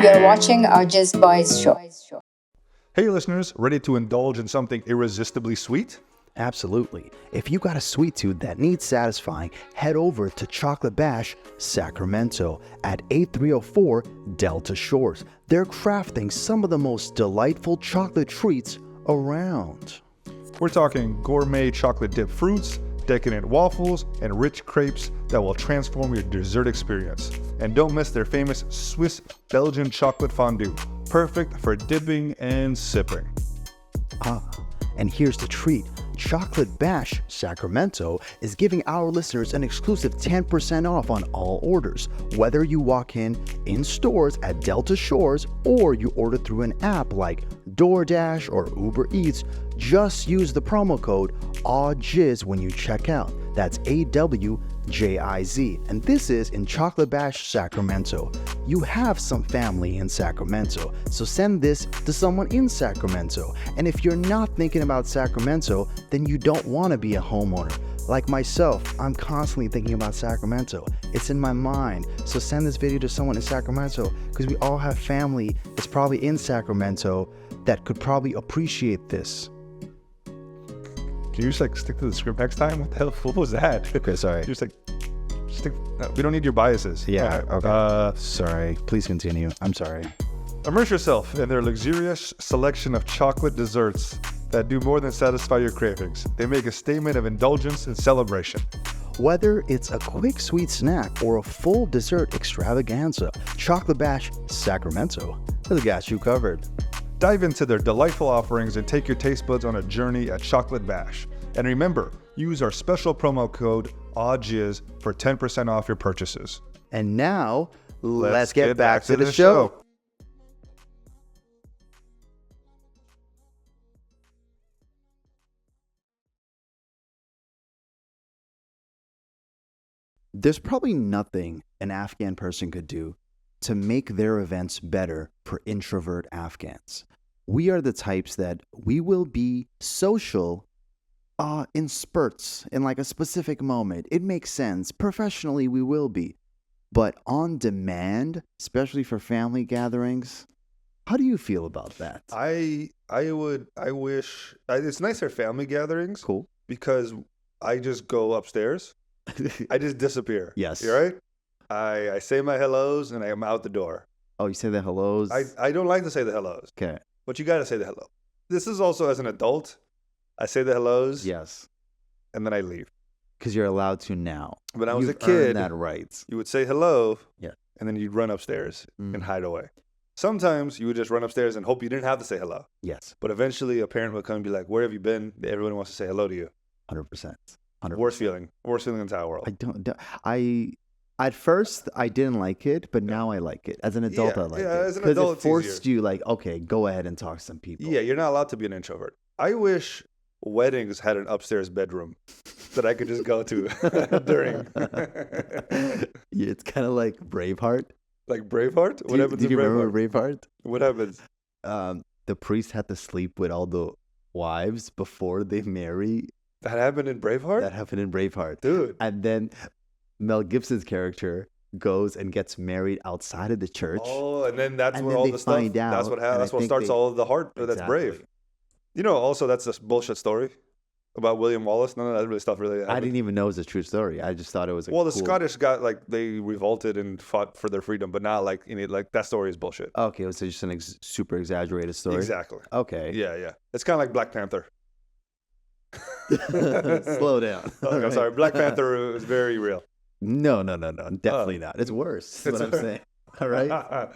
You're watching AwJiz Boys show. Hey listeners, ready to indulge in something irresistibly sweet? Absolutely. If you got a sweet tooth that needs satisfying, head over to Chocolate Bash Sacramento at 8304 Delta Shores. They're crafting some of the most delightful chocolate treats around. We're talking gourmet chocolate dipped fruits, decadent waffles, and rich crepes that will transform your dessert experience. And don't miss their famous Swiss Belgian chocolate fondue, perfect for dipping and sipping. And here's the treat. Chocolate Bash Sacramento is giving our listeners an exclusive 10% off on all orders, whether you walk in stores at Delta Shores or you order through an app like DoorDash or Uber Eats. Just use the promo code AwJiz when you check out. That's AWJIZ. And this is in Chocolate Bash Sacramento. You have some family in Sacramento, so send this to someone in Sacramento. And if you're not thinking about Sacramento, then you don't want to be a homeowner. Like myself, I'm constantly thinking about Sacramento. It's in my mind. So send this video to someone in Sacramento because we all have family that's probably in Sacramento that could probably appreciate this. Can you just stick to the script next time? What the hell? What was that? Okay, sorry. Just stick. No, we don't need your biases. Yeah, okay. Sorry. Please continue. I'm sorry. Immerse yourself in their luxurious selection of chocolate desserts that do more than satisfy your cravings. They make a statement of indulgence and celebration. Whether it's a quick sweet snack or a full dessert extravaganza, Chocolate Bash Sacramento has got you covered. Dive into their delightful offerings and take your taste buds on a journey at Chocolate Bash. And remember, use our special promo code AwJiz for 10% off your purchases. And now, let's get back to the show. There's probably nothing an Afghan person could do to make their events better for introvert Afghans. We are the types that we will be social in spurts, in like a specific moment. It makes sense. Professionally, we will be. But on demand, especially for family gatherings, how do you feel about that? I wish, it's nice for family gatherings. Cool. Because I just go upstairs. I just disappear. Yes. You right? I say my hellos and I'm out the door. Oh, you say the hellos? I don't like to say the hellos. Okay. But you got to say the hello. This is also as an adult. I say the hellos. Yes. And then I leave. Because you're allowed to now. When I was You've a kid, earned that right. You would say hello. Yeah. And then you'd run upstairs and hide away. Sometimes you would just run upstairs and hope you didn't have to say hello. Yes. But eventually a parent would come and be like, where have you been? Everyone wants to say hello to you. 100%. Worst feeling in the entire world. At first, I didn't like it, but now I like it. As an adult, I like it. As an adult, because it forced you, like, okay, go ahead and talk to some people. Yeah, you're not allowed to be an introvert. I wish weddings had an upstairs bedroom that I could just go to during. Yeah, it's kind of like Braveheart. Like Braveheart? What happens Did you in remember Braveheart? What happens? The priest had to sleep with all the wives before they marry. That happened in Braveheart? That happened in Braveheart. Dude. And then Mel Gibson's character goes and gets married outside of the church. Oh, and then that's and where then all they the stuff. find out, that's what happens. That's what starts all of the heart. Exactly. That's brave. You know, also that's a bullshit story about William Wallace. None of that really stuff really happened. I didn't even know it was a true story. I just thought it was. Well, the Scottish got they revolted and fought for their freedom, but not that story is bullshit. Okay, it was just an super exaggerated story. Exactly. Okay. Yeah. It's kind of like Black Panther. Slow down. Okay, I'm sorry. Black Panther is very real. No. Definitely not. It's worse. That's what I'm saying. All right.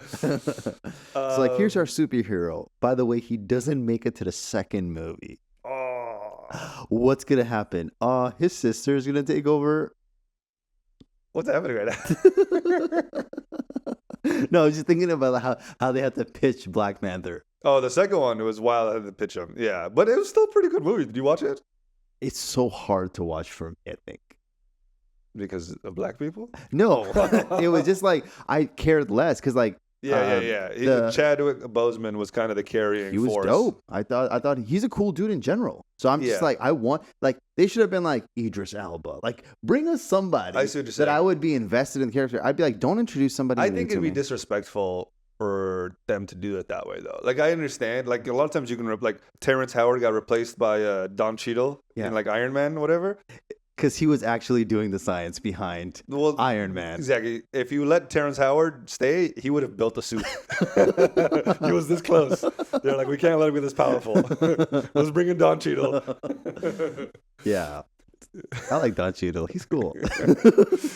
So here's our superhero. By the way, he doesn't make it to the second movie. Oh. What's gonna happen? His sister is gonna take over. What's happening right now? No, I was just thinking about how they had to pitch Black Panther. Oh, the second one, it was wild. I had to pitch him. Yeah, but it was still a pretty good movie. Did you watch it? It's so hard to watch for me, I think. Because of black people? No, it was just I cared less because Yeah. Chadwick Boseman was kind of the carrying force. He was dope. I thought he's a cool dude in general. So I'm just I want they should have been Idris Elba. Bring us somebody I see what you're saying. that I would be invested in the character. I'd be don't introduce somebody. I think it'd be disrespectful for them to do it that way, though. Like, I understand. Like, a lot of times you can, like, Terrence Howard got replaced by Don Cheadle in, like, Iron Man, whatever. Because he was actually doing the science behind Iron Man. Exactly. If you let Terrence Howard stay, he would have built a suit. He was this close. They're like, we can't let him be this powerful. Let's bring in Don Cheadle. Yeah. I like Don Cheadle. He's cool.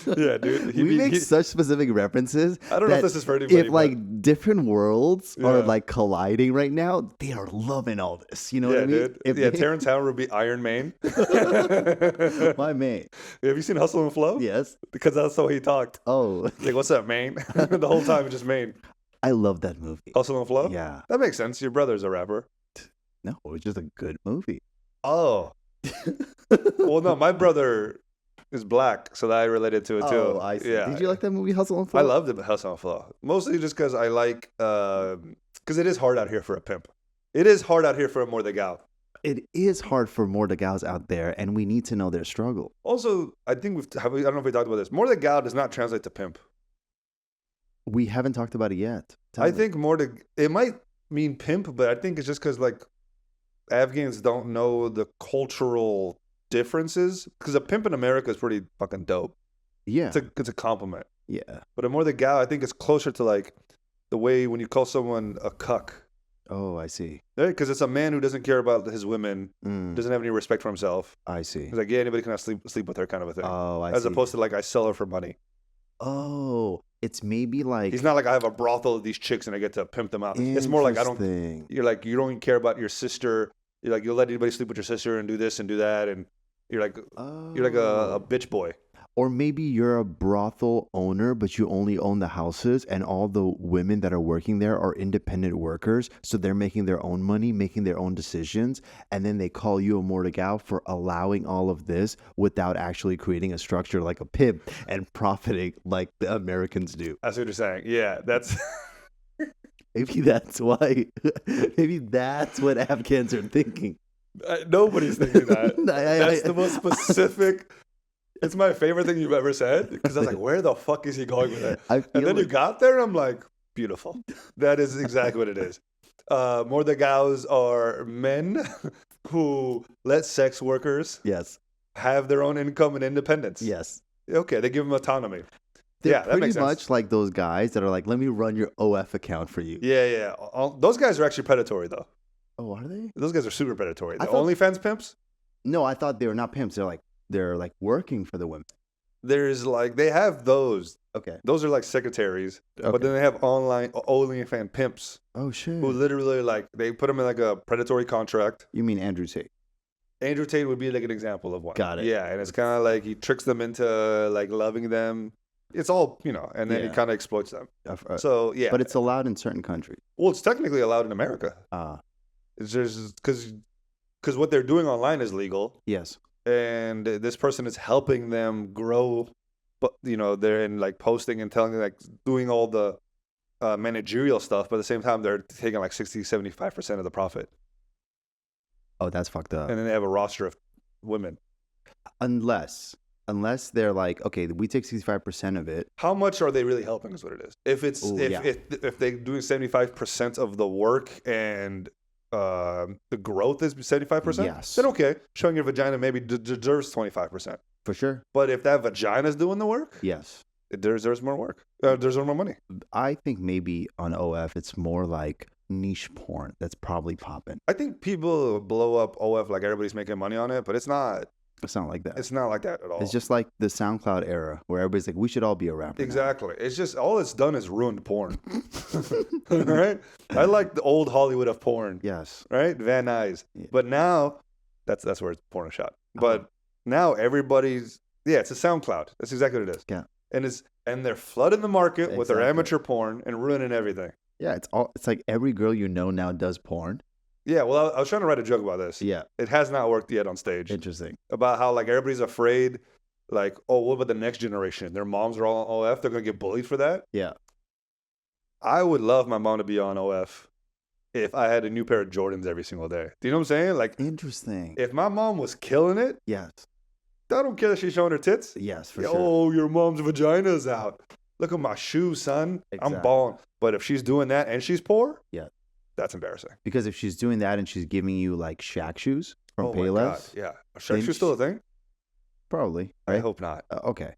Yeah, dude. We make such specific references. I don't know if this is for anybody. If like different worlds are like colliding right now, they are loving all this. You know what I mean? Dude. Terrence Howard would be Iron Man. My man. Have you seen Hustle and Flow? Yes. Because that's how he talked. Oh. Like, what's up, man? The whole time it's just Maine. I love that movie. Hustle and Flow? Yeah. That makes sense. Your brother's a rapper. No, it was just a good movie. Oh. Well, no, my brother is black, so that I related to it too. Oh, I see. Yeah. Did you like that movie, Hustle and Flow? I loved it, Hustle and Flow. Mostly just because I like, because it is hard out here for a pimp. It is hard out here for a Mordegal. It is hard for Mordegals out there, and we need to know their struggle. Also, I think I don't know if we talked about this. Mordegal does not translate to pimp. We haven't talked about it yet. I think it might mean pimp, but I think it's just because like Afghans don't know the cultural differences. Because a pimp in America is pretty fucking dope. Yeah. It's a compliment. Yeah. But a Mordegal, I think it's closer to like the way when you call someone a cuck. Oh, I see. Because it's a man who doesn't care about his women, doesn't have any respect for himself. I see. He's like, yeah, anybody can sleep with her kind of a thing. Oh, I see. As opposed to like, I sell her for money. Oh, it's maybe like... He's not like, I have a brothel of these chicks and I get to pimp them out. It's more like, you're like, you don't even care about your sister. You're like, you'll let anybody sleep with your sister and do this and do that. And you're like a bitch boy. Or maybe you're a brothel owner, but you only own the houses, and all the women that are working there are independent workers, so they're making their own money, making their own decisions, and then they call you a Mordegal for allowing all of this without actually creating a structure like a pimp and profiting like the Americans do. That's what you're saying. Yeah, that's... Maybe that's why. Maybe that's what Afghans are thinking. Nobody's thinking that. That's the most specific... It's my favorite thing you've ever said, because I was like, where the fuck is he going with that? And then you got there, and I'm like, beautiful. That is exactly what it is. Mordegals are men who let sex workers have their own income and independence. Yes. Okay, they give them autonomy. They're pretty much like those guys that are like, let me run your OF account for you. Yeah. Those guys are actually predatory, though. Oh, are they? Those guys are super predatory. The OnlyFans pimps? No, I thought they were not pimps. They're like working for the women. There's like, they have those. Okay. Those are like secretaries. Okay. But then they have online OnlyFans pimps. Oh, shit. Who literally like, they put them in like a predatory contract. You mean Andrew Tate? Andrew Tate would be like an example of one. Got it. Yeah, and it's kind of like he tricks them into like loving them. It's all, and then he kind of exploits them. So, yeah. But it's allowed in certain countries. Well, it's technically allowed in America. It's just because what they're doing online is legal. Yes. And this person is helping them grow, but they're in like posting and telling, like doing all the managerial stuff, but at the same time, they're taking like 60-75% of the profit. Oh, that's fucked up. And then they have a roster of women. Unless they're like, okay, we take 65% of it. How much are they really helping is what it is. If it's if they're doing 75% of the work and the growth is 75%, yes, then okay, showing your vagina maybe deserves 25%. For sure. But if that vagina's doing the work, yes, it deserves more work. Deserves more money. I think maybe on OF, it's more like niche porn that's probably popping. I think people blow up OF like everybody's making money on it, but it's not. It's not like that. It's not like that at all. It's just like the SoundCloud era where everybody's like, we should all be a rapper. Exactly. Now. It's just, all it's done is ruined porn. Right? I like the old Hollywood of porn. Yes. Right? Van Nuys. Yeah. But now, that's where it's porn shot. But now everybody's, it's a SoundCloud. That's exactly what it is. Yeah. And they're flooding the market with their amateur porn and ruining everything. Yeah, it's like every girl now does porn. Yeah, well, I was trying to write a joke about this. Yeah. It has not worked yet on stage. Interesting. About how, like, everybody's afraid, like, oh, what about the next generation? Their moms are all on OF. They're going to get bullied for that? Yeah. I would love my mom to be on OF if I had a new pair of Jordans every single day. Do you know what I'm saying? Like, interesting. If my mom was killing it, yes, I don't care that she's showing her tits. Yes, for sure. Oh, your mom's vagina's out. Look at my shoes, son. Exactly. I'm balling. But if she's doing that and she's poor, Yeah. that's embarrassing. Because if she's doing that and she's giving you like Shaq shoes from Oh my God. Payless, Yeah. Are Shaq shoes still a thing? probably. I Right? hope not. Okay.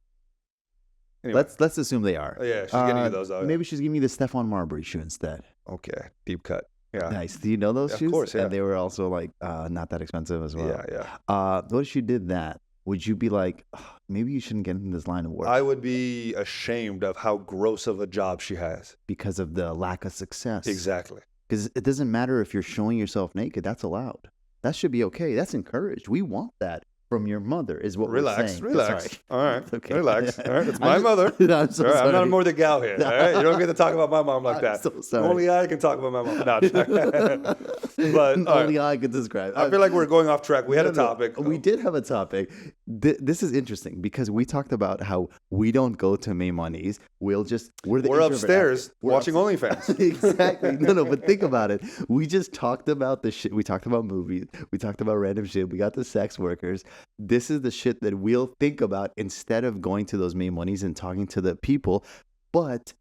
Anyway. Let's assume they are. Yeah, she's getting you those though. Maybe she's giving me the Stephon Marbury shoe instead. Okay. Deep cut. Yeah. Nice. Do you know those Of shoes? course, yeah. And they were also like not that expensive as well. Yeah. What if she did that? Would you be like, "Ugh, maybe you shouldn't get into this line of work I would be ashamed of how gross of a job she has. because of the lack of success? Exactly. Because it doesn't matter if you're showing yourself naked. That's allowed. That should be okay. That's encouraged. We want that from your mother is what we're saying. Relax. Sorry. All right. It's okay. Relax. All right. It's I'm my just- mother. No, I'm so All right, I'm not sorry. a more the gal here. All right. You don't get to talk about my mom like I'm that. so sorry. Only I can talk about my mom. No. But all Only right. I could describe. I feel like we're going off track. We had a No, no. topic. We did have a topic. This is interesting because we talked about how we don't go to Maimoni's. We're the We're introvert upstairs actors. We're watching OnlyFans. Exactly. No, but think about it. We just talked about the shit. We talked about movies. We talked about random shit. We got the sex workers. This is the shit that we'll think about instead of going to those Maimoni's and talking to the people. But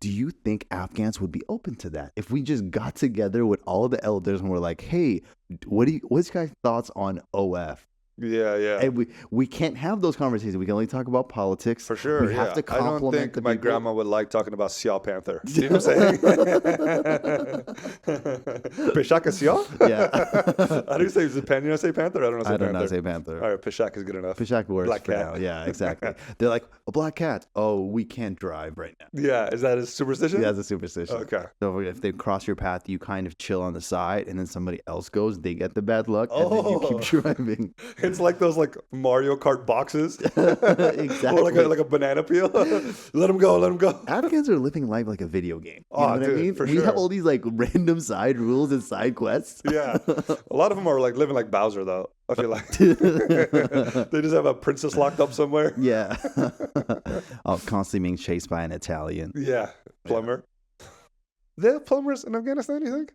do you think Afghans would be open to that if we just got together with all the elders and we're like, hey, what's your guys' thoughts on OF? Yeah. And we can't have those conversations. We can only talk about politics. For sure. We have to I don't compliment think the my people. grandma would like talking about Seal Panther. Do you know what I'm saying? Peshaka Seal? Yeah. How do you say? You know say Panther? I don't know. Say I don't Panther. know say Panther. All right, Peshak is good enough. Peshak works Black for cat. now. Yeah, exactly. They're like, a black cat. Oh, we can't drive right now. Yeah, is that a superstition? That's a superstition. Okay. So if they cross your path, you kind of chill on the side, and then somebody else goes, they get the bad luck, and then you keep driving. It's like those like Mario Kart boxes. Exactly. Or like a banana peel. Let them go. Let them go. Afghans are living life like a video game. You Oh, know what I dude, mean? for We sure. have all these like random side rules and side quests. Yeah. A lot of them are like living like Bowser though. I feel like they just have a princess locked up somewhere. Yeah. Oh, constantly being chased by an Italian. Yeah. Plumber. They have plumbers in Afghanistan, you think?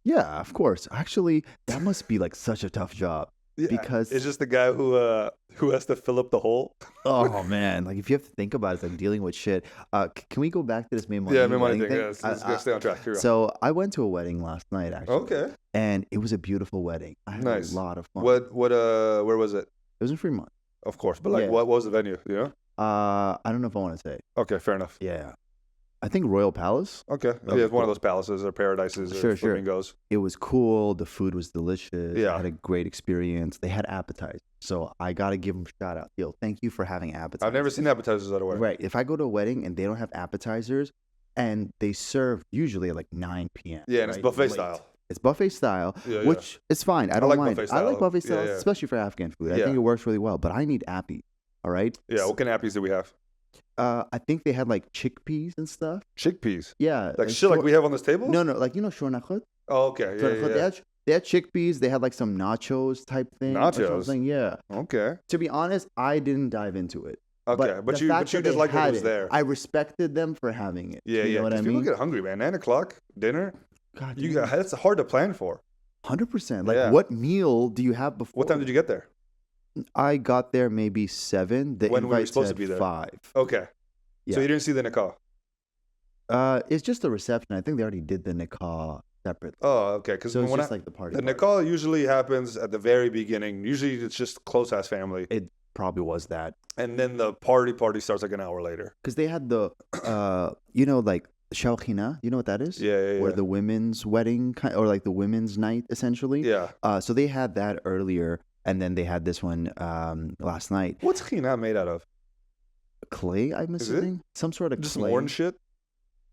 Yeah, of course. Actually, that must be like such a tough job. Yeah. Because it's just the guy who has to fill up the hole. oh man, like if you have to think about it, it's like dealing with shit. Can we go back to this main Yeah, my money wedding thing. Yeah, let's go stay on track. Here we go. So I went to a wedding last night actually. Okay. And it was a beautiful wedding. I had Nice. a lot of fun. Where was it? It was in Fremont. Of course, but like, Yeah. what was the venue? You know? I don't know if I want to say. Okay, fair enough. Yeah. I think Royal Palace. Okay, Oh, yeah, it's one of cool. those palaces or paradises or Sure. flamingos. It was cool. The food was delicious. Yeah. I had a great experience. They had appetizers. So I got to give them a shout out. Yo, thank you for having appetizers. I've never seen appetizers at a wedding. Right. If I go to a wedding and they don't have appetizers and they serve usually at like 9 p.m. Yeah, and it's right? buffet Late. style. It's buffet style, Yeah, yeah. which is fine. I don't like mind. buffet I like style. buffet style, Yeah, yeah. especially for Afghan food. I Yeah. think it works really well, but I need appy. All right. Yeah, what kind of appies do we have? I think they had like chickpeas and stuff. Chickpeas. Yeah. Like shit like we have on this table? No, like, you know, shornachut? Oh, okay. Yeah. They had chickpeas. They had like some nachos type thing. or Nachos? something. Yeah. Okay. To be honest, I didn't dive into it. Okay, but the you fact that just they like what had was it, there. I respected them for having it. Yeah, you yeah. know what I 'cause mean? people get hungry, man. 9:00 dinner. God, You got that's hard to plan for. 100%. Like, Yeah. what meal do you have before? What time did you get there? I got there maybe 7. The When were you invite supposed to said be there? 5. Okay. Yeah. So you didn't see the nikah. It's just the reception. I think they already did the nikah separately. Oh, okay. Because So it's when just like the party. the party. nikah usually happens at the very beginning. Usually it's just close ass family, It probably was that. and then the party starts like an hour later. Because they had the, like, Shawkhina. You know what that is? Yeah. Where the women's wedding, or like the women's night, essentially. Yeah. So they had that earlier, and then they had this one last night. What's khina made out of? Clay, I'm Is it? assuming? Some sort of Just clay. orange shit.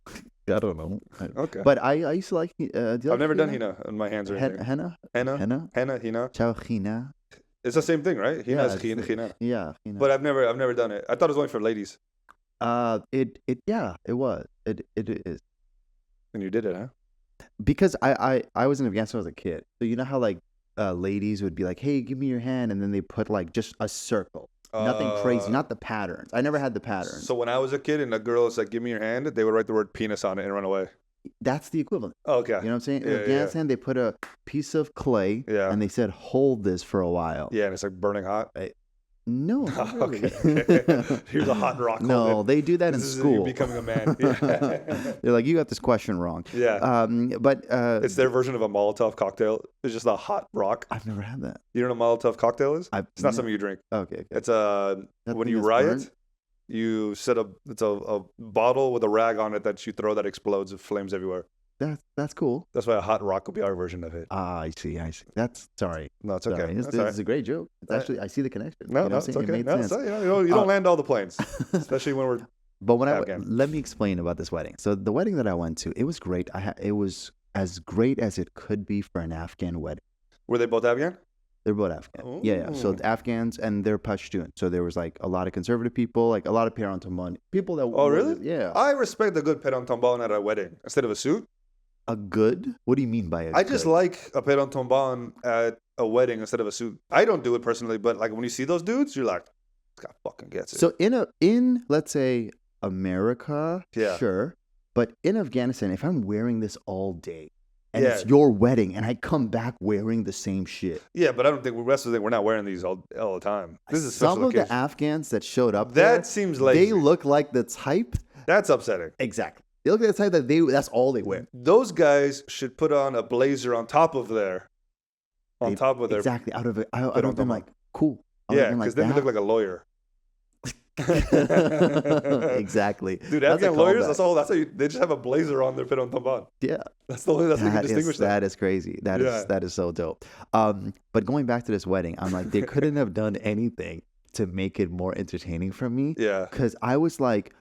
I don't know. Okay. But I used to like. I've never done hina in my hands or anything. Henna? Henna. Henna? Hina. Shawkhina. It's the same thing, right? Hina is it's- khina. Yeah. Henna. But I've never done it. I thought it was only for ladies. It was. It is. And you did it, huh? Because I was in Afghanistan as a kid. So you know how like ladies would be like, hey, give me your hand, and then they put like just a circle. Nothing crazy, not the patterns. I never had the patterns. So when I was a kid and a girl was like, give me your hand, they would write the word penis on it and run away. That's the equivalent. Oh, okay. You know what I'm saying? In Yeah, Afghanistan, they put a piece of clay Yeah. and they said, hold this for a while. Yeah, and it's like burning hot. No, not really. Okay. Here's a hot rock. No, they do that in This is school. you becoming a man. Yeah. They're like, you got this question wrong. Yeah. But It's their version of a Molotov cocktail. It's just a hot rock. I've never had that. You know what a Molotov cocktail is? It's not something you drink. Okay. It's That when thing you is riot, burnt? you set up. It's a bottle with a rag on it that you throw that explodes. It flames everywhere. That's cool. That's why a hot rock would be our version of it. Ah, I see. That's sorry. No, it's Sorry. okay. This That's all is a great joke. It's actually, I see the connection. No, You know no, what I'm it's saying? okay. It No, made it's sense. you don't land all the planes, especially when we're But when Afghan. let me explain about this wedding. So the wedding that I went to, it was great. It was as great as it could be for an Afghan wedding. Were they both Afghan? They're both Afghan. Yeah. So Ooh. the Afghans and they're Pashtoon. So there was like a lot of conservative people, like a lot of Parantaman people that. Oh, really? Yeah. I respect a good peron tombon at a wedding instead of a suit. A good? What do you mean by a I just good? like a peron tombon at a wedding instead of a suit. I don't do it personally, but like when you see those dudes, you're like, this guy fucking gets it. So in let's say America, Yeah. sure, but in Afghanistan, if I'm wearing this all day, and it's Yeah. your wedding, and I come back wearing the same shit, Yeah, but I don't think we're not wearing these all the time. This is some special of the occasion. Afghans that showed up, That there, seems lazy. they look like the type. That's upsetting. Exactly, they look like the type that that's all they wear. Those guys should put on a blazer on top of their Exactly. Out of it, I would have been like, cool. I would Yeah, have been because like, then they look like a lawyer. Exactly. Dude, That's a Afghan lawyers, callback. that's how they just have a blazer on their peron tombon. Yeah. That's the only thing you distinguish them. That is crazy. That is so dope. But going back to this wedding, I'm like, they couldn't have done anything to make it more entertaining for me. Yeah. Because I was like,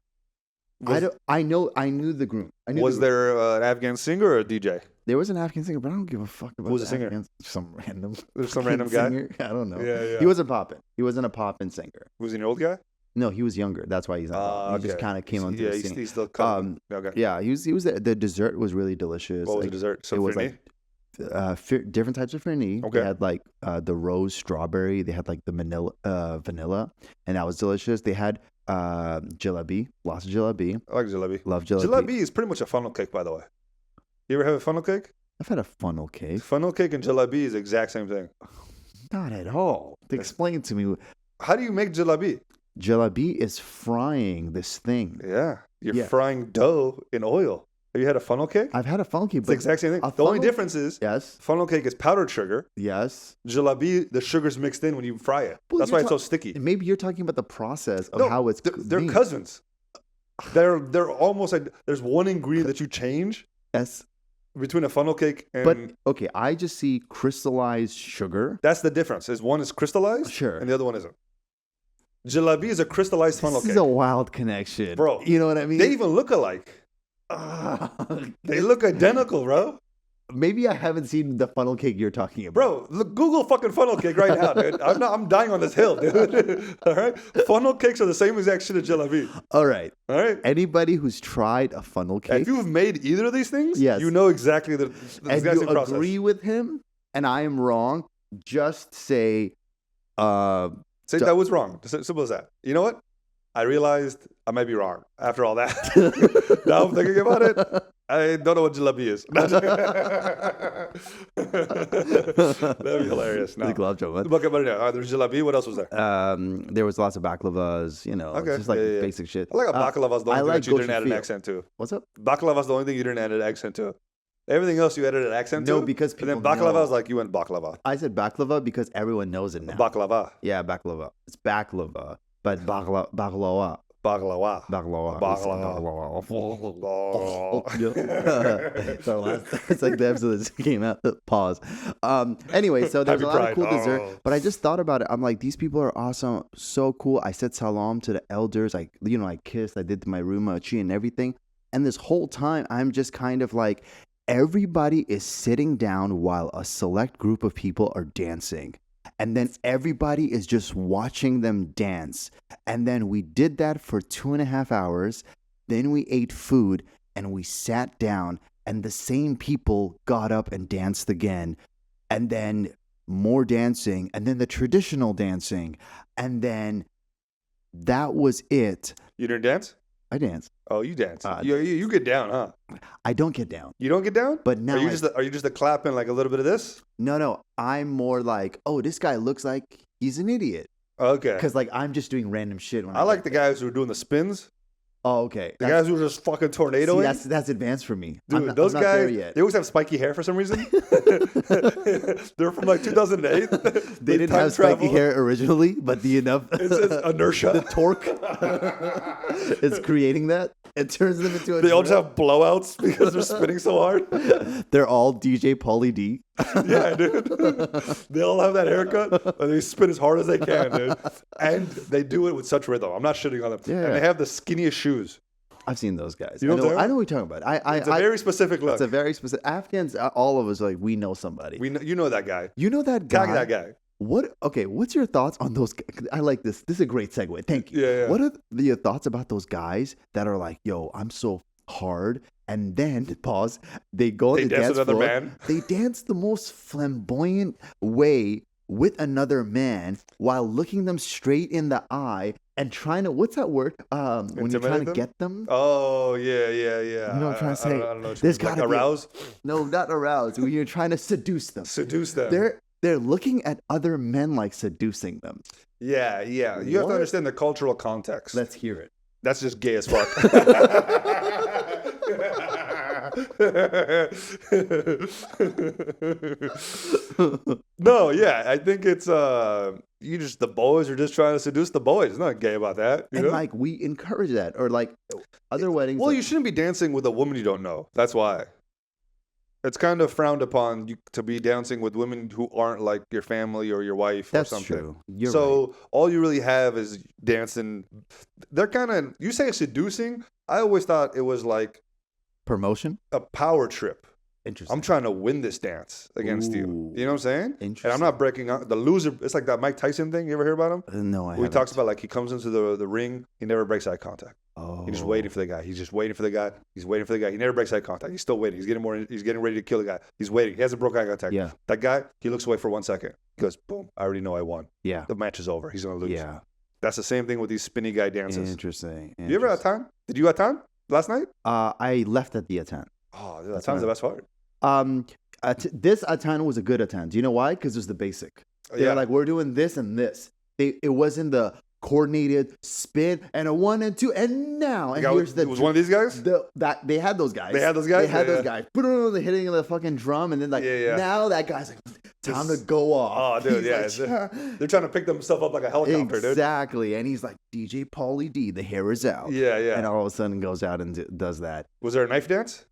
I knew the groom. Was there an Afghan singer or a DJ? There was an Afghan singer, but I don't give a fuck about Who was the singer? Afghans. Some random. There's some fucking random guy? singer. I don't know. Yeah. He wasn't popping. He wasn't a popping singer. Was he an old guy? No, he was younger. That's why he's not popping. He just kind of came onto the scene. He's still coming. Okay. Yeah, he was the dessert was really delicious. What was Like, the dessert? it was Sofroni? like different types of fernie. Okay. They had like the rose strawberry. They had like the vanilla, and that was delicious. They had jalebi, lots of jalebi. I like jalebi. Love jalebi. Jalebi is pretty much a funnel cake, by the way. You ever have a funnel cake? I've had a funnel cake. Funnel cake and jalebi is the exact same thing. Not at all. Explain to me. How do you make jalebi? Jalebi is frying this thing. Yeah. You're Yeah. frying dough in oil. Have you had a funnel cake? I've had a funnel cake, It's the but exact same thing. a The only funnel- difference is yes, funnel cake is powdered sugar. yes. Jalebi, the sugar's mixed in when you fry it. Well, That's you're why it's so sticky. Maybe you're talking about the process of No, how it's. they're made. cousins. They're almost like there's one ingredient that you change Yes, between a funnel cake and but okay. I just see crystallized sugar. that's the difference. Is one is crystallized Sure. and the other one isn't. Jalebi is a crystallized funnel This cake. is a wild connection, Bro, You know what I mean? They even look alike. They look identical, bro. Maybe I haven't seen the funnel cake you're talking about. Bro, look, Google fucking funnel cake right now, dude. I'm dying on this hill, dude. All right? Funnel cakes are the same exact shit as jalebi. All right. All right? Anybody who's tried a funnel cake If you've made either of these things, Yes. you know exactly the and exact you same process. agree with him, and I am wrong, just say, Say that was wrong. Just simple as that. You know what? I realized I might be wrong after all that. Now I'm thinking about it. I don't know what jalebi is. That'd be hilarious. No. the glove joke. But yeah, there's jalebi. What else was there? There was lots of baklavas, Okay. just like Yeah. basic shit. I like a baklava is the I only like thing that you didn't add an gochujang. accent to. What's up? Baklava is the only thing you didn't add an accent to. Everything else you added an accent to. No, because And then people baklava know. was like you went baklava. I said baklava because everyone knows it now. Baklava. Yeah, baklava. It's baklava, but baklava. Baklava. Baklava. Baklava. It's like the episode that just came out. Pause. Anyway, so there's a Happy lot of cool Pride. dessert, Oh. but I just thought about it. I'm like, these people are awesome, so cool. I said salam to the elders. I kissed. I did my rumachi and everything. And this whole time, I'm just kind of like, everybody is sitting down while a select group of people are dancing. And then everybody is just watching them dance. And then we did that for 2.5 hours. Then we ate food and we sat down, and the same people got up and danced again. And then more dancing, and then the traditional dancing. And then that was it. You didn't dance? I danced. Oh, you dance. You get down, huh? I don't get down. You don't get down? But now are you just a clapping like a little bit of this? No. I'm more like, oh, this guy looks like he's an idiot. Okay. Because like I'm just doing random shit when I like the guys who are doing the spins. Oh, okay. The guys who are just fucking tornadoing. That's advanced for me. Dude, those I'm not there guys, yet. they always have spiky hair for some reason. They're from like 2008. They didn't have spiky hair originally, but It's inertia. the torque is creating that. It turns them into a They all just have blowouts because they're spinning so hard. They're all DJ Pauly D. Yeah, dude. They all have that haircut and they spin as hard as they can, dude. And they do it with such rhythm. I'm not shitting on them. Yeah. And they have the skinniest shoes. I've seen those guys. You know what I'm I know what you're talking about. It's a very specific look. It's a very specific. Afghans, all of us, like, we know somebody. You know that guy. You know that guy? Tag that guy. What's your thoughts on those guys? I like this. This is a great segue. Thank you. Yeah. What are your thoughts about those guys that are like, yo, I'm so hard, and then, pause, they go on the dance another floor. man. They dance the most flamboyant way with another man while looking them straight in the eye and trying to, what's that word? When you're trying to get them? Oh, yeah. You know what I'm trying to say? I don't know. There's like gotta be arouse? No, not arouse. When you're trying to seduce them. Seduce them. They're looking at other men like seducing them. Yeah. You have to understand the cultural context. Let's hear it. That's just gay as fuck. No, yeah, I think it's the boys are just trying to seduce the boys. It's not gay about that. You know? Like we encourage that, or like other weddings. Well, like, you shouldn't be dancing with a woman you don't know. That's why. It's kind of frowned upon to be dancing with women who aren't like your family or your wife or something. True. You're so right. all you really have is dancing. They're kind of, you say seducing. I always thought it was like Promotion. a power trip. Interesting. I'm trying to win this dance against you. Ooh. You know what I'm saying? Interesting. And I'm not breaking out. The loser, it's like that Mike Tyson thing. You ever hear about him? No, I Where haven't. he talks about like he comes into the ring, he never breaks eye contact. Oh. He's just waiting for the guy. He's just waiting for the guy. He's waiting for the guy. He never breaks eye contact. He's still waiting. He's getting ready to kill the guy. He's waiting. He hasn't broken eye contact. Yeah. That guy, he looks away for 1 second. He goes, boom, I already know I won. Yeah. The match is over. He's going to lose. Yeah. That's the same thing with these spinny guy dances. Interesting. You ever had time? Did you have time last night? I left at the Atan. Oh, dude, that time's the best part. This Atan was a good Atan. Do you know why? Because it was the basic. They're like, we're doing this and this. It wasn't the coordinated spin and a 1 and 2 and now and here's the. It was one of these guys. They had those guys. They had those guys. They had those guys. They're hitting the fucking drum and then now that guy's like, time to go off. Oh, dude, He's yeah. like, They're trying to pick themselves up like a helicopter, dude. Exactly, and he's like DJ Pauly D. The hair is out. Yeah. And all of a sudden goes out and does that. Was there a knife dance?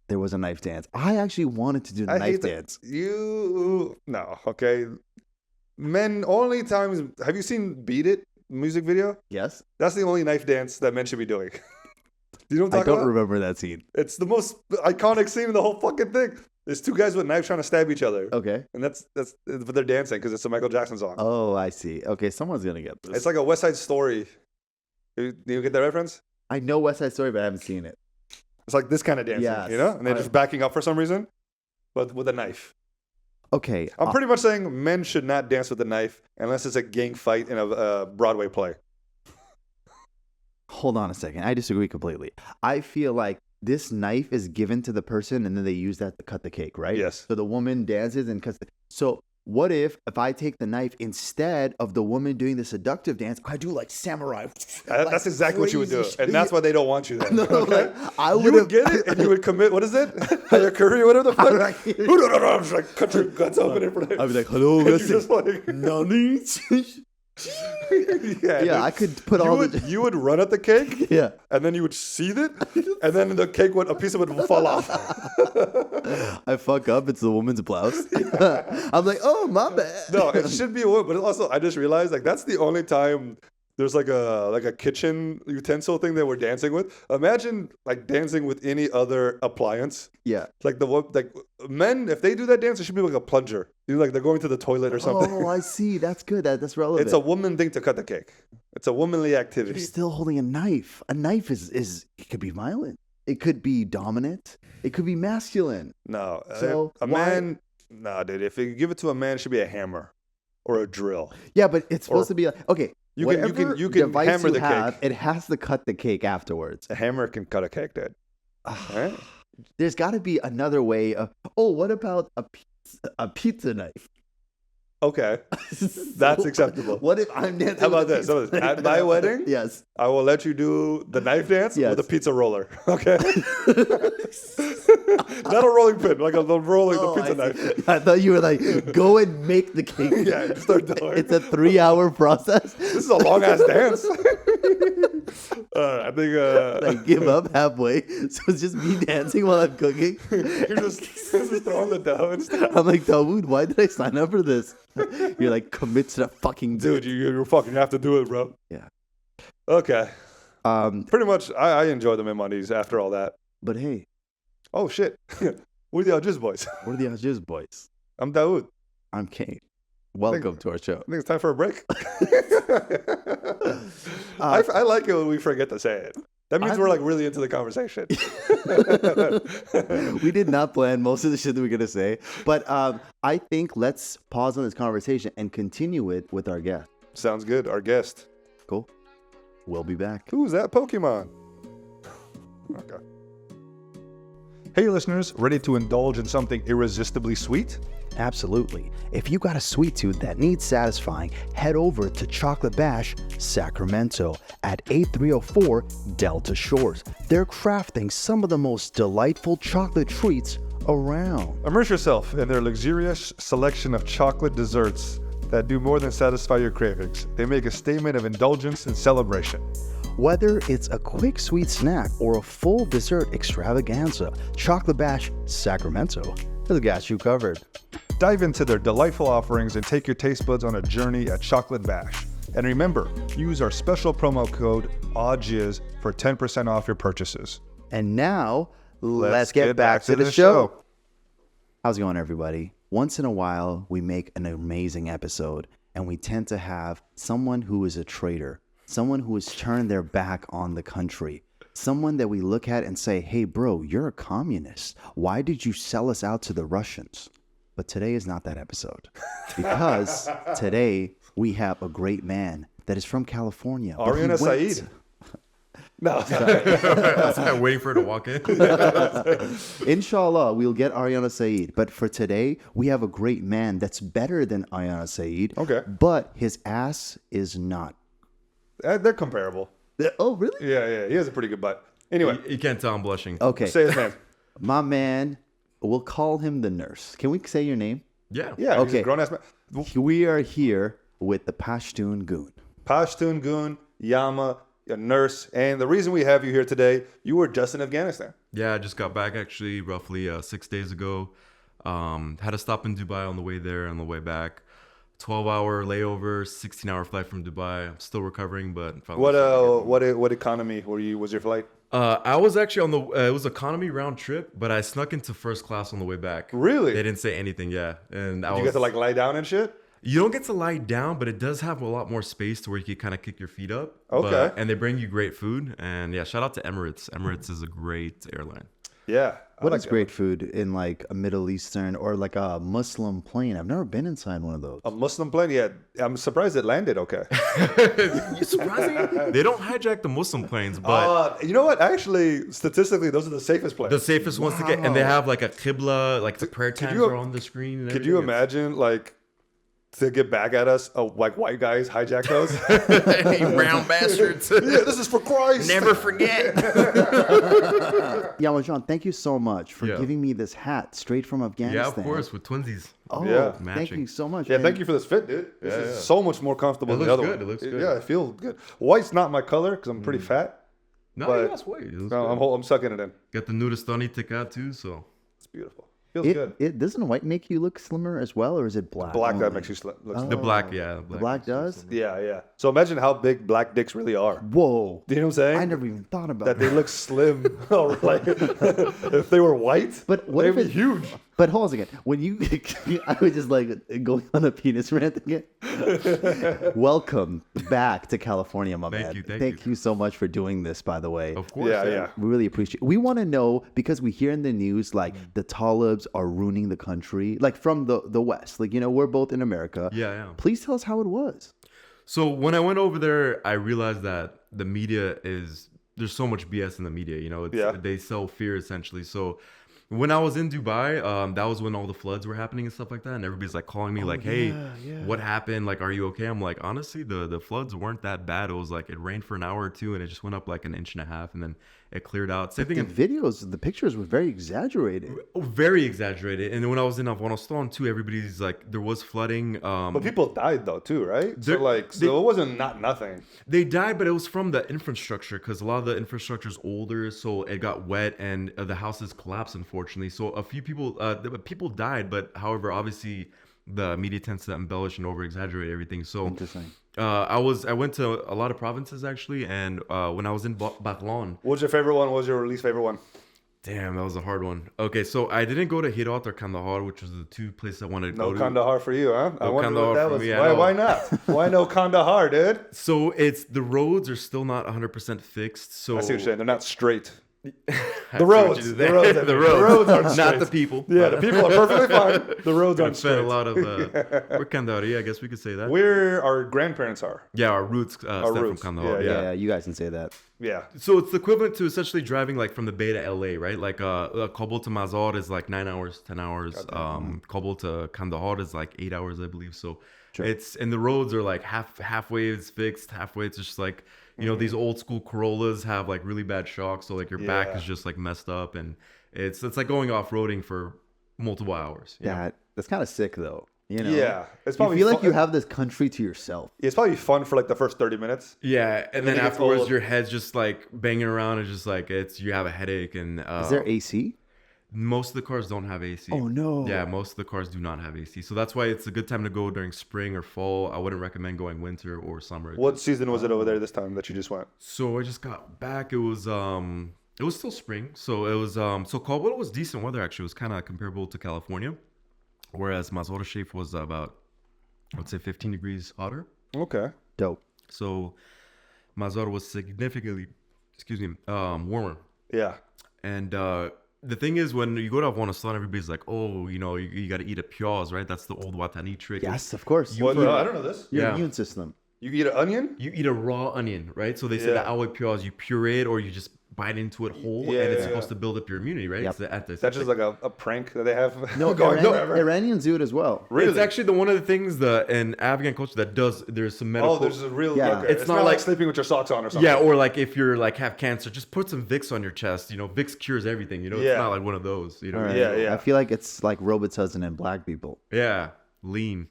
There was a knife dance. I actually wanted to do the knife dance. No, okay. Men only times. Have you seen Beat It music video? Yes. That's the only knife dance that men should be doing. Do you know what I'm I talking don't about? remember that scene. It's the most iconic scene in the whole fucking thing. There's two guys with knives trying to stab each other. Okay. And that's but they're dancing because it's a Michael Jackson song. Oh, I see. Okay, someone's gonna get this. It's like a West Side Story. Do you get that reference? I know West Side Story, but I haven't seen it. It's like this kind of dancing, Yes. you know? And they're just backing up for some reason, but with a knife. Okay. I'm pretty much saying men should not dance with a knife unless it's a gang fight in a Broadway play. Hold on a second. I disagree completely. I feel like this knife is given to the person and then they use that to cut the cake, right? Yes. So the woman dances and cuts the... So what if I take the knife instead of the woman doing the seductive dance, I do like samurai. That's exactly what you would do. crazy And that's why they don't want you there. No, okay? like, I You would get it and you would commit, what is it? Hayakuri, whatever the fuck. Like, cut your guts open in front of I'd be like, hello, And you're listen. just like, Nani? yeah, dude. I could put You would run at the cake, Yeah. and then you would seethe it, and then the cake a piece of it would fall off. I fuck up, it's the woman's blouse. I'm like, oh, my bad. No, it should be a woman, but also I just realized like that's the only time there's like a kitchen utensil thing that we're dancing with. Imagine like dancing with any other appliance. Yeah. Like men, if they do that dance, it should be like a plunger. You know, like they're going to the toilet or something. Oh, I see. That's good. That's relevant. It's a woman thing to cut the cake. It's a womanly activity. You're still holding a knife. A knife is it could be violent. It could be dominant. It could be masculine. No. So a man, no, dude. If you give it to a man, it should be a hammer or a drill. Yeah, but it's supposed to be like, okay. You can device hammer you the have, cake. It has to cut the cake afterwards. A hammer can cut a cake, dude. Right? There's got to be another way of. Oh, what about a pizza knife? Okay. That's acceptable. What if I'm dancing? How about with this? a pizza? At my wedding, Yes. I will let you do the knife dance Yes. with a pizza roller. Okay. Not a rolling pin, like the rolling the pizza knife. I thought you were like, go and make the cake. Yeah, just start doing. It's a 3-hour process. This is a long ass dance. I think I give up halfway, so it's just me dancing while I'm cooking. you're just throwing the dough and stuff. I'm like, Dauood, why did I sign up for this? You're like, commit to the fucking Dude, you're fucking have to do it, bro. Yeah. Okay. Pretty much, I enjoy them in Mondays after all that. But hey, Oh shit, we're the AwJiz Boys. we're the AwJiz Boys. I'm Dauood. I'm Kane. Welcome to our show. I think it's time for a break. I like it when we forget to say it. That means we're like really into the conversation. We did not plan most of the shit that we're going to say. But I think let's pause on this conversation and continue it with our guest. Sounds good. Our guest. Cool. We'll be back. Who's that Pokemon? Okay. Hey listeners, ready to indulge in something irresistibly sweet? Absolutely. If you got a sweet tooth that needs satisfying, head over to Chocolate Bash Sacramento at 8304 Delta Shores. They're crafting some of the most delightful chocolate treats around. Immerse yourself in their luxurious selection of chocolate desserts that do more than satisfy your cravings. They make a statement of indulgence and celebration. Whether it's a quick sweet snack or a full dessert extravaganza, Chocolate Bash Sacramento has got you covered. Dive into their delightful offerings and take your taste buds on a journey at Chocolate Bash. And remember, use our special promo code AwJiz for 10% off your purchases. And now, let's get back to the show. How's it going, everybody? Once in a while, we make an amazing episode, and we tend to have someone who is a traitor, someone who has turned their back on the country, someone that we look at and say, hey, bro, you're a communist. Why did you sell us out to the Russians? But today is not that episode, because today we have a great man that is from California. Ariana Saeed. No. I was waiting for her to walk in. Inshallah, we'll get Ariana Saeed. But for today, we have a great man that's better than Ariana Saeed. Okay. But his ass is not. They're comparable. Oh, really? Yeah. He has a pretty good butt. Anyway, You can't tell I'm blushing. Okay. say his name. My man, we'll call him the nurse. Can we say your name? Yeah. Yeah, he's Okay. a grown-ass man. We are here with the Pashtoon Goon. Pashtoon Goon, Yamah, a nurse. And the reason we have you here today, you were just in Afghanistan. Yeah, I just got back actually roughly 6 days ago. Had a stop in Dubai on the way there, on the way back. 12-hour layover, 16-hour flight from Dubai. I'm still recovering, but What economy was your flight? I was actually on the it was economy round trip, but I snuck into first class on the way back. Really? They didn't say anything, yeah. And You get to like lie down and shit? You don't get to lie down, but it does have a lot more space to where you can kind of kick your feet up. Okay. And they bring you great food. And yeah, shout out to Emirates. Emirates is a great airline. Yeah. What is great food in like a Middle Eastern or like a Muslim plane? I've never been inside one of those. A Muslim plane? Yeah. I'm surprised it landed okay. You surprising? They don't hijack the Muslim planes, but You know what? Actually, statistically, those are the safest planes. the safest ones to get. And they have like a qibla, like the prayer times you- are on the screen. And Could you everything. imagine, like, to get back at us, like white guys hijack those? You brown bastards. Yeah, this is for Christ. Never forget. Yamah John, thank you so much for Yeah. giving me this hat straight from Afghanistan. Yeah, of course, with twinsies. Oh, Yeah. thank Matching. you so much. Yeah, And thank you for this fit, dude. This is yeah. so much more comfortable It than the looks other good, one. it looks good. Yeah, I feel good. White's not my color because I'm pretty fat. No, But- that's way. It looks No, good. I'm sucking it in. Got the Nuristani ticket too, so. It's beautiful. Feels good. It doesn't white make you look slimmer as well, or is it black? Black that only? makes you look Oh. slim. The black, yeah. The black does? Yeah. So imagine how big black dicks really are. Whoa. Do you know what I'm saying? I never even thought about that they look slim. Or like, if they were white, But what they'd if be it- huge. But hold on a second. When you, I was just like going on a penis rant again. Welcome back to California, my man. Thank you. you so much for doing this, by the way. Of course. Yeah. We really appreciate. We want to know because we hear in the news like the Talibs are ruining the country, like from the West. Like we're both in America. Yeah. Please tell us how it was. So when I went over there, I realized that the media there's so much BS in the media. It's, Yeah. They sell fear essentially. So when I was in Dubai, that was when all the floods were happening and stuff like that, and everybody's like calling me hey, what happened? Like, are you okay? I'm like, honestly, the floods weren't that bad. It was like it rained for an hour or two, and it just went up like an inch and a half, and then it cleared out. Same thing. The pictures were very exaggerated. Very exaggerated. And when I was in Afghanistan too, everybody's like, there was flooding. But people died though too, right? So it wasn't nothing. They died, but it was from the infrastructure because a lot of the infrastructure is older, so it got wet and the houses collapsed, unfortunately. So a few people died, but however, obviously the media tends to embellish and over exaggerate everything. So Interesting. I went to a lot of provinces actually, and when I was in Baghlan. What was your favorite one? What was your least favorite one? Damn, that was a hard one. Okay, so I didn't go to Herat or Kandahar, which was the two places I wanted to go to. No Kandahar for you, huh? I wonder Kandahar what that for was. me, I know. Why not? Why no Kandahar, dude? So it's the roads are still not 100% fixed. So I see what you're saying. They're not straight. I The see what roads. you The did roads. there. The roads aren't not straight. the people. Yeah, the people are perfectly fine. The roads I've aren't spent straight. a lot of we're Kandahari, I guess we could say that. Where our grandparents are. Yeah, our roots stem roots. from Kandahar. Yeah, Yeah, you guys can say that. Yeah. So it's the equivalent to essentially driving like from the Bay to LA, right? Like Kabul to Mazar is like 9 hours, 10 hours. Kabul to Kandahar is like 8 hours, I believe. So it's, and the roads are like halfway it's fixed, halfway it's just like, you know, these old school Corollas have like really bad shocks, so like your back is just like messed up, and it's like going off-roading for multiple hours. That's kind of sick though. You know? Yeah. It's You probably feel like fun. you have this country to yourself. It's probably fun for like the first 30 minutes. Yeah, and then it gets afterwards old. your head's just like banging around, and just like you have a headache, and Is there AC? most of the cars don't have AC. Oh, no. Yeah, most of the cars do not have AC. So that's why it's a good time to go during spring or fall. I wouldn't recommend going winter or summer. What season was it over there this time that you just went? So I just got back. It was still spring. So it was so Kabul was decent weather actually. It was kind of comparable to California. Whereas Mazar Sharif was about, I would say 15 degrees hotter. Okay. Dope. So Mazar was significantly, warmer. Yeah. And the thing is, when you go to Afghanistan, everybody's like, oh, you know, you got to eat a pyaz, right? That's the old Watani trick. Yes, of course. What? I don't know this. Your Yeah. immune system. You eat an onion? You eat a raw onion, right? So they say that awa pyaz, you puree it or you just bite into it whole, and it's supposed to build up your immunity, right? Yep. It's That's just like a prank that they have No, going forever. Iranians do it as well. Really? It's actually one of the things that in Afghan culture that does, there's some medical. Oh, there's a real. Yeah. Okay. It's It's not not like like sleeping with your socks on or something. yeah, or like if you're like have cancer, just put some Vicks on your chest. You know, Vicks cures everything. You know, Yeah. it's not like one of those. You know, All right. Yeah. I feel like it's like Robitussin and black people. yeah, lean.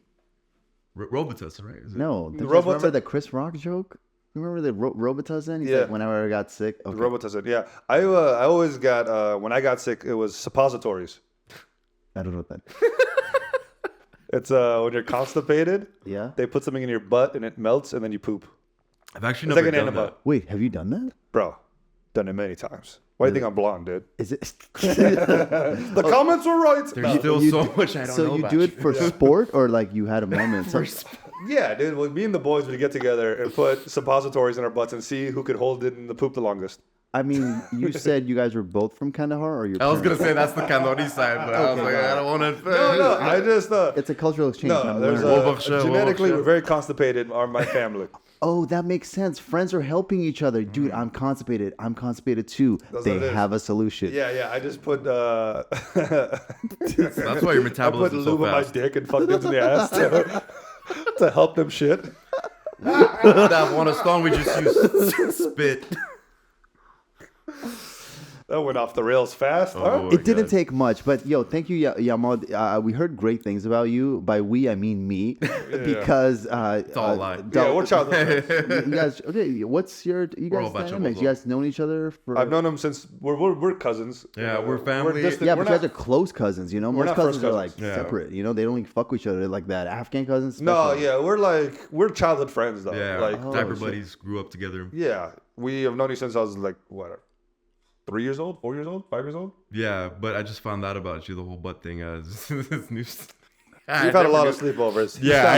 Robitussin, right? Is it? No, do you guys Robitussin- remember the Chris Rock joke? Remember the Robitussin? He's Yeah. like, whenever I got sick. Okay. Robitussin. Yeah. I always got when I got sick, it was suppositories. I don't know what that. It's when you're constipated, Yeah. they put something in your butt and it melts and then you poop. I've actually It's never like an done enema. that. Wait, have you done that? Bro, done it many times. Why do you think I'm blonde, dude? Is it? The comments were right. There's No. still You so do- much I don't so know you about do it for sport or like you had a moment? Yeah, dude. Well, me and the boys would get together and put suppositories in our butts and see who could hold it in the poop the longest. I mean, you said you guys were both from Kandahar, or your I was gonna parents? say that's the Kandori side, but I was like, I don't want to. No, I just It's a cultural exchange. no. I'm There's learning. genetically we're very constipated. Are my family. Oh, that makes sense. Friends are helping each other. Dude, I'm constipated. I'm constipated too. That's They what it is. have a solution. Yeah. I just put That's why your I put metabolism so lube on my fast. dick and fucked into the ass to help them shit. That Afghanistan, we just use spit. That went off the rails fast. Huh? Oh, It didn't God. take much, but yo, thank you, Yamah. We heard great things about you. By we, I mean me, because It's all a lie. Yeah, we're childhood friends. you guys. Okay, what's your you We're all guys a bunch of dynamics? You bulldog. guys known each other for? I've known them since we're cousins. Yeah, we're family. distant- Yeah, we're but you guys not- are close cousins. You know, most not cousins first are like cousins. Yeah. separate. You know, they don't even fuck with each other like that. Afghan cousins. No, especially. yeah, we're childhood friends though. Yeah, Like, diaper shit. buddies grew up together. yeah, we have known you since I was like what, 3 years old, 4 years old, 5 years old. Yeah, but I just found out about you, the whole butt thing. This new. We've had a lot of sleepovers. Yeah,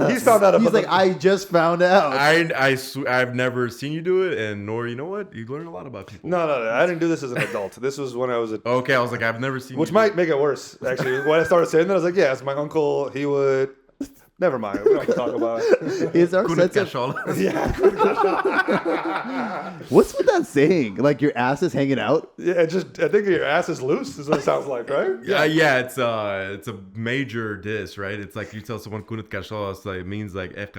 He's found out about He's like, the- I just found out. I've never seen you do it, and nor you know what, you learn a lot about people. No, I didn't do this as an adult. This was when I was a Okay, I was like, I've never seen. which you do might make it worse, actually. When I started saying that, I was like, yeah, it's my uncle. He would Never mind. We don't have to talk about it. Is our sense of what's with that saying? Like your ass is hanging out? Yeah, I think your ass is loose. Is what it sounds like, right? Yeah. It's a major diss, right? It's like you tell someone kunut kashalas, like it means like like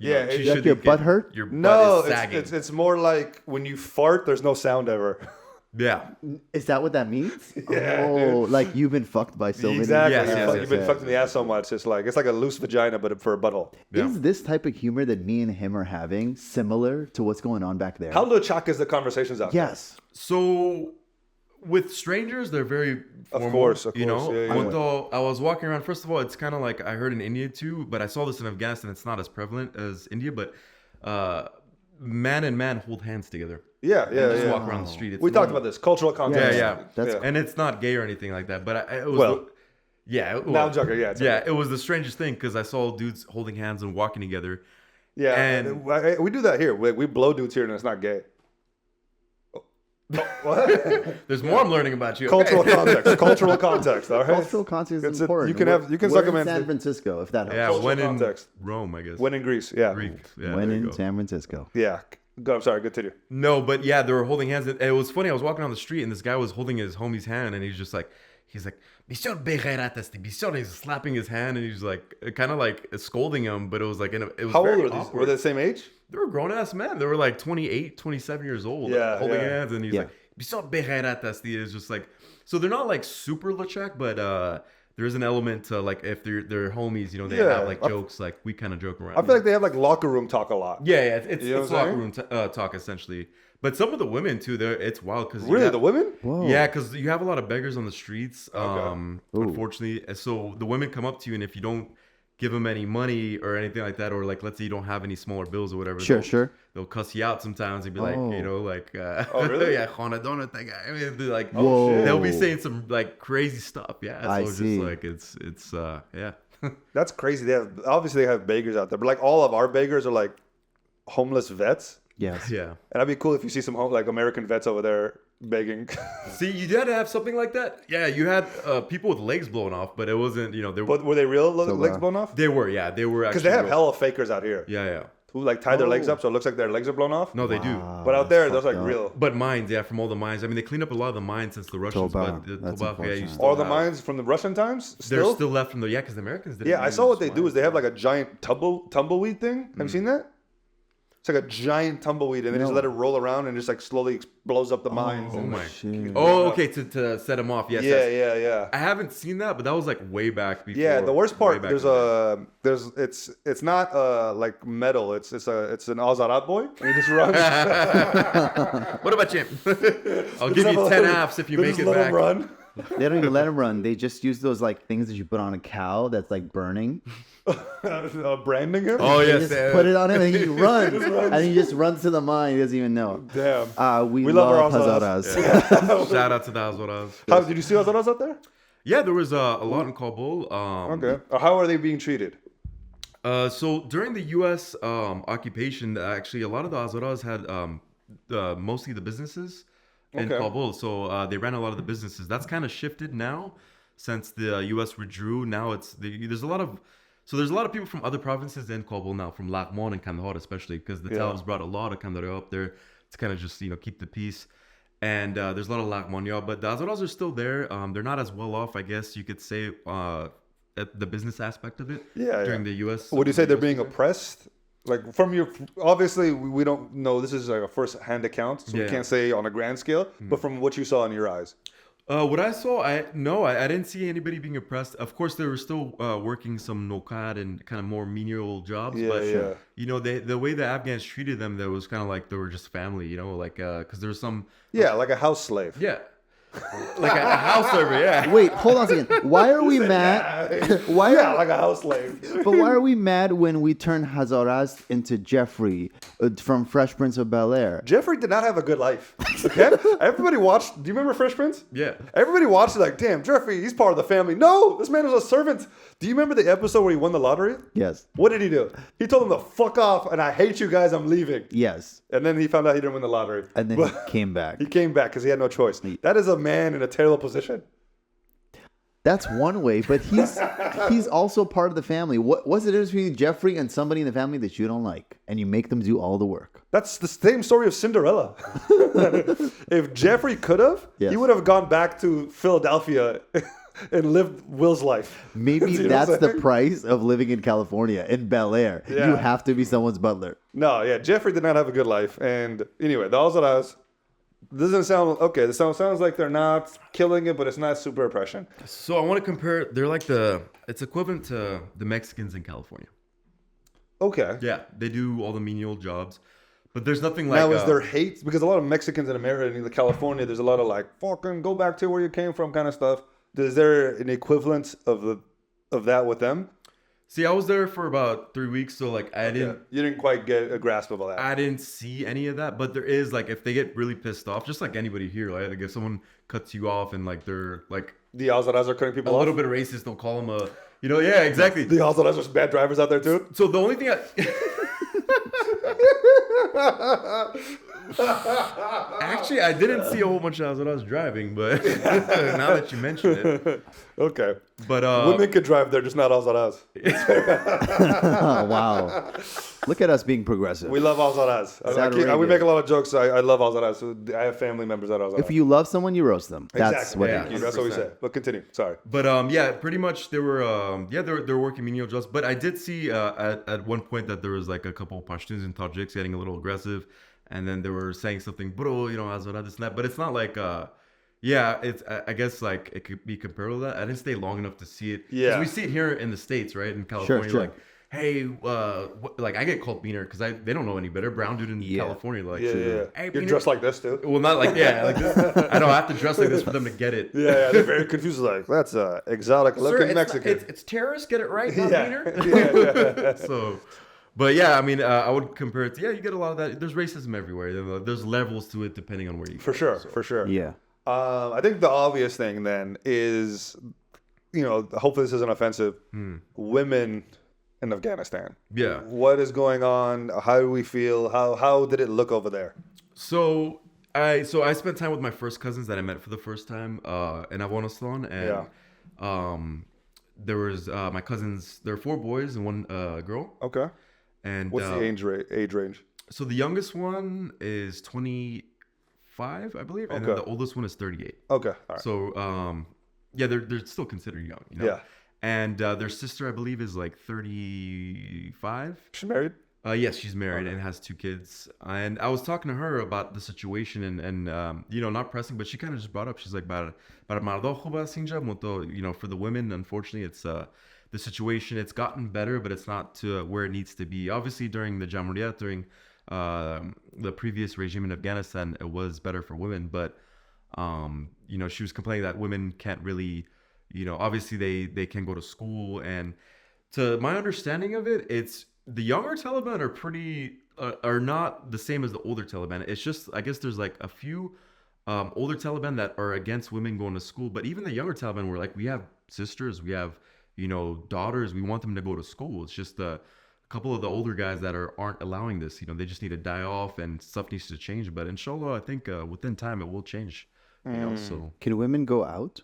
your butt hurt? Your butt No, is sagging. it's more like when you fart, there's no sound ever. Yeah. Is that what that means? Yeah, Oh, like you've been fucked by so many. Exactly. Yes, You've been fucked in the ass so much. It's like a loose vagina, but for a butthole. Yeah. Is this type of humor that me and him are having similar to what's going on back there? How luchak is the conversations out there? Yes. So with strangers, they're very formal, Of course. you know. Yeah. Although I was walking around, first of all, it's kind of like I heard in India too, but I saw this in Afghanistan. It's not as prevalent as India, but man and man hold hands together. Just walk around the street. It's We talked about this. Cultural context. Yeah. And it's not gay or anything like that. But it was. Well, now I'm joking. Yeah. It was the strangest thing because I saw dudes holding hands and walking together. Yeah. And we do that here. We blow dudes here, and it's not gay. What? There's more I'm learning about you. Cultural context. Cultural context. All right. Cultural context is important. You can We're suck a in man's San dick. Francisco, if that helps. Yeah, Cultural when in context. Rome, I guess. When in Greece. Yeah. Greek. Yeah, when there you in go. San Francisco. Yeah. Go. I'm sorry. Continue. No, but yeah, they were holding hands. It was funny. I was walking down the street and this guy was holding his homie's hand and he's like, "Bisor begheirat," he's slapping his hand and he's like, kind of like scolding him, but it was like, it was How very old were these? awkward. Were they the same age? They were grown ass men. They were like 28, 27 years old, Yeah, holding yeah. hands, and he's like, "Bisor begheirat," is just like, so they're not like super lachak, but there is an element to like if they're homies, you know, they have like jokes, like we kind of joke around. I feel like they have like locker room talk a lot. Yeah, it's You know it's what I'm locker room talk essentially. But some of the women too, it's wild because Really, the women? Whoa. yeah, because you have a lot of beggars on the streets. Okay. Unfortunately, so the women come up to you, and if you don't give them any money or anything like that, or like let's say you don't have any smaller bills or whatever, they'll cuss you out sometimes. They'll be like, you know, like, oh really? yeah, Khana donut that guy. I mean, they're like, Whoa. they'll be saying some like crazy stuff. Yeah, so I it's see. just like it's yeah. That's crazy. They have beggars out there, but like all of our beggars are like homeless vets. Yes. Yeah. And that'd be cool if you see some like American vets over there begging. See, you had to have something like that. Yeah, you had people with legs blown off, but it wasn't, you know, they But were they real legs blown off? They were, yeah, they were actually. Because they have real. hella fakers out here Yeah. who like tie their legs up so it looks like their legs are blown off. No, they do. But out there, those fucked like up. real. But mines, yeah, from all the mines. I mean, they cleaned up a lot of the mines since the Russians. Toba. But the That's Toba, yeah, you unfortunate. still All the have- mines from the Russian times? They're Still? still left from the because the Americans didn't. Yeah, I saw what they use do is they have like a giant tumbleweed thing. Mm. Have you seen that? It's like a giant tumbleweed, and they just let it roll around and just like slowly blows up the mines. Oh and my! Shit. Oh, okay, to set them off. Yes. Yeah. I haven't seen that, but that was like way back before. Yeah, the worst way part back in the day. it's not like metal. It's an Azarat boy. And he just runs. What about you? I'll give you 10 halves if you They make just it let back. him run. They don't even let him run. They just use those like things that you put on a cow that's like burning. Branding him. Oh They yes, just put it on him and he runs. And he just runs to the mine. He doesn't even know. Damn. We love our love Hazaras. Hazaras. Shout out to the Hazaras. How did you see Hazaras out there? Yeah, there was a lot in Kabul. Okay. How are they being treated? So during the U.S. Occupation, actually, a lot of the Hazaras had mostly the businesses in Kabul. So they ran a lot of the businesses. That's kind of shifted now since the U.S. withdrew. Now there's a lot of people from other provinces in Kabul now, from Laghman and Kandahar especially, because the Talibs brought a lot of Kandahar up there to kind of just keep the peace. And there's a lot of Laghman, but the Hazaras are still there. They're not as well off, I guess you could say, at the business aspect of it. During the U.S. Would you say they're being oppressed? Like from your, obviously we don't know. This is like a first-hand account, so we can't say on a grand scale. But from what you saw in your eyes, what I saw, I didn't see anybody being oppressed. Of course, they were still working some nokad and kind of more menial jobs. But the way the Afghans treated them, that was kind of like they were just family. Because there's some like a house slave. Yeah. Like a house server, yeah. Wait, hold on a second. Why are we mad? Like a house slave. But why are we mad when we turn Hazaras into Jeffrey from Fresh Prince of Bel-Air? Jeffrey did not have a good life. Okay, everybody watched. Do you remember Fresh Prince? Yeah. Everybody watched it like, damn, Jeffrey, he's part of the family. No, this man was a servant. Do you remember the episode where he won the lottery? Yes. What did he do? He told them to fuck off, and I hate you guys. I'm leaving. Yes. And then he found out he didn't win the lottery. And then he came back. He came back because he had no choice. That is a man in a terrible position. That's one way, but he's also part of the family. What's the difference between Jeffrey and somebody in the family that you don't like, and you make them do all the work? That's the same story of Cinderella. If Jeffrey could have, he would have gone back to Philadelphia and lived Will's life. Maybe that's the price of living in California, in Bel Air. Yeah. You have to be someone's butler. No, yeah, Jeffrey did not have a good life. And anyway, the Alzaraz doesn't sound okay. This sounds like they're not killing it, but it's not super oppression. So I want to compare. They're like it's equivalent to the Mexicans in California. Okay. Yeah, they do all the menial jobs, but there's nothing like. Now, is there hate? Because a lot of Mexicans in America and in California, there's a lot of like, fucking go back to where you came from kind of stuff. Is there an equivalent of that with them? See, I was there for about 3 weeks, so like You didn't quite get a grasp of all that. I didn't see any of that, but there is like if they get really pissed off, just like anybody here, like if someone cuts you off and like they're like The Alzaraz are cutting people a off? little bit racist, they'll call them yeah, exactly. The Alzaraz are bad drivers out there too? So the only thing Actually, I didn't see a whole bunch of when I was driving, but now that you mention it. Okay. But women could drive there, just not Alzaraz. Oh, wow. Look at us being progressive. We love Alzaraz. We make a lot of jokes. I love Alzaraz. So I have family members at Alzaraz. If you love someone, you roast them. That's exactly. what Yeah. it is. That's what we say. But continue. Sorry. But yeah, pretty much they were they're working menial jobs. But I did see at one point that there was like a couple of Pashtuns and Tajiks getting a little aggressive, and then they were saying something, bro, Azara, this and that. But it's not like it's I guess like it could be comparable to that. I didn't stay long enough to see it. Yeah. 'Cause we see it here in the States, right? In California, Sure. like, hey, like I get called beaner because they don't know any better. Brown dude in California, like, Yeah. hey, You're beaner. dressed like this too. Well, not like like this. I don't have to dress like this for them to get it. Yeah, they're very confused. Like, that's a exotic looking Sir, Mexican. It's terrorist. Get it right, not Yeah. beaner. Yeah. So, but yeah, I mean, I would compare it to, you get a lot of that. There's racism everywhere. There's levels to it depending on where you go. For sure. Yeah. I think the obvious thing then is, hopefully this isn't offensive, women in Afghanistan. Yeah. What is going on? How do we feel? How did it look over there? So I spent time with my first cousins that I met for the first time in Afghanistan, and there was my cousins. There are 4 boys and 1 girl. Okay. And What's the age range? So the youngest one is 25, I believe, and then the oldest one is 38. Okay. All right. So they're still considered young. Yeah. And their sister, I believe, is like 35. She's married? Yes, she's married and has 2 kids. And I was talking to her about the situation and not pressing, but she kind of just brought up, she's like, for the women, unfortunately, it's the situation, it's gotten better, but it's not to where it needs to be. Obviously, during the Jamhuriyat, during the previous regime in Afghanistan, it was better for women, but she was complaining that women can't really, obviously they can go to school, and to my understanding of it, it's the younger Taliban are not the same as the older Taliban. It's just, I guess there's like a few older Taliban that are against women going to school, but even the younger Taliban were like, we have sisters, we have daughters, we want them to go to school. It's just a couple of the older guys that aren't allowing this. They just need to die off and stuff needs to change. But inshallah, I think within time it will change. So Can women go out?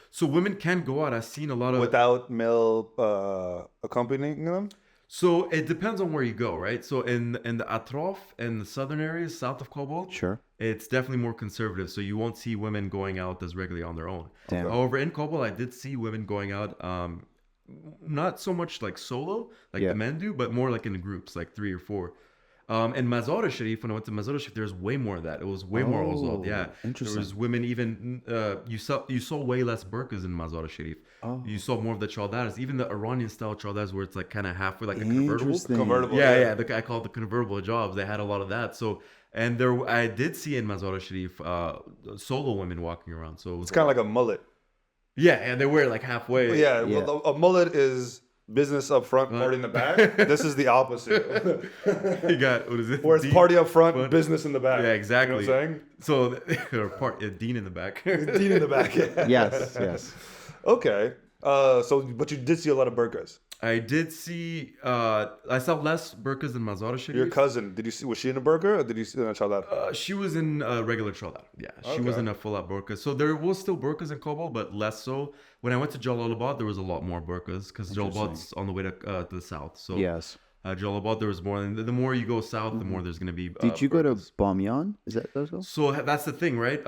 So women can go out. I've seen a lot of without male accompanying them. So it depends on where you go, right? So in the Atrof and the southern areas, south of Kabul, Sure. it's definitely more conservative. So you won't see women going out as regularly on their own. Damn. However, in Kabul, I did see women going out, not so much like solo, like the men do, but more like in groups, like 3 or 4. And Mazar Sharif, when I went to Mazar Sharif, there's way more of that. It was way more Ozal. Yeah. Interesting. There was women even, you saw way less burqas in Mazar Sharif. Oh. You saw more of the chaldars, even the Iranian style chaldars where it's like kind of halfway like a convertible. Convertible. Yeah. I call it the convertible jobs. They had a lot of that. So, and there, I did see in Mazar Sharif solo women walking around. So It's kind of like a mullet. yeah, and they wear it like halfway. Yeah. Well, a mullet is business up front, party in the back. This is the opposite. You got, what is it? Where it's party up front, business in the back. Yeah, exactly. You know what I'm saying? So, or Dean in the back. Dean in the back. Yeah. Yes. Okay. But you did see a lot of burqas. I did see. I saw less burqas than Mazar Sharif. Your cousin, did you see? Was she in a burqa or did you see in a chadar? She was in a regular chadar. Yeah, she was in a full-out burqa. So there was still burqas in Kabul, but less so. When I went to Jalalabad, there was a lot more burqas because Jalalabad's on the way to the south. So Yes. Jalalabad, there was more. And the more you go south, the more there's going to be. Did you go to burqas. Bamyan? Is that so? So that's the thing, right?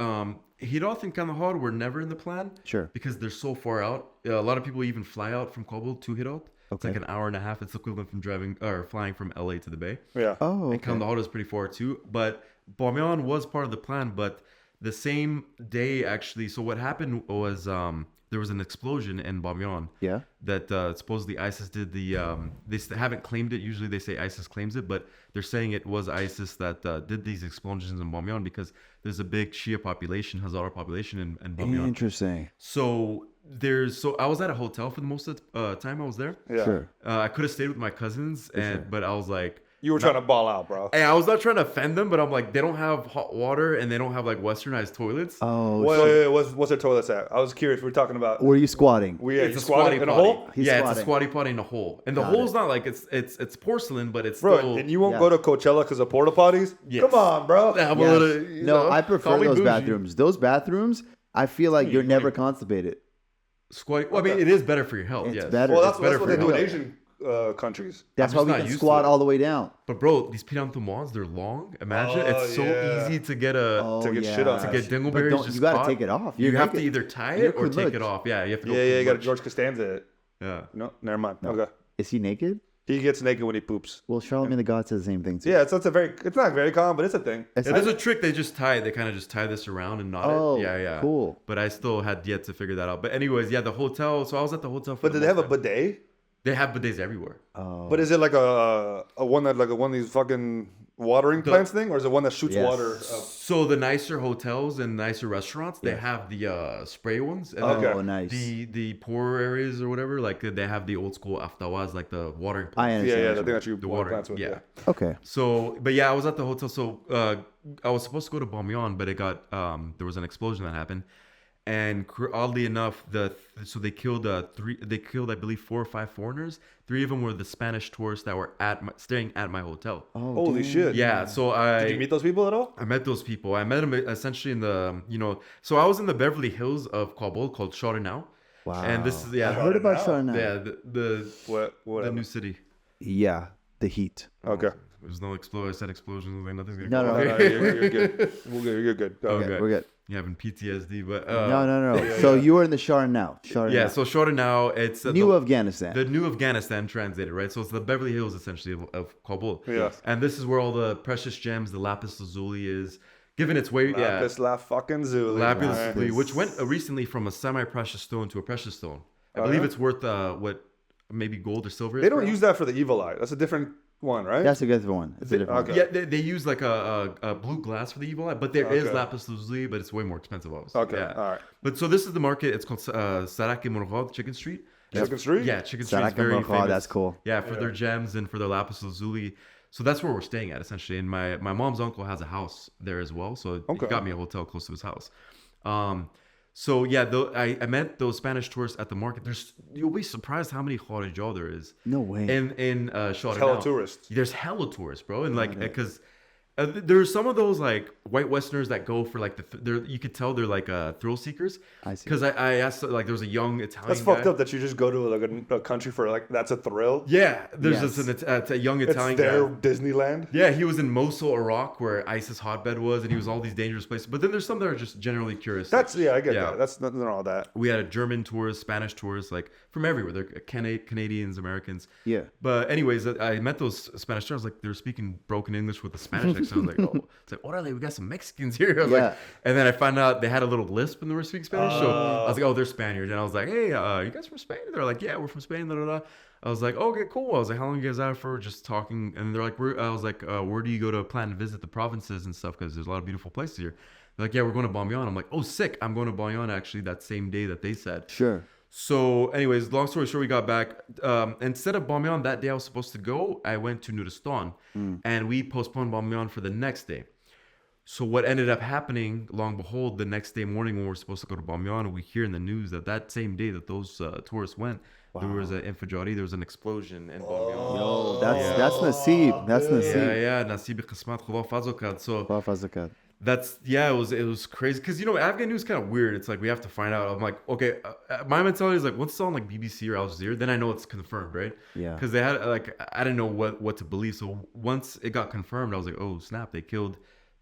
Herat and Kandahar were never in the plan. Sure. Because they're so far out. A lot of people even fly out from Kabul to Herat. It's Okay. like an hour and a half. It's equivalent from driving or flying from LA to the Bay. Yeah. Oh, And okay. Kandahar is pretty far too. But Bamyan was part of the plan. But the same day, actually, so what happened was there was an explosion in Bamyan. Yeah. That supposedly ISIS did the. Haven't claimed it. Usually they say ISIS claims it, but they're saying it was ISIS that did these explosions in Bamyan because there's a big Shia population, Hazara population in Bamyan. Interesting. So I was at a hotel for the most of the time I was there. Yeah. Sure. I could have stayed with my cousins, but I was like, You were trying to ball out, bro. hey, I was not trying to offend them, but I'm like, they don't have hot water and they don't have like westernized toilets. Oh, Wait, what's their toilets at? I was curious. We're talking about. were you squatting? It's You a squatted squatty in a potty. hole, He's It's a squatting. squatty potty in a hole, and the Got hole's it. not like it's porcelain, but it's bro. still. And you won't Yeah. go to Coachella because of porta potties? Yes. Come on, bro. Yeah, I'm a Yes. little, you No, know, I call prefer me those bougie. bathrooms. Those bathrooms, I feel like you're never constipated. Squatty. Well, I mean, it is better for your health. It's yes. better. Well, It's that's better what for they do your in health. Asian countries. That's I'm why just we not can used to squat it. all the way down. But bro, these pirantumans, they're long. Imagine Oh, it's so yeah. easy to get a Oh, to get yeah. shit on. to get But dingleberries. don't- just you gotta caught. take it off. You You're have to naked. either tie You're it or take kulaj. it off. Yeah, you have to go. Yeah, you got kulaj. George Costanza. Yeah. No, never mind. Okay. Is he naked? He gets naked when he poops. Well, Charlemagne the God says the same thing too. Yeah, it's not very common, but it's a thing. It's It is a trick. They just tie it. They kind of just tie this around and knot it. Yeah. cool. But I still had yet to figure that out. But anyways, yeah, the hotel. So I was at the hotel. For But the do they have a most part. bidet? They have bidets everywhere. But is it like a one that like one of these fucking watering plants thing, or is it one that shoots Yes. water? So the nicer hotels and nicer restaurants, they have the spray ones. And Okay. Oh, nice. The poorer areas or whatever, like they have the old school aftawaz, like the watering I plants. understand. Yeah, what the you thing that you The water water, plants with. yeah. Yeah. mean. Okay. So, but yeah, I was at the hotel. So I was supposed to go to Bamyan, but it got there was an explosion that happened, and oddly enough, so they killed three. They killed, I believe, 4 or 5 foreigners. 3 of them were the Spanish tourists that were staying at my hotel. Oh, Holy shit. Yeah, so Did you meet those people at all? I met those people. I met them essentially in the so I was in the Beverly Hills of Kabul called Sharinau. Wow. And this is I heard about Charlemagne. yeah What? the new city. Yeah, the heat. Okay. There's no explosion. I said explosions. Like nothing's gonna No, go no, off. No, you're good. You're good. Go Okay. ahead. We're good. You having PTSD, but No. So you were in the Shar now. Yeah, so Sharinau, it's New Afghanistan. the new Afghanistan translated, right? So it's the Beverly Hills essentially of Kabul. Yes. And this is where all the precious gems, the lapis lazuli is. Given its way, Lapis la fucking Zuli. lapis man. lazuli, which went recently from a semi-precious stone to a precious stone. I believe yeah? it's worth what maybe gold or silver. They is don't per use that for the evil eye. That's a different one, right? That's a good one. It's a different okay. one. Yeah, they use like a blue glass for the evil eye, but there is Okay. lapis lazuli, but it's way more expensive, obviously. Okay, Yeah. all right. But so this is the market. It's called Saraki Murghad Chicken Street. Chicken Street? Yeah, Chicken Street is Saraki very Murghad, famous. that's cool. Yeah, for their gems and for their lapis lazuli. So that's where we're staying at essentially. And my mom's uncle has a house there as well, so he got me a hotel close to his house. So yeah, I met those Spanish tourists at the market. You'll be surprised how many Khawarij there is. No way. In Sharinau. Hella tourists. There's hella tourists, bro, and like because there's some of those like white Westerners that go for like you could tell they're like thrill seekers. I see. Because I asked like there was a young Italian. That's guy. fucked up that you just go to like a country for like that's a thrill. Yeah, there's Yes. just a young It's Italian their guy. Disneyland. Yeah, he was in Mosul, Iraq, where ISIS hotbed was, and he was all these dangerous places. But then there's some that are just generally curious. I get Yeah. that. That's nothing all that. We had a German tourists, Spanish tourists, like from everywhere. They're Canadians, Americans. Yeah. But anyways, I met those Spanish tourists. Like they were speaking broken English with the Spanish accent. I was like, oh, it's like, what are they? We got some Mexicans here. I was Yeah. like, and then I found out they had a little lisp when they were speaking Spanish. So I was like, oh, they're Spaniards. And I was like, hey, you guys from Spain? They're like, yeah, we're from Spain. Da, da, da. I was like, okay, cool. I was like, how long you guys out for? Just talking. And they're like, I was like, where do you go to plan to visit the provinces and stuff? Because there's a lot of beautiful places here. They're like, yeah, we're going to Bamyan. I'm like, oh, sick. I'm going to Bamyan actually that same day that they said. Sure. So anyways, long story short, we got back. Instead of Bamyan that day I was supposed to go, I went to Nuristan. And we postponed Bamyan for the next day. So what ended up happening, long behold, the next day morning when we're supposed to go to Bamyan, we hear in the news that same day that those tourists went, there was an infajari, there was an explosion in Bamyan. Yo, that's Naseeb. That's Naseeb. Yeah, Naseeb qismat khuda fazl kad. So Khuda fazl kad. it was crazy because Afghan news is kind of weird. It's like we have to find out. I'm like, okay, my mentality is like once it's on like BBC or Al Jazeera, then I know it's confirmed, right? Yeah. Because they had like I didn't know what to believe. So once it got confirmed, I was like, oh snap, they killed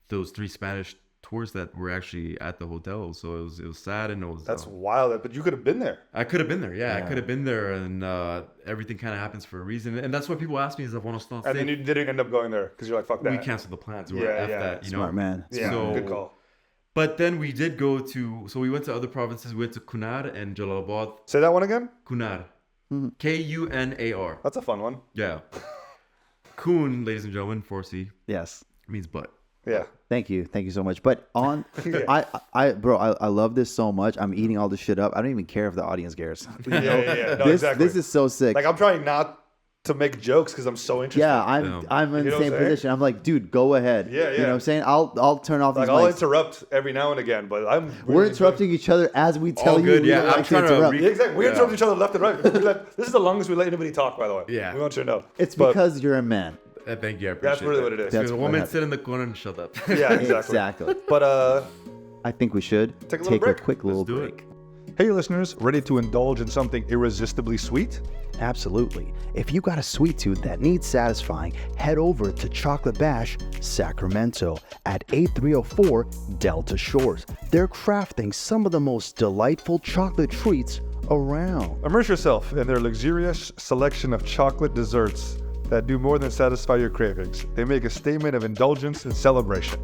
those 3 Spanish tourists that were actually at the hotel. So it was sad and it was. That's wild. But you could have been there. I could have been there. Yeah, I could have been there, and everything kind of happens for a reason. And that's what people ask me is, I want to start. And then you didn't end up going there because you're like, fuck that. We canceled the plans. We were F that, Smart man. Yeah, So, good call. But then we did go to, so we went to other provinces. We went to Kunar and Jalalabad. Say that one again. Kunar. Kunar. That's a fun one. Yeah. Kun, ladies and gentlemen, Farsi, Yes. means butt. Yeah. Thank you so much. But I love this so much. I'm eating all this shit up. I don't even care if the audience cares. Yeah. No, exactly. This is so sick. Like I'm trying not to make jokes because I'm so interested. Yeah, I'm in the same position. I'm like, dude, go ahead. Yeah. You know what I'm saying? I'll turn off Like these I'll mics. interrupt every now and again, but We're interrupting each other as we tell All you. good, We yeah. don't I'm like to trying to interrupt. Yeah, exactly. We interrupt each other left and right. This is the longest we let anybody talk, by the way. Yeah. We want you to know. It's But- because you're a man. Thank you. I appreciate That's really that. what it is. That's The what woman happened. sit in the corner and shut up. Yeah, exactly. Exactly. But I think we should Take a little break. quick little do break. hey, listeners, ready to indulge in something irresistibly sweet? Absolutely. If you got a sweet tooth that needs satisfying, head over to Chocolate Bash Sacramento at 8304 Delta Shores. They're crafting some of the most delightful chocolate treats around. Immerse yourself in their luxurious selection of chocolate desserts that do more than satisfy your cravings. They make a statement of indulgence and celebration.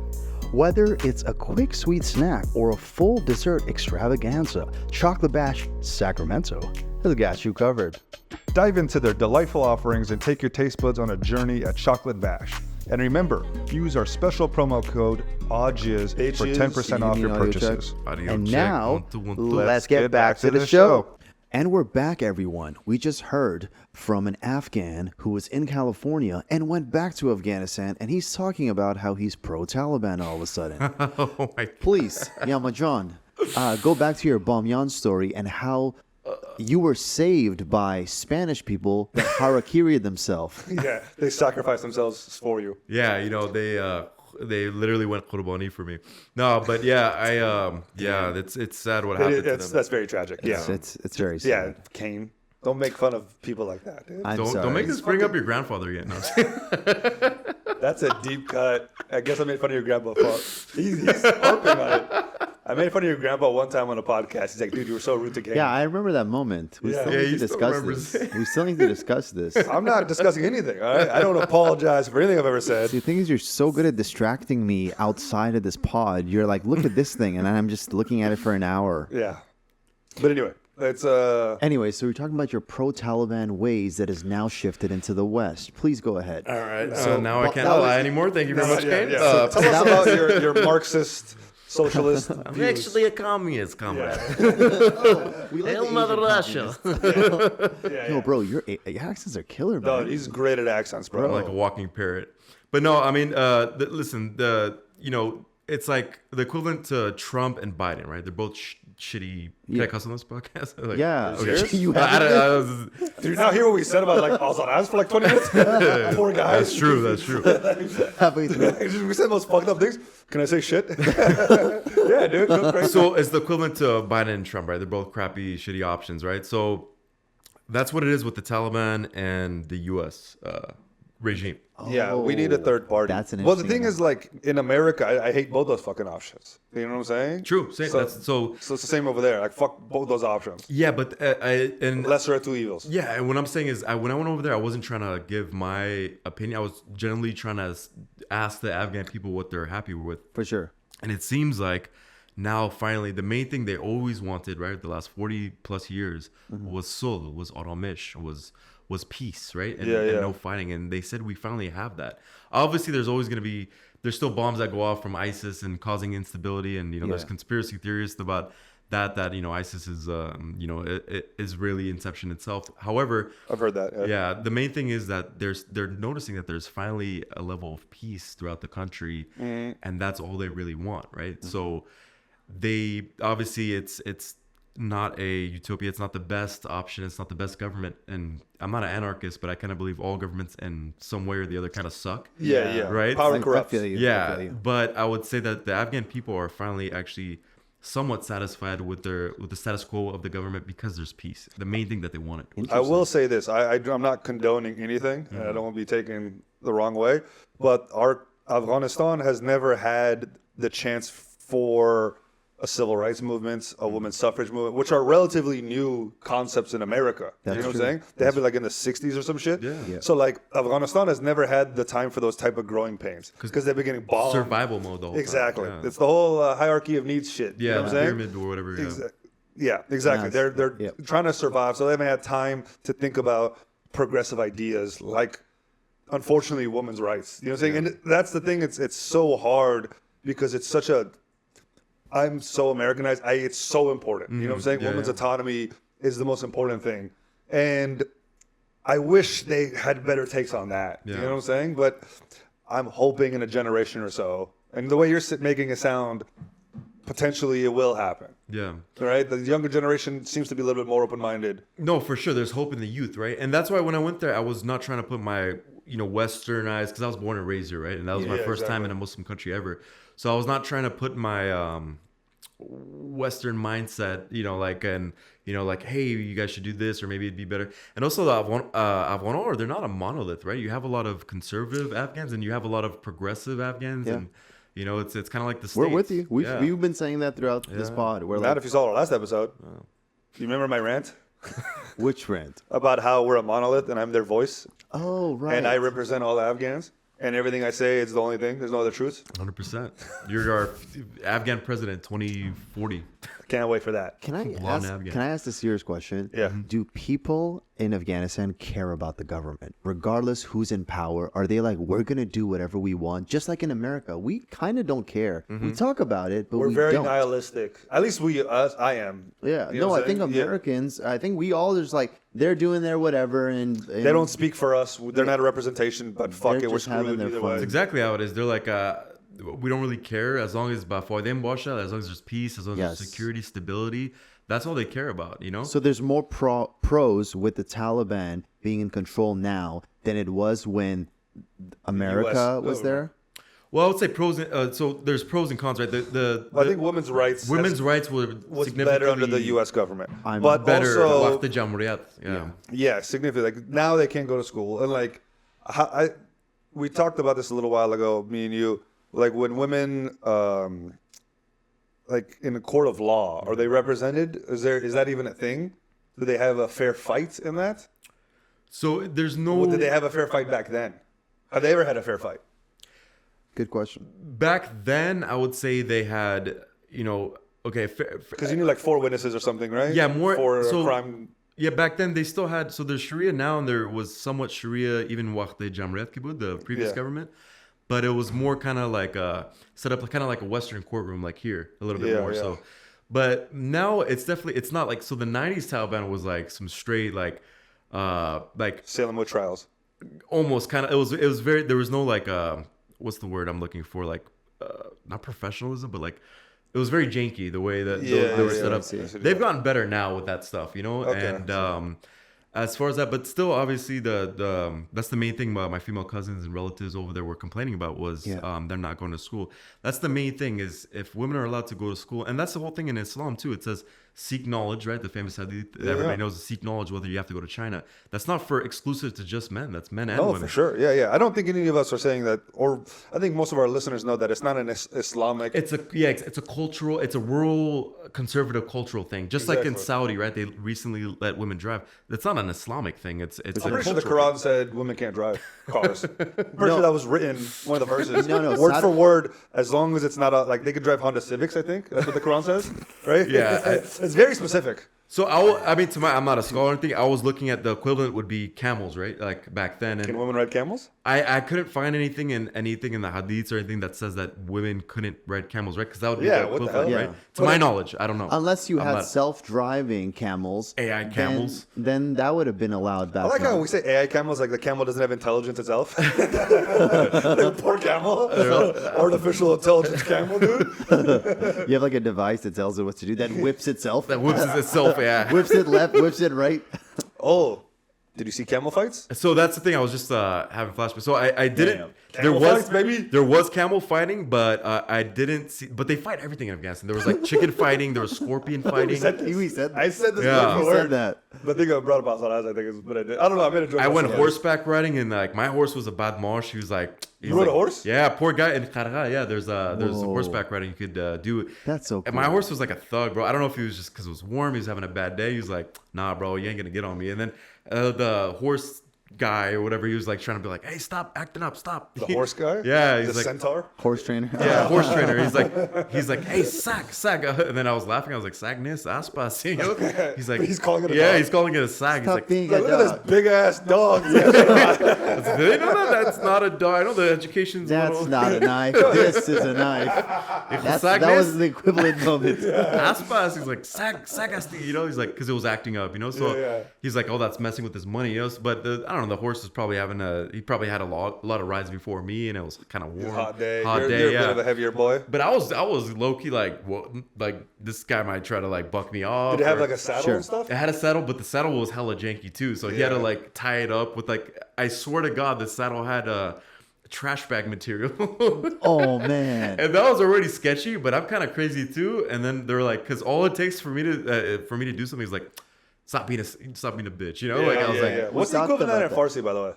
Whether it's a quick sweet snack or a full dessert extravaganza, Chocolate Bash Sacramento has got you covered. Dive into their delightful offerings and take your taste buds on a journey at Chocolate Bash. And remember, use our special promo code AwJiz for 10% off your purchases. And now, 1, 2, 1, 2. let's get back to the show. And we're back, everyone. We just heard from an Afghan who was in California and went back to Afghanistan, and he's talking about how he's pro-Taliban all of a sudden. Oh my God. Please, Yamah John, go back to your Bamyan story and how you were saved by Spanish people that harakiri'd themselves. Yeah, they sacrifice themselves for you. Yeah, they literally went qurbani for me. No, but it's sad what happened to them. That's very tragic. Yeah. It's very sad. Yeah, Kane. Don't make fun of people like that, dude. I'm sorry. Don't make us bring up your grandfather again. No. That's a deep cut. I guess I made fun of your grandpa. He's harping on it. I made fun of your grandpa one time on a podcast. He's like, dude, you were so rude to Kane. Yeah, I remember that moment. We still need to discuss this. We still need to discuss this. I'm not discussing anything, all right? I don't apologize for anything I've ever said. The thing is, you're so good at distracting me outside of this pod. You're like, look at this thing, and I'm just looking at it for an hour. Yeah. But anyway, it's Anyway, so we're talking about your pro-Taliban ways that has now shifted into the West. Please go ahead. All right. So now I can't lie anymore. Thank you very much, Kane. So tell us about your Marxist socialist I'm views. actually a communist, comrade. We like Hail the Mother Asian Russia. Yo, bro, your accents are killer, No, man. he's great at accents, bro. Like a walking parrot. But no, I mean, listen, it's like the equivalent to Trump and Biden, right? They're both shitty. Can I cuss on this podcast? Like, Yeah. Serious? You have Did you not hear what we said about like I was on ass for like 20 minutes? Poor guy. That's true. That's true. halfway through. We said the most fucked up things. Can I say shit? Yeah, dude. Go crazy. So it's the equivalent to Biden and Trump, right? They're both crappy, shitty options, right? So that's what it is with the Taliban and the U.S. Regime. Yeah, we need a third party. That's an Well, the interesting thing is, like in America, I hate both those fucking options. You know what I'm saying? True. Same. So, So so it's the same over there. Like fuck both those options. yeah, but Lesser of two evils. yeah, and what I'm saying is, when I went over there, I wasn't trying to give my opinion. I was generally trying to ask the Afghan people what they're happy with. For sure. And it seems like now, finally, the main thing they always wanted, right, the last 40 plus years, was sul, was aramish, was peace, right? And, and no fighting. And they said we finally have that. Obviously, there's still bombs that go off from ISIS and causing instability. And, there's conspiracy theorists about that ISIS is it is really inception itself. However, I've heard that. yeah, the main thing is that they're noticing that there's finally a level of peace throughout the country, and that's all they really want, right? So they obviously it's not a utopia. It's not the best option. It's not the best government. And I'm not an anarchist, but I kind of believe all governments in some way or the other kind of suck. Yeah. Right? Power I corrupts. feel you. I Yeah, feel you. but I would say that the Afghan people are finally actually somewhat satisfied with the status quo of the government because there's peace. The main thing that they wanted. I will say this. I'm not condoning anything, and I don't want to be taken the wrong way, but our Afghanistan has never had the chance for a civil rights movement, a women's suffrage movement, which are relatively new concepts in America. You know what I'm saying? They have it like in the 60s or some shit. Yeah. So like Afghanistan has never had the time for those type of growing pains because they've been getting bombed. Survival mode the whole Exactly. time. It's the whole hierarchy of needs shit. Yeah, You know what I'm saying? pyramid or whatever. Yeah. Yeah, exactly. Yes. They're Yep. trying to survive, so they haven't had time to think about progressive ideas like, unfortunately, women's rights. You know what I'm saying? And that's the thing. It's so hard because it's such a. I'm so Americanized. It's so important. You know what I'm saying? Yeah, Women's yeah. autonomy is the most important thing, and I wish they had better takes on that. You Yeah. know what I'm saying? But I'm hoping in a generation or so, and the way you're making it sound, potentially it will happen. Yeah. Right? The younger generation seems to be a little bit more open-minded. No, for sure. There's hope in the youth, right? And that's why when I went there, I was not trying to put my, Westernized, because I was born and raised here, right? And that was my Yeah, first time exactly. in a Muslim country ever. So I was not trying to put my Western mindset, like, hey, you guys should do this, or maybe it'd be better. And also the Afghan, they're not a monolith, right? You have a lot of conservative Afghans and you have a lot of progressive Afghans, Yeah. and it's kind of like the States. We're with you. Yeah. We've been saying that throughout this pod. We're Not like, if you saw our last episode. You remember my rant which rant? about how we're a monolith and I'm their voice, Oh, right. and I represent all the Afghans, and everything I say is the only thing. There's no other truth. 100%. You're our Afghan president 2040. Can't wait for that. Can I Blonde ask? Afghan. Can I ask a serious question? Yeah. Do people in Afghanistan care about the government, regardless who's in power? Are they like, we're gonna do whatever we want, just like in America? We kind of don't care. We talk about it, but We're we very don't. nihilistic. At least I am. Yeah. You know No, what I I'm think saying? Yeah. Americans. I think we all just like they're doing their whatever, and They don't speak for us. They're not a representation, but fuck They're it, we're just having screwed their either fun. way. That's exactly how it is. They're like, we don't really care as long as as long as there's peace, as long as Yes. there's security, stability. That's all they care about, So there's more pros with the Taliban being in control now than it was when America was there. Well, I would say pros. So there's pros and cons, right? I think women's rights women's rights were was better under the U.S. government. But better. also, Waqt Jamhuriyat. Yeah. yeah, significant. Like now they can't go to school, and like we talked about this a little while ago, me and you. Like when women, like in a court of law, are they represented? Is that even a thing? Do they have a fair fight in that? So there's no. Or did they have a fair fight back then? Have they ever had a fair fight? Good question. Back then, I would say they had, okay, Because you need like 4 witnesses or something, right? Yeah, more for a so, crime. Yeah, back then they still had. So there's Sharia now, and there was somewhat Sharia even Waqt Jamhuriyat Kibud, the previous Yeah. government. But it was more kind of like set up kind of like a Western courtroom, like here a little bit Yeah, more. yeah. So, but now it's not like so. The '90s Taliban was like some straight like Salem witch trials. almost kind of. It was very. There was no like what's the word I'm looking for? Like not professionalism, but like it was very janky the way that they were set up. They've gotten better now with that stuff, Okay. And as far as that, but still, obviously, that's the main thing my female cousins and relatives over there were complaining about was they're not going to school. That's the main thing is if women are allowed to go to school, and that's the whole thing in Islam too. It says seek knowledge, right? The famous hadith that everybody knows is seek knowledge whether you have to go to China. That's not for exclusive to just men. That's men and Oh, women. for sure. Yeah. I don't think any of us are saying that, or I think most of our listeners know that it's not an Islamic. It's a cultural, it's a rural conservative cultural thing. Just like in Saudi, right? They recently let women drive. That's not an Islamic thing. It's I'm a pretty sure the cultural Quran said women can't drive cars. I'm pretty sure that was written one of the verses. No, word for word, as long as it's not like they could drive Honda Civics. I think that's what the Quran says, right? Yeah, it's very specific. So I mean, I'm not a scholar or anything. I was looking at the equivalent would be camels, right? Like back then. And Can women ride camels? I couldn't find anything in the hadiths or anything that says that women couldn't ride camels, right? Because that would be the what the equivalent, hell? right? Yeah. To my knowledge, I don't know. Unless you I'm had not- self-driving camels, AI camels. then that would have been allowed back I like then. how we say AI camels, like the camel doesn't have intelligence itself. Like, poor camel. Artificial intelligence camel, dude. You have like a device that tells it what to do, that whips itself. That whips itself, yeah. Whips it left, whips it right. Oh, did you see camel fights? So that's the thing. I was just having flashbacks. So I didn't. Damn. There Camel was fights, baby. there was camel fighting, but I didn't see. But they fight everything in Afghanistan. There was like chicken fighting. There was scorpion fighting. We said I said this Yeah. word You for said word. that. But I think I brought up outside eyes, I think is what I did. I don't know. I made a joke. I went myself. horseback riding, and like my horse was a bad marsh. He was like, You rode a horse? Yeah, poor guy in Kharga. Yeah, there's Whoa. horseback riding you could do. That's so And my cool. horse was like a thug, bro. I don't know if he was just because it was warm. He was having a bad day. He was like, nah, bro, you ain't gonna get on me. And then the horse guy or whatever, he was like trying to be like, hey, stop acting up, stop. The horse guy? Yeah, he's The like, centaur? Horse trainer. yeah, horse trainer. He's like, hey, sack. And then I was laughing. I was like, sagnis, aspas. You know? He's like, He's calling it a yeah, dog. he's calling it a sag. He's Stop like, being Like, a look at this dog. big ass dog. they know that that's not a dog. I know the education's a That's little... not a knife. This is a knife. That was the equivalent moment. Aspas, he's like sagasti, you know. He's like, because it was acting up, you know. So Yeah. he's like, oh, that's messing with his money, you know. But I don't know. The horse is probably he probably had a lot of rides before me, and it was kind of warm, Hot day. hot You're day, a yeah. bit of a heavier boy. But I was low key like, what? Like this guy might try to like buck me off. Did it have or- like a saddle Sure. and stuff? It had a saddle, but the saddle was hella janky too. So he had to Yeah. like tie it up with like, I swear to God, the saddle had trash bag material. Oh man. And that was already sketchy, but I'm kind of crazy too. And then they're like, because all it takes for me to do something is like, stop being a bitch, you know? like I was like, What's the talked equivalent about in that. Farsi, by the way?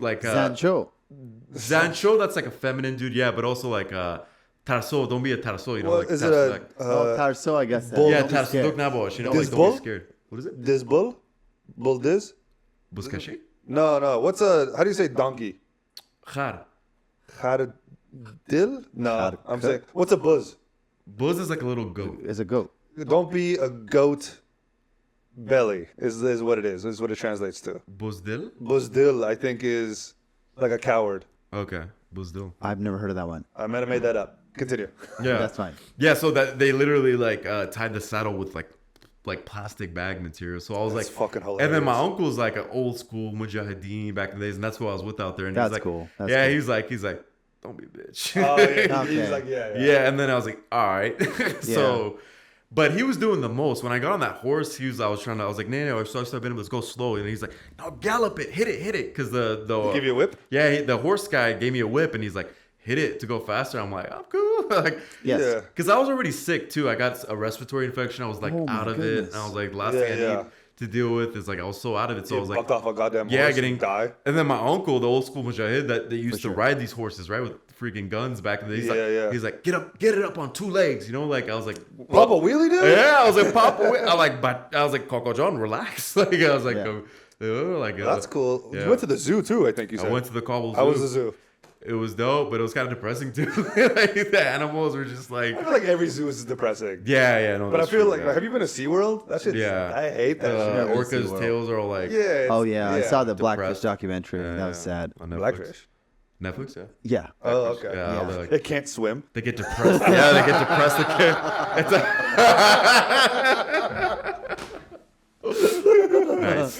like Sancho. Zancho, that's like a feminine dude, yeah, but also like tarso, don't be a tarso, you know? Well, like is it tarso, a like, Tarso, I guess. bull- yeah, don't be tarso, scared. don't nabosh, you know? This Like, don't bull? be scared. What is it? This bull? Bull this? Buskashi? No. What's how do you say donkey? Khar. Dil? No. I'm saying, what's a buzz? Buzz is like a little goat. Is a goat. Don't be a goat belly is what it is what it translates to. Buzdil? Buzdil, I think, is like a coward. Okay, buzdil. I've never heard of that one. I might have made that up. Continue. Yeah, That's fine. Yeah, so that they literally like tied the saddle with like plastic bag material. So I was That's like, fucking And then my hilarious. uncle's like an old school mujahideen back in the days, and that's who I was with out there. And That's he's like, cool. That's yeah, cool. he's like, don't be a bitch. Oh, yeah. Okay. He's like, yeah. Yeah, and then I was like, all right. So, but he was doing the most. When I got on that horse, I was like, no, so I started, let's go slow. And he's like, no, gallop it, hit it. Because the Give you a whip? yeah, the horse guy gave me a whip, and he's like, hit it to go faster. I'm like, I'm cool. like, Yes. Yeah. because I was already sick too. I got a respiratory infection. I was like Oh my out of it. goodness. And I was like, last Yeah, thing I yeah. need to deal with is like I was so out of it. So I was like, bucked off a goddamn yeah, horse getting and die. And then my uncle, the old school mujahid that they used sure. to ride these horses, right, with freaking guns back in the day. He's Yeah, like, yeah. he's like, get it up on two legs, you know? Like I was like, Papa Wheelie, dude? yeah, I was like, Papa, I was like, Coco John, relax. like I was like, Yeah. That's cool. yeah. You went to the zoo too, I think you said. I went to the Kabul Zoo. How was the zoo? It was dope, but it was kind of depressing too. like the animals were just like, I feel like every zoo is depressing. yeah, no. But I that's feel true, like, yeah. have you been to SeaWorld? That shit, Yeah. I hate that shit. Orca's SeaWorld. tails are all like, Yeah. it's- Oh yeah, I saw the Blackfish Depressed. documentary. That was sad. on Netflix. Blackfish. Netflix, yeah. Yeah. Oh, okay. Yeah, they're like- It can't swim. They get depressed. Yeah, they get depressed. It's nice.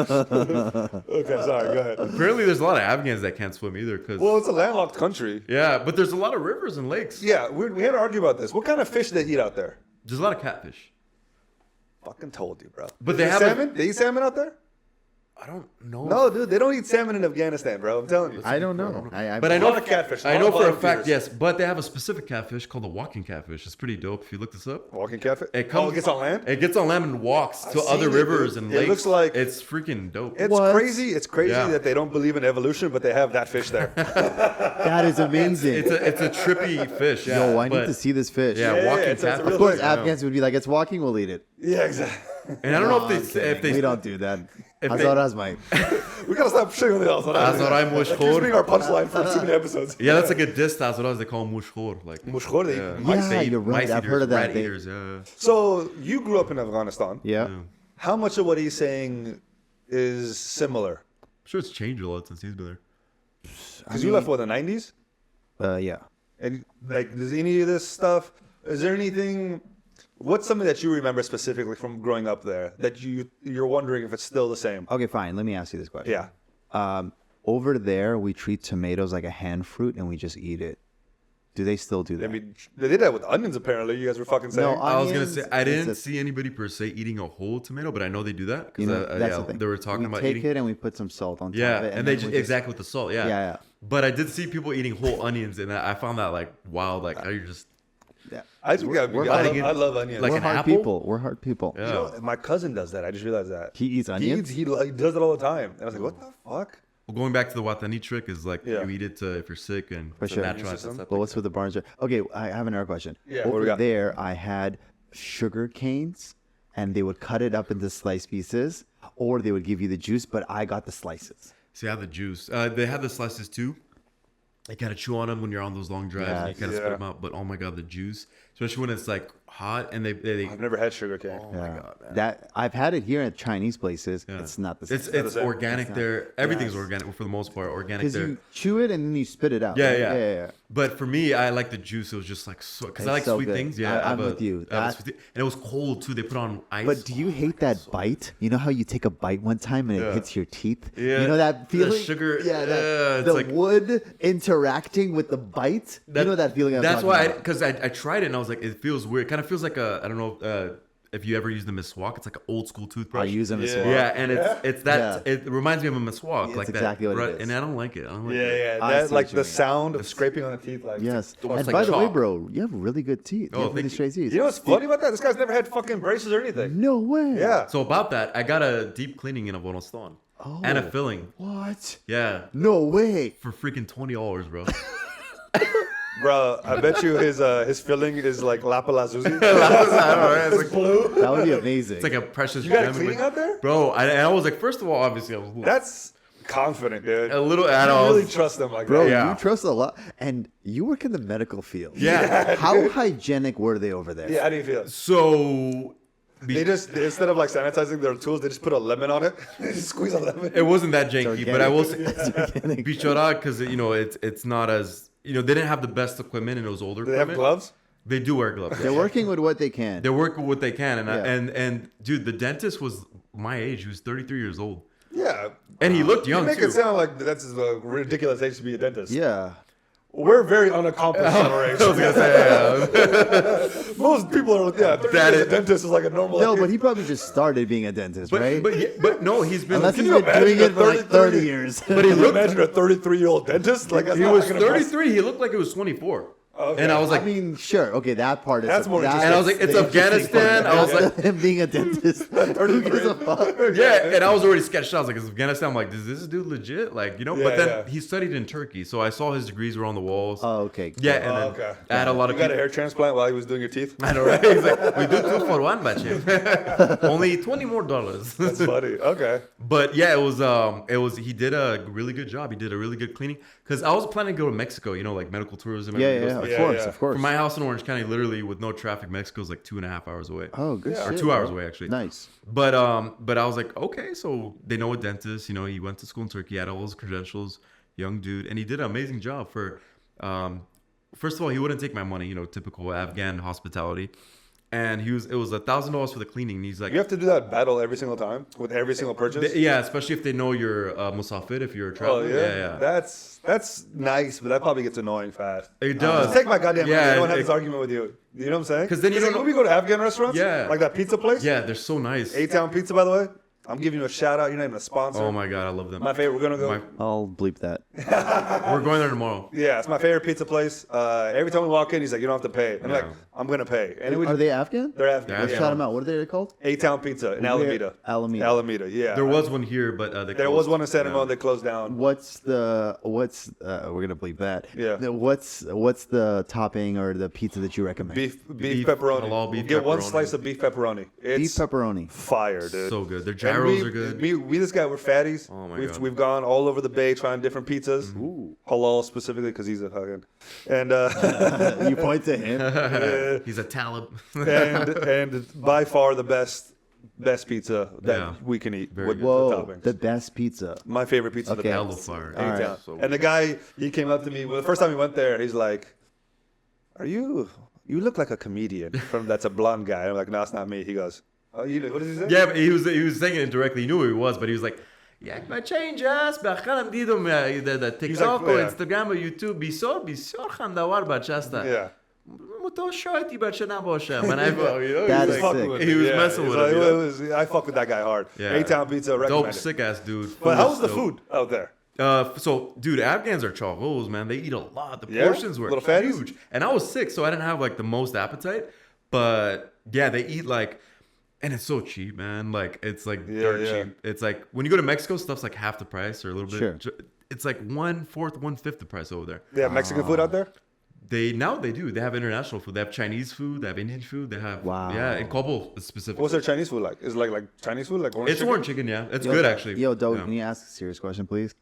Okay, sorry, go ahead. Apparently, there's a lot of Afghans that can't swim either. Cause Well, it's a landlocked country. yeah, but there's a lot of rivers and lakes. Yeah, we had to argue about this. What kind of fish they eat out there? There's a lot of catfish. Fucking told you, bro. But They they eat have a- salmon? They eat salmon out there? I don't know. No, dude, they don't eat salmon in Afghanistan, bro. I'm telling you. I don't know. But I A know lot of catfish. I lot know of for a bottom fact, feeders. yes. But they have a specific catfish called the walking catfish. It's pretty dope. If you look this up, Walking catfish? it comes. it gets on land? It gets on land and walks to I've other seen it, rivers dude. and It lakes. looks like- it's freaking dope. It's What? crazy. It's crazy Yeah. that they don't believe in evolution, but they have that fish there. That is amazing. It's a trippy fish. Yeah, Yo, I need but- to see this fish. Yeah, Yeah, walking it's a catfish. real Of course, thing. Afghans would be like, "It's walking, we'll eat it." Yeah, exactly. And I don't know No, I'm if they kidding. We don't do that. Hazar Azmai. We gotta stop shitting on the Azar. Azarai That keeps mushkhor. being our punchline for too many episodes. Yeah, that's like a diss to Azaras. They call them mushkhor. Like Mushkhor, they yeah. eat Yeah, They eat you're right. mice I've eaters, heard of that. rat They- eaters, yeah. So you grew up in Afghanistan. Yeah. How much of what he's saying is similar? I'm sure it's changed a lot since he's been there. Because you left what, the 90s? Yeah. And like, does any of this stuff? Is there anything? What's something that you remember specifically from growing up there that you're wondering if it's still the same? Okay, fine. Let me ask you this question. Yeah. Over there, we treat tomatoes like a hand fruit and we just eat it. Do they still do that? I mean, they did that with onions. Apparently, you guys were fucking saying. No, I was gonna onions, say I it's didn't a- see anybody per se eating a whole tomato, but I know they do that You because know, that's the thing. they were talking we about take eating. it and we put some salt on top Yeah, of it. and they then we just, exactly with the salt. Yeah. Yeah. But I did see people eating whole onions, and I found that like wild. Like how you're just Yeah. I just we're I love onions. Like We're an hard apple? people. We're hard people. Yeah. You know, my cousin does that. I just realized that He eats onions? He does it all the time, and I was like, what the fuck? well, going back to the Watani trick is like Yeah. you eat it if you're sick and For it's sure. a natural System. antiseptic. Well, what's with the Barnes? Okay, I have another question. Yeah, what do we Over got? there, I had sugar canes, and they would cut it up into slice pieces, or they would give you the juice, but I got the slices. See, I have the juice. They have the slices too. You kind of chew on them when you're on those long drives, and you kind of Yeah. spit them out. But oh my god, the juice, especially when it's like hot and they I've never had sugar cane. oh my god, man. That I've had it here at Chinese places. Yeah. It's not the same. It's same. organic not. there. Everything's Yes. organic for the most part. Organic Because there. you chew it and then you spit it out. Yeah, right? yeah, yeah. But for me, I like the juice. It was just like so because I It's like so sweet good. things. Yeah, I'm with you. I have a That- sweet thing. And it was cold too. They put on ice. But do you hate that bite? You know how you take a bite one time and it Yeah. hits your teeth? Yeah. You know that The feeling? sugar- Yeah, it's the like- wood interacting with the bite. You know that feeling I'm That's talking why, about. because I tried it and I was like, it feels weird. It kind of feels like I don't know if you ever used the Miswak. It's like an old school toothbrush. I use them as well. Yeah, and it's that. Yeah. It reminds me of a Miswak, It's like exactly that. what it Right, is. and I don't like it. I don't like Yeah, it. yeah. I That see like what you the mean. sound of scraping on the teeth. Like, Yes. It's And like by the way, chalk. bro, you have really good teeth. Oh, You have really thank straight teeth. You know what's funny about that? This guy's never had fucking braces or anything. No way. Yeah. So about that, I got a deep cleaning in Afghanistan and a Oh. filling. What? Yeah, No way. for freaking $20, bro. Bro, I bet you his filling is like lapalazuzi. It's blue. That would be amazing. like a precious You got a gem. cleaning out there? Bro. And I was like, first of all, obviously, I was That's confident, dude. a little. I I don't know. really trust them like Bro, that. Yeah. you trust a lot. And you work in the medical field. Yeah. How hygienic were they over there? Yeah, how do you feel? So They just instead of like sanitizing their tools, they just put a lemon on it. They just squeeze a lemon. it wasn't that janky, but I will say Organic. Bichara because it's not as they didn't have the best equipment and it was older. Do they have equipment. gloves? They do wear gloves. They're working with what they can. They're working with what they can, and Yeah. and dude, the dentist was my age. He was 33 years old, Yeah. and he looked You young make too. it sound like that's a ridiculous age to be a dentist. Yeah. We're very unaccomplished at our age. I was gonna say, Most people are, 30 That years is- a dentist is like a normal No, age. but he probably just started being a dentist, right? but no, he's been. Unless Can he's you been doing imagine it for like 33 30 years. but he Can you looked. imagine a 33-year-old dentist? Like that's He not was like an impressive- 33. He looked like he was 24. Okay. And I was like, I mean, sure. Okay, that part is. That's more interesting. and I was like, it's the interesting Afghanistan. part. I was like, him being a dentist. Who gives a fuck? yeah, and I was already sketched out. I was like, it's Afghanistan. I'm like, is this dude legit? Like, Yeah, but then yeah. he studied in Turkey, so I saw his degrees were on the walls. Oh, okay. Yeah, and Oh, then okay. I had a lot of You got a people. hair transplant while he was doing your teeth? I know, right? He's like, we do 2 for 1, bache. Only $20 more. That's funny. Okay. But yeah, it was. He did a really good job. He did a really good cleaning because I was planning to go to Mexico. Like medical tourism. Yeah, everything yeah, goes- of Yeah, course, yeah. of course. From my house in Orange County, literally with no traffic, Mexico's like 2.5 hours away. Oh, good Yeah. shit. Or 2 hours bro. away, actually. Nice. But I was like, okay, so they know a dentist. He went to school in Turkey, had all his credentials, young dude, and he did an amazing job for. First of all, he wouldn't take my money, typical Afghan hospitality, and it was $1,000 for the cleaning. And he's like, You have to do that battle every single time with every single purchase? yeah, especially if they know you're musafir, if you're a Oh, traveler. yeah? That's nice, but that probably gets annoying fast. It does. Just take my goddamn money. I don't have it- this argument with you. You know what I'm saying? 'Cause then you don't when know- we go to Afghan restaurants, Yeah. like that pizza place, Yeah, they're so nice. A-Town Pizza, by the way. I'm giving you a shout out. You're not even a sponsor. Oh my god, I love them. My favorite. We're gonna go. My- I'll bleep that. We're going there tomorrow. Yeah, it's my favorite pizza place. Every time we walk in, he's like, "You don't have to pay." And I'm like, "I'm gonna pay." And Are they Afghan? They're Afghan. They're yeah. Shout them out. What are they called? 8-Town Pizza in Alameda. Alameda. Yeah. There was one here, but There was one in San Ramon that closed down. We're gonna bleep that. Yeah. What's the topping or the pizza that you recommend? Beef Beef, pepperoni. halal beef Get one pepperoni. slice of beef pepperoni. It's Beef pepperoni. fire, dude. So good. Their And gyros are good. We this guy, we're fatties. Oh my God. We've gone all over the bay trying different pizzas. Halal specifically because he's a fucking. And You point to him. He's a talib. and by far the best pizza that we can eat with the Whoa, toppings. the best pizza. My favorite pizza. Okay. The Hella best. fire. All right. A-Town. So And the guy, he came up to me. Well, the first time we went there, he's like, You look like a comedian that's a blonde guy." I'm like, "No, it's not me." He goes, "Oh, you do?" What does he say? Yeah, but he was saying it indirectly. He knew who he was, but he was like, "یک بچه اینجاست بخرم دیدم در تیک تاک و اینستاگرام و یوتیوب بسیار خنده‌آور بچه هستن." Yeah. تو شاید این بچه نباشه. And I felt, you know, That he is was, sick. like, he was messing with him. You know? I fuck with that guy hard. Yeah. 8-Town Pizza, recommend Dope, it. sick ass dude. But how was the Dope. food out there? So, dude, Afghans are chocos, man. They eat a lot. The Yeah? portions were Little fatties? huge. And I was sick, so I didn't have like the most appetite. But yeah, they eat like, and it's so cheap, man. Like it's like dirt cheap. It's like when you go to Mexico, stuff's like half the price or a little bit. Sure. It's like 1/4, 1/5 the price over there. They have Mexican food out there? They do. They have international food. They have Chinese food. They have Indian food. They have yeah. In Kabul specifically. What's their Chinese food like? Is it like Chinese food, like orange It's chicken? orange chicken. Yeah, it's good actually. Yo, Dauood, Yeah. can you ask a serious question, please?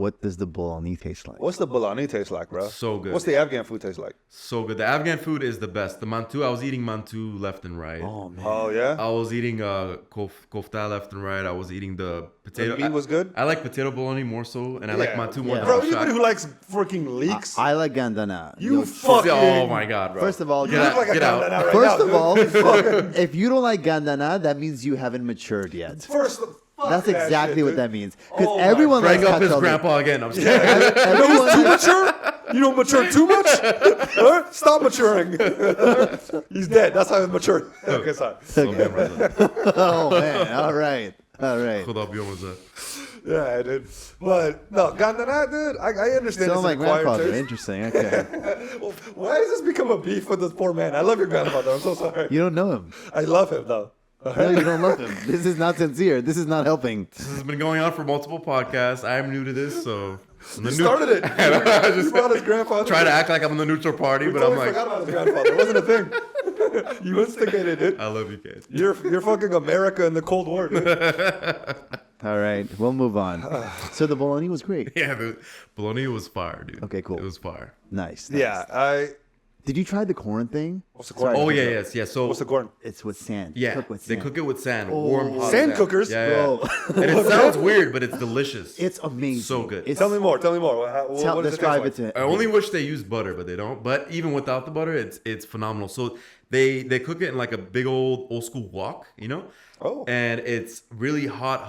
What does the bologna taste like? What's the bologna taste like, bro? So good. What's the Afghan food taste like? So good. The Afghan food is the best. The mantu, I was eating mantu left and right. Oh man. Oh yeah. I was eating kofta left and right. I was eating the potato. The meat was good? I like potato bologna more so, and I like Yeah. mantu more. Yeah. than Bro, hashak. anybody who likes freaking leeks, I like gandana. you Yo, fucking. Oh my god, bro. First of all, You look like a Get out. gandana right first now, of dude. all, if you don't like gandana, that means you haven't matured yet. Fuck That's that exactly shit, what dude. that means. Because Oh my everyone likes Bring up his cachal. grandpa again. I'm just kidding. Everyone Too likes- mature? You don't mature too much? Huh? Stop maturing. He's dead. That's how he's matured. Okay, sorry. Oh man! All right. Khuda biyomazat. Yeah, dude. But no, gandana, dude. I understand So it's my an acquired grandfather. taste. Interesting. Okay. Well, why does this become a beef with this poor man? I love your grandfather. I'm so sorry. You don't know him. I love him though. No, you don't love him. This is not sincere. This is not helping. This has been going on for multiple podcasts. I am new to this, so I'm the You new- started it. I You just brought his grandfather. try to act like I'm in the neutral party, We but totally I'm like, forgot about his grandfather. It wasn't a thing. You instigated it. I love you guys. You're fucking America in the Cold War, dude. All right, we'll move on. So the bologna was great. Yeah, the bologna was fire, dude. Okay, cool. It was fire. Nice. Yeah, Did you try the corn thing? What's the corn? Oh yeah, yes. So What's the corn? It's with sand. yeah, Cooked with they sand. cook it with sand, warm hot Sand cookers? Yeah, Bro. yeah. And it sounds weird, but it's delicious. It's amazing. So good. It's, Tell me more. What does describe it it taste to I only wish they used butter, but they don't. But even without the butter, it's phenomenal. So they cook it in like a big old school wok, you know? Oh. And it's really hot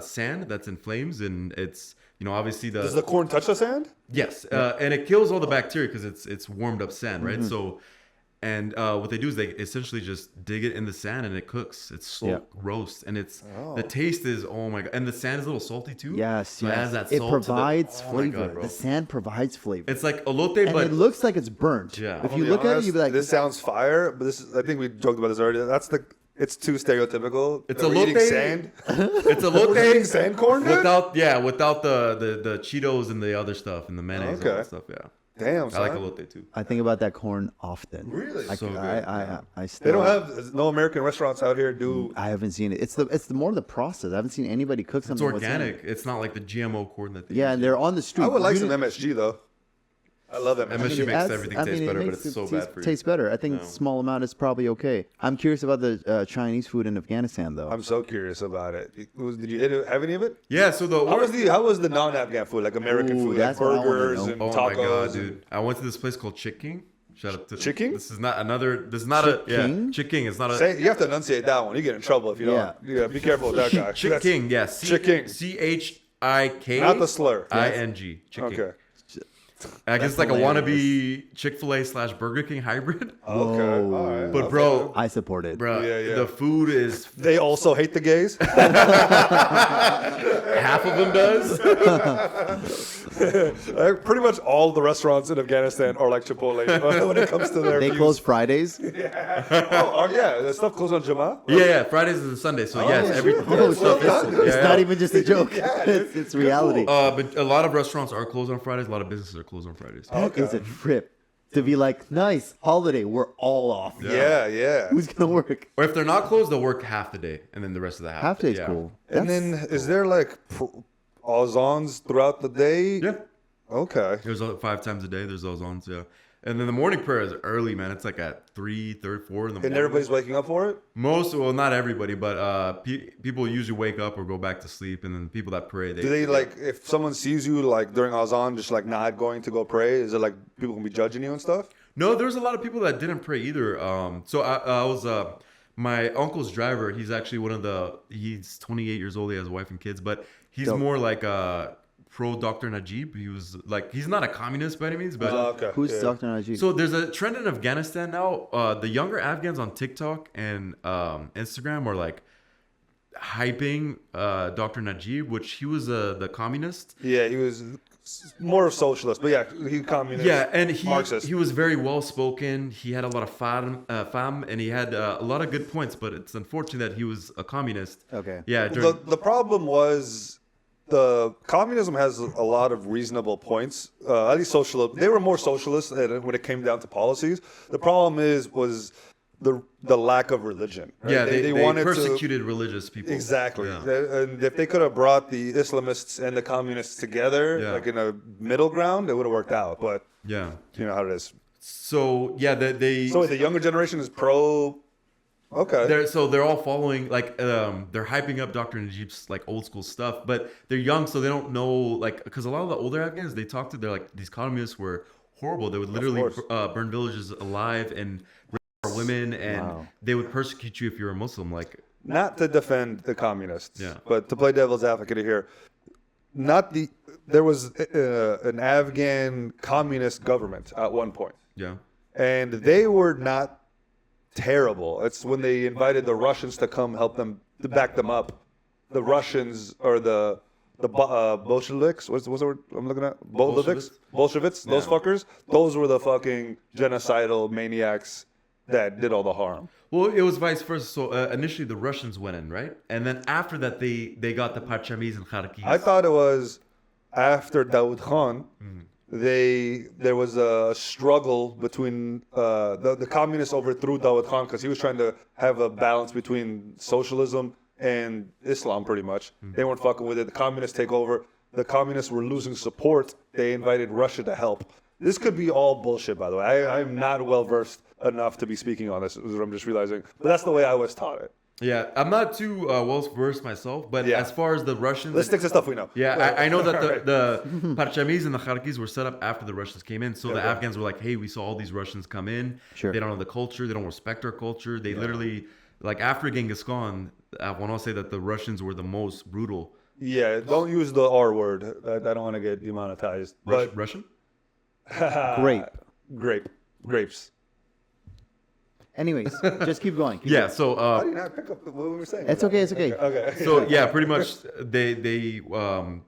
sand that's in flames, and it's obviously Does the corn touch the sand? yes, and it kills all the bacteria because it's warmed up sand, right? So. And what they do is they essentially just dig it in the sand and it cooks. It's slow roast, and the taste is oh my god. And the sand is a little salty too. Yes, so it has that It salt to provides oh my flavor. God, bro. The sand provides flavor. It's like elote, and but it looks like it's burnt. Yeah. If I'll you be look at it, honest, you'd be like, this sounds fire, but I think we joked about this already. It's too stereotypical. It's We're elote. eating sand. it's We're eating elote sand corn, dude? without the Cheetos and the other stuff and the mayonnaise and all Okay. that stuff. Yeah, Damn, I son. like elote too. I think about that corn often. Really? I, So good. I still. They don't have no American restaurants out here do. I haven't seen it. It's more the process. I haven't seen anybody cook It's something. with sand. organic. It's not like the GMO corn that they Yeah, use. and they're on the street. I would like You some didn't- MSG though. I love MSG. MSG it makes adds- everything I taste mean, it better, but makes it's so it bad for you. Tastes better. I think No. small amount is probably okay. I'm curious about the Chinese food in Afghanistan, though. I'm so curious about it. Did you have any of it? Yeah, so How was the non-Afghan food, like American Ooh, food, like that's what I wanna burgers know. and oh tacos? my god, and- dude! I went to this place called Chick-fil-A. Shout out to Chick-fil-A? This is not another. This is not a Chick-fil-A? Chick-fil-A. It's not a You have to enunciate that one. You get in trouble if you don't. Yeah, be careful with that guy. Chick-fil-A. Yeah, Chick-fil-A. CHIK. Not the slur. ING. Chick-fil-A. Okay. I guess it's like a wannabe Chick-fil-A / Burger King hybrid. Okay, all right. But bro, I support it. bro, Yeah. the food is They also hate the gays. half of them does. Pretty much all the restaurants in Afghanistan are like Chipotle when it comes to their They views. close Fridays. Yeah, the stuff closed on Jama. Yeah, Fridays and Sundays. So yes, every Oh, stuff is. it's not even just a joke. It's reality. But a lot of restaurants are closed on Fridays. A lot of businesses are closed on Fridays. That is a trip to be like, nice holiday. We're all off. Yeah. Who's gonna work? Or if they're not closed, they'll work half the day, and then the rest of the Half day's yeah. cool. And then is there like azans throughout the day? Yeah. Okay. There's 5 times a day. There's those ons, yeah. And then the morning prayer is early, man. It's like at 3:30, 4 in the morning. And everybody's waking up for it? Well, not everybody, but people usually wake up or go back to sleep, and then people that pray, Do they like, if someone sees you like during azan, just like not going to go pray, is it like people can be judging you and stuff? No, there's a lot of people that didn't pray either. So I was my uncle's driver. He's actually he's 28 years old. He has a wife and kids, but he's more like pro Dr. Najib. He was like, he's not a communist by any means, but Okay. Who's Dr. Najib? so there's a trend in Afghanistan now. The younger Afghans on TikTok and Instagram are like hyping Dr. Najib, which he was the communist. Yeah, he was more socialist, but yeah, he communist. Yeah, and Marxist. he was very well spoken. He had a lot of fam, and he had a lot of good points. But it's unfortunate that he was a communist. Okay. Yeah. The problem was the communism has a lot of reasonable points. At least socialist, they were more socialist when it came down to policies. The problem was the lack of religion. Right? Yeah, they wanted persecuted religious people. Exactly. Yeah. And if they could have brought the Islamists and the communists together, like in a middle ground, it would have worked out. But Yeah. you know how it is. So yeah, they. So the younger generation is pro. Okay. They're all following like they're hyping up Dr. Najib's like old school stuff, but they're young, so they don't know like because a lot of the older Afghans they talk to, they're like these communists were horrible. They would literally burn villages alive and rape our women, and they would persecute you if you're a Muslim. Like Not to defend the communists, Yeah. but to play devil's advocate here. There was an Afghan communist government at one point, yeah, and they were not terrible. It's when they invited the Russians to come help them to back them up. The Russians or the Bolsheviks. What's the word I'm looking at? Bolsheviks. Those fuckers. Those were the fucking genocidal maniacs that did all the harm. Well, it was vice versa. So initially the Russians went in, right? And then after that they got the Parchamis and Kharkis. I thought it was after Dauood Khan. There was a struggle between the communists overthrew Dauood Khan because he was trying to have a balance between socialism and Islam, pretty much. They weren't fucking with it. The communists take over. The communists were losing support. They invited Russia to help. This could be all bullshit, by the way. I'm not well versed enough to be speaking on this. I'm just realizing, but that's the way I was taught it. Yeah, I'm not too well versed myself, but as far as the Russians, Let's stick to stuff we know. Yeah, I know that the Parchamis and the Kharkis were set up after the Russians came in. So the Afghans were like, hey, we saw all these Russians come in. Sure. They don't know the culture. They don't respect our culture. They literally, like after Genghis Khan, I want to say that the Russians were the most brutal. Yeah, don't use the R word. I don't want to get demonetized. But Russian? grapes. Anyways, just keep going. Yeah, so How do you not pick up what we were saying? It's okay. It's okay. Okay. so yeah, pretty much they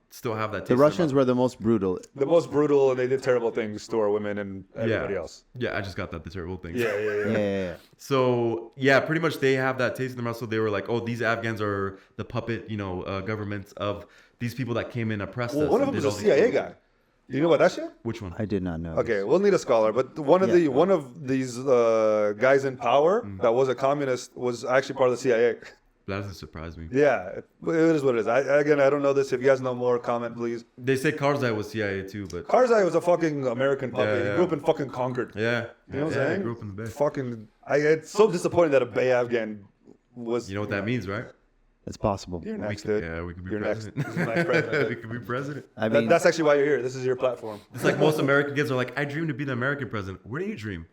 still have that taste The in Russians their were the most brutal. The most brutal, and they did terrible things to our women and everybody else. Yeah, I just got that, the terrible thing. Yeah. So yeah, pretty much they have that taste in their mouth. So they were like, oh, these Afghans are the puppet, governments of these people that came in, oppressed us. One of and them did was all a these CIA things. guy. You know about that shit? Which one? I did not know. Okay, we'll need a scholar. But one of these guys in power that was a communist was actually part of the CIA. That doesn't surprise me. Yeah, it is what it is. I don't know this. If you guys know more, comment please. They say Karzai was CIA too, but Karzai was a fucking American puppet. Yeah. He grew up in fucking Concord. yeah, You know what I'm I saying? grew up in the Bay. Fucking, it's so disappointing that a Bay Afghan was. You know what that means, right? It's possible. You're We next, could, dude. yeah, we could be You're next. president. This is next president. we could be president. I mean, That's actually why you're here. This is your platform. It's like most American kids are like, I dream to be the American president. Where do you dream?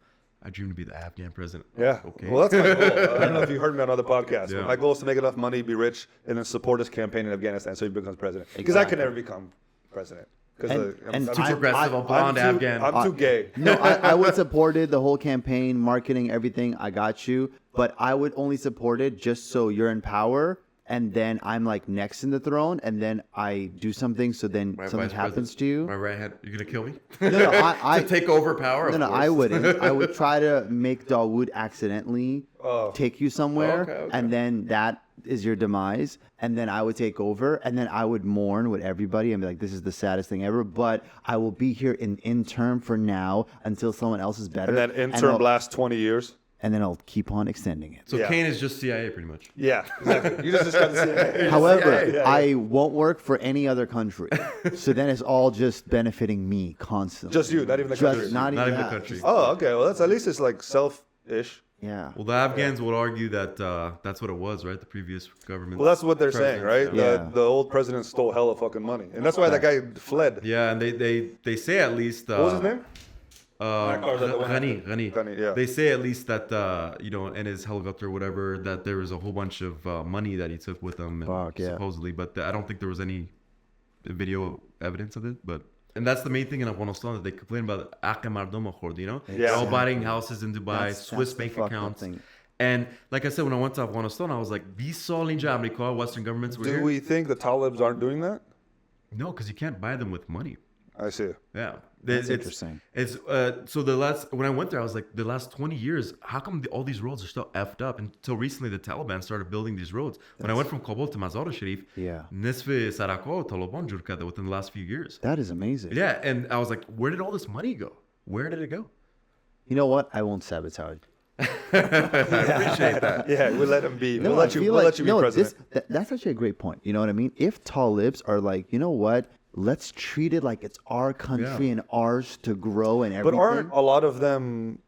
I dream to be the Afghan president. Yeah. Okay. Well, that's my goal. I don't know if you heard me on other podcasts. Yeah. But my goal is to make enough money, be rich, and then support his campaign in Afghanistan so he becomes president. Because I could never become president. Because and Too progressive, a blonde Afghan. I'm too gay. No, I would support it, the whole campaign, marketing, everything. I got you. But I would only support it just so you're in power. And then I'm like next in the throne. And then I do something. So then My something vice happens president, to you. My right hand, you're gonna kill me? No, I To take over power? No, of I course. wouldn't. I would try to make Dauood accidentally take you somewhere. Okay. And then that is your demise. And then I would take over. And then I would mourn with everybody and be like, this is the saddest thing ever. But I will be here in intern for now until someone else is better. And that intern lasts 20 years. And then I'll keep on extending it. So Yeah. Kane is just CIA, pretty much. Yeah, exactly. You just described the CIA. However, I won't work for any other country. So then it's all just benefiting me constantly. Just you, not even the country. Just not Not even even the that. country. Oh, okay. Well, that's at least it's like self-ish. Yeah. Well, the Afghans would argue that that's what it was, right? The previous government. Well, that's what they're saying, right? Yeah. The old president stole hella fucking money, and that's why that guy fled. Yeah, and they say at least. What was his name? Ghani. Ghani, yeah. They say at least that in his helicopter or whatever, that there was a whole bunch of money that he took with him, Fuck, yeah. supposedly. But I don't think there was any video evidence of it. And that's the main thing in Afghanistan that they complain about. Yeah. They're all buying houses in Dubai, Swiss the bank fucked up accounts. thing. And like I said, when I went to Afghanistan, I was like, these Salinja America, Western governments were Do here. we think the Talibs aren't doing that? No, because you can't buy them with money. I see. Yeah, That's interesting. It's so when I went there, I was like, the last 20 years, how come all these roads are still effed up? Until recently, the Taliban started building these roads. When I went from Kabul to Mazar Sharif, Yeah. nisfe Sarako Taliban jur karda within the last few years. That is amazing. Yeah, and I was like, where did all this money go? Where did it go? You know what? I won't sabotage. I appreciate that. Yeah, we'll let him be. No, we'll I let you. feel We'll like, let you be president. That's actually a great point. You know what I mean? If Talibs are like, you know what? Let's treat it like it's our country and ours to grow and everything. But aren't a lot of them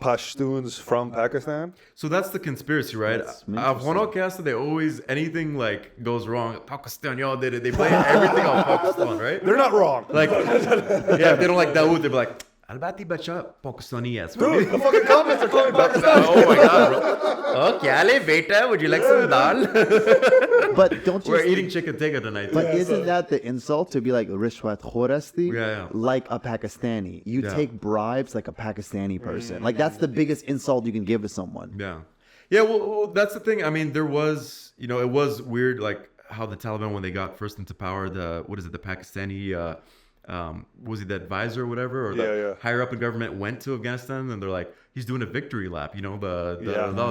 Pashtuns from Pakistan? So that's the conspiracy, right? That's interesting. Afghanistan, they always, anything like goes wrong, Pakistan, y'all did it. They blame everything on Pakistan, right? They're not wrong. Like, yeah, if they don't like Dauood, they'll be like, Albati bacha Pakistani yes. Dude, the fucking comments are calling Pakistan. Oh my god, bro. Oh, kya le beta? Would you like some dal? But don't you We're eating chicken tikka tonight. But isn't that the insult to be like rishwat khorasti? Yeah. Like a Pakistani. You Yeah. take bribes like a Pakistani person. Like that's the biggest insult you can give to someone. Yeah. Yeah, well, that's the thing. I mean, there was, it was weird, like how the Taliban, when they got first into power, the Pakistani, was he the advisor or whatever, or the higher up in government went to Afghanistan, and they're like, he's doing a victory lap, no,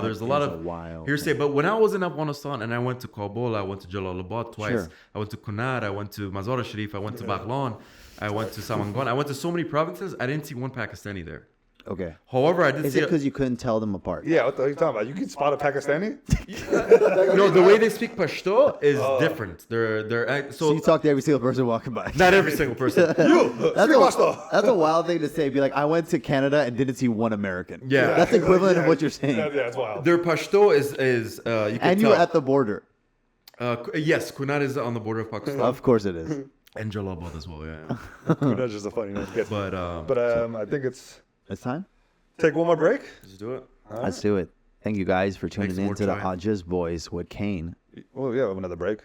there's a lot It's a of wild hearsay. thing. But when I was in Afghanistan and I went to Kabul, I went to Jalalabad twice, Sure. I went to Kunar, I went to Mazar Sharif, I went to Baghlan, I went to Samangan, I went to so many provinces, I didn't see one Pakistani there. Okay. However, I did Is see it because you couldn't tell them apart? Yeah, what the hell are you talking about? You can spot a Pakistani? no, the way they speak Pashto is different. They're So you talk to every single person walking by. not every single person. That's a wild thing to say. Be like, I went to Canada and didn't see one American. Yeah. That's equivalent of what you're saying. Yeah, it's wild. Their Pashto is you can And tell. you're at the border. Yes, Kunar is on the border of Pakistan Of course it is. and Jalalabad as well. Yeah, That's just a funny name. but I think it's It's time. take one more break. just do it. Let's do it. Thank you guys for tuning Thanks in for to the trying. AwJiz Boys with Kane. Well, yeah, another break.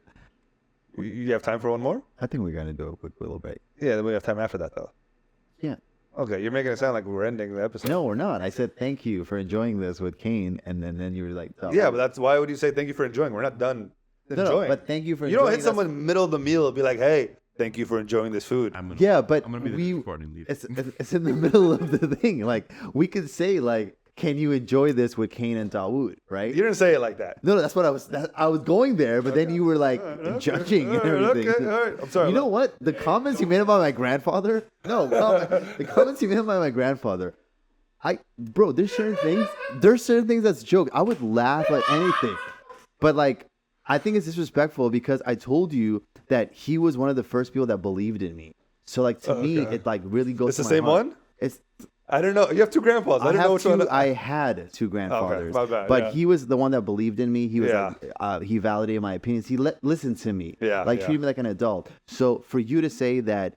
You have time for one more? I think we're gonna do a quick little break. Yeah, then we have time after that though. Yeah. Okay, you're making it sound like we're ending the episode. No, we're not. I said thank you for enjoying this with Kane, and then you were like, oh. Yeah, but that's why would you say thank you for enjoying? We're not done No, enjoying. but thank you for you enjoying. don't hit That's- someone middle of the meal and be like, hey, thank you for enjoying this food. Yeah, but I'm gonna be we. the party and leave. It's in the middle of the thing. Like we could say like, can you enjoy this with Kane and Dauood, right? You didn't say it like that. No, that's what I was going there, but then you were like judging and everything. Okay, all right. I'm sorry. You know what? The comments you made about my grandfather? No, the comments you made about my grandfather. Bro, there's certain things that's joke. I would laugh at anything. But like I think it's disrespectful because I told you that he was one of the first people that believed in me. So like to me it like really goes It's to the my same heart. one? It's I don't know. You have two grandpas. I didn't know which one. I had two grandfathers, my bad, but yeah. he was the one that believed in me. He was Yeah. like, he validated my opinions. He listened to me, Yeah, like yeah. treated me like an adult. So for you to say that,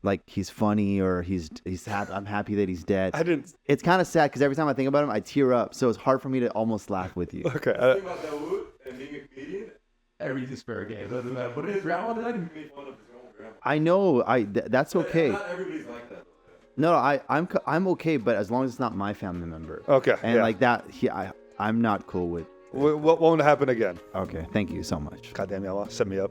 like he's funny or he's happy, I'm happy that he's dead. I didn't. It's kind of sad because every time I think about him, I tear up. So it's hard for me to almost laugh with you. Okay. about Dauood and being a comedian, I read this fair game. Doesn't matter. But his grandma, I didn't make fun of his own grandma. I know. That's okay. Not everybody's like that. No, I'm okay, but as long as it's not my family member. Okay, And yeah. like that, I'm not cool with. What won't happen again? Okay, thank you so much. Goddamn Yamah, set me up.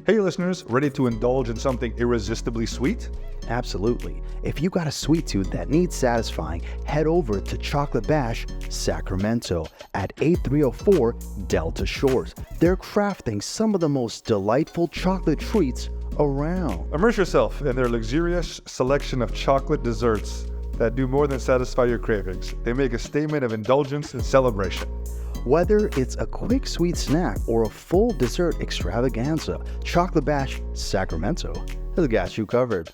Hey listeners, ready to indulge in something irresistibly sweet? Absolutely. If you got a sweet tooth that needs satisfying, head over to Chocolate Bash Sacramento at 8304 Delta Shores. They're crafting some of the most delightful chocolate treats around. Immerse yourself in their luxurious selection of chocolate desserts that do more than satisfy your cravings. They make a statement of indulgence and celebration. Whether it's a quick sweet snack or a full dessert extravaganza, Chocolate Bash Sacramento has got you covered.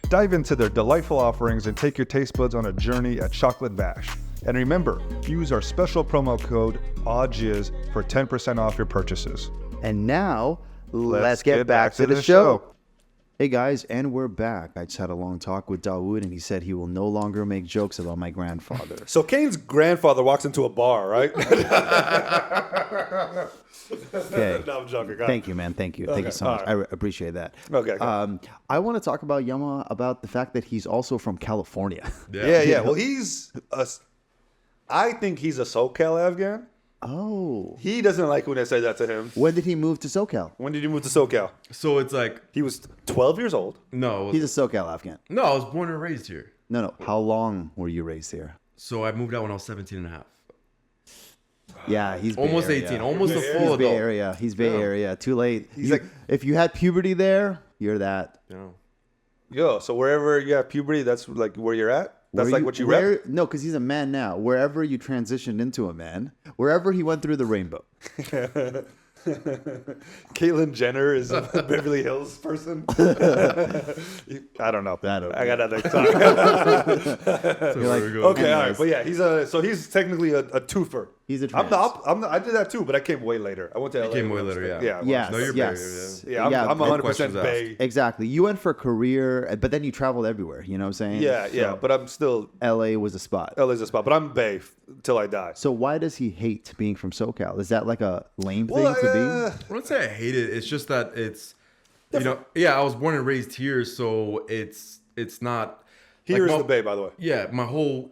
Dive into their delightful offerings and take your taste buds on a journey at Chocolate Bash. And remember, use our special promo code AwJiz for 10% off your purchases. And now, let's get back to the show. Hey guys, and we're back. I just had a long talk with Dauood, and he said he will no longer make jokes about my grandfather. So Kane's grandfather walks into a bar, right? Okay. No, I'm joking. Thank you, man. Thank you. Thank you so much. all I appreciate that. Okay. I want to talk about Yamah, about the fact that he's also from California. Yeah. Well, I think he's a SoCal Afghan. Oh. He doesn't like when they say that to him. When did he move to SoCal? When did you move to SoCal? So it's like, He was 12 years old. no, He's a SoCal Afghan. no, I was born and raised here. No. How long were you raised here? So I moved out when I was 17 and a half. Yeah, he's Bay Almost Area. 18, almost a He's full Bay adult. Area. He's Bay Area. Too late. He's like- if you had puberty there, you're that. You know? Yo, so wherever you have puberty, that's like where you're at? That's Where like what you rep? No, because he's a man now. Wherever you transitioned into a man, wherever he went through the rainbow. Caitlyn Jenner is a Beverly Hills person. I don't know. I got nothing. Sorry. You're like, Okay, all right, but yeah, he's technically a twofer. He's a I'm trans. I did that too, but I came way later. I went to LA. came way when I was later, there. yeah. Yeah. No, you're Bay yes. Area, Yeah, I'm but- 100% questions Bay. Exactly. You went for career, but then you traveled everywhere. You know what I'm saying? Yeah, So but I'm still LA was a spot. LA's a spot, but I'm Bay till I die. So why does he hate being from SoCal? Is that like a lame Well, thing to I wouldn't say I hate it. It's just that it's, you know, yeah, I was born and raised here, so it's not. Here's like, the Bay, by the way. Yeah, my whole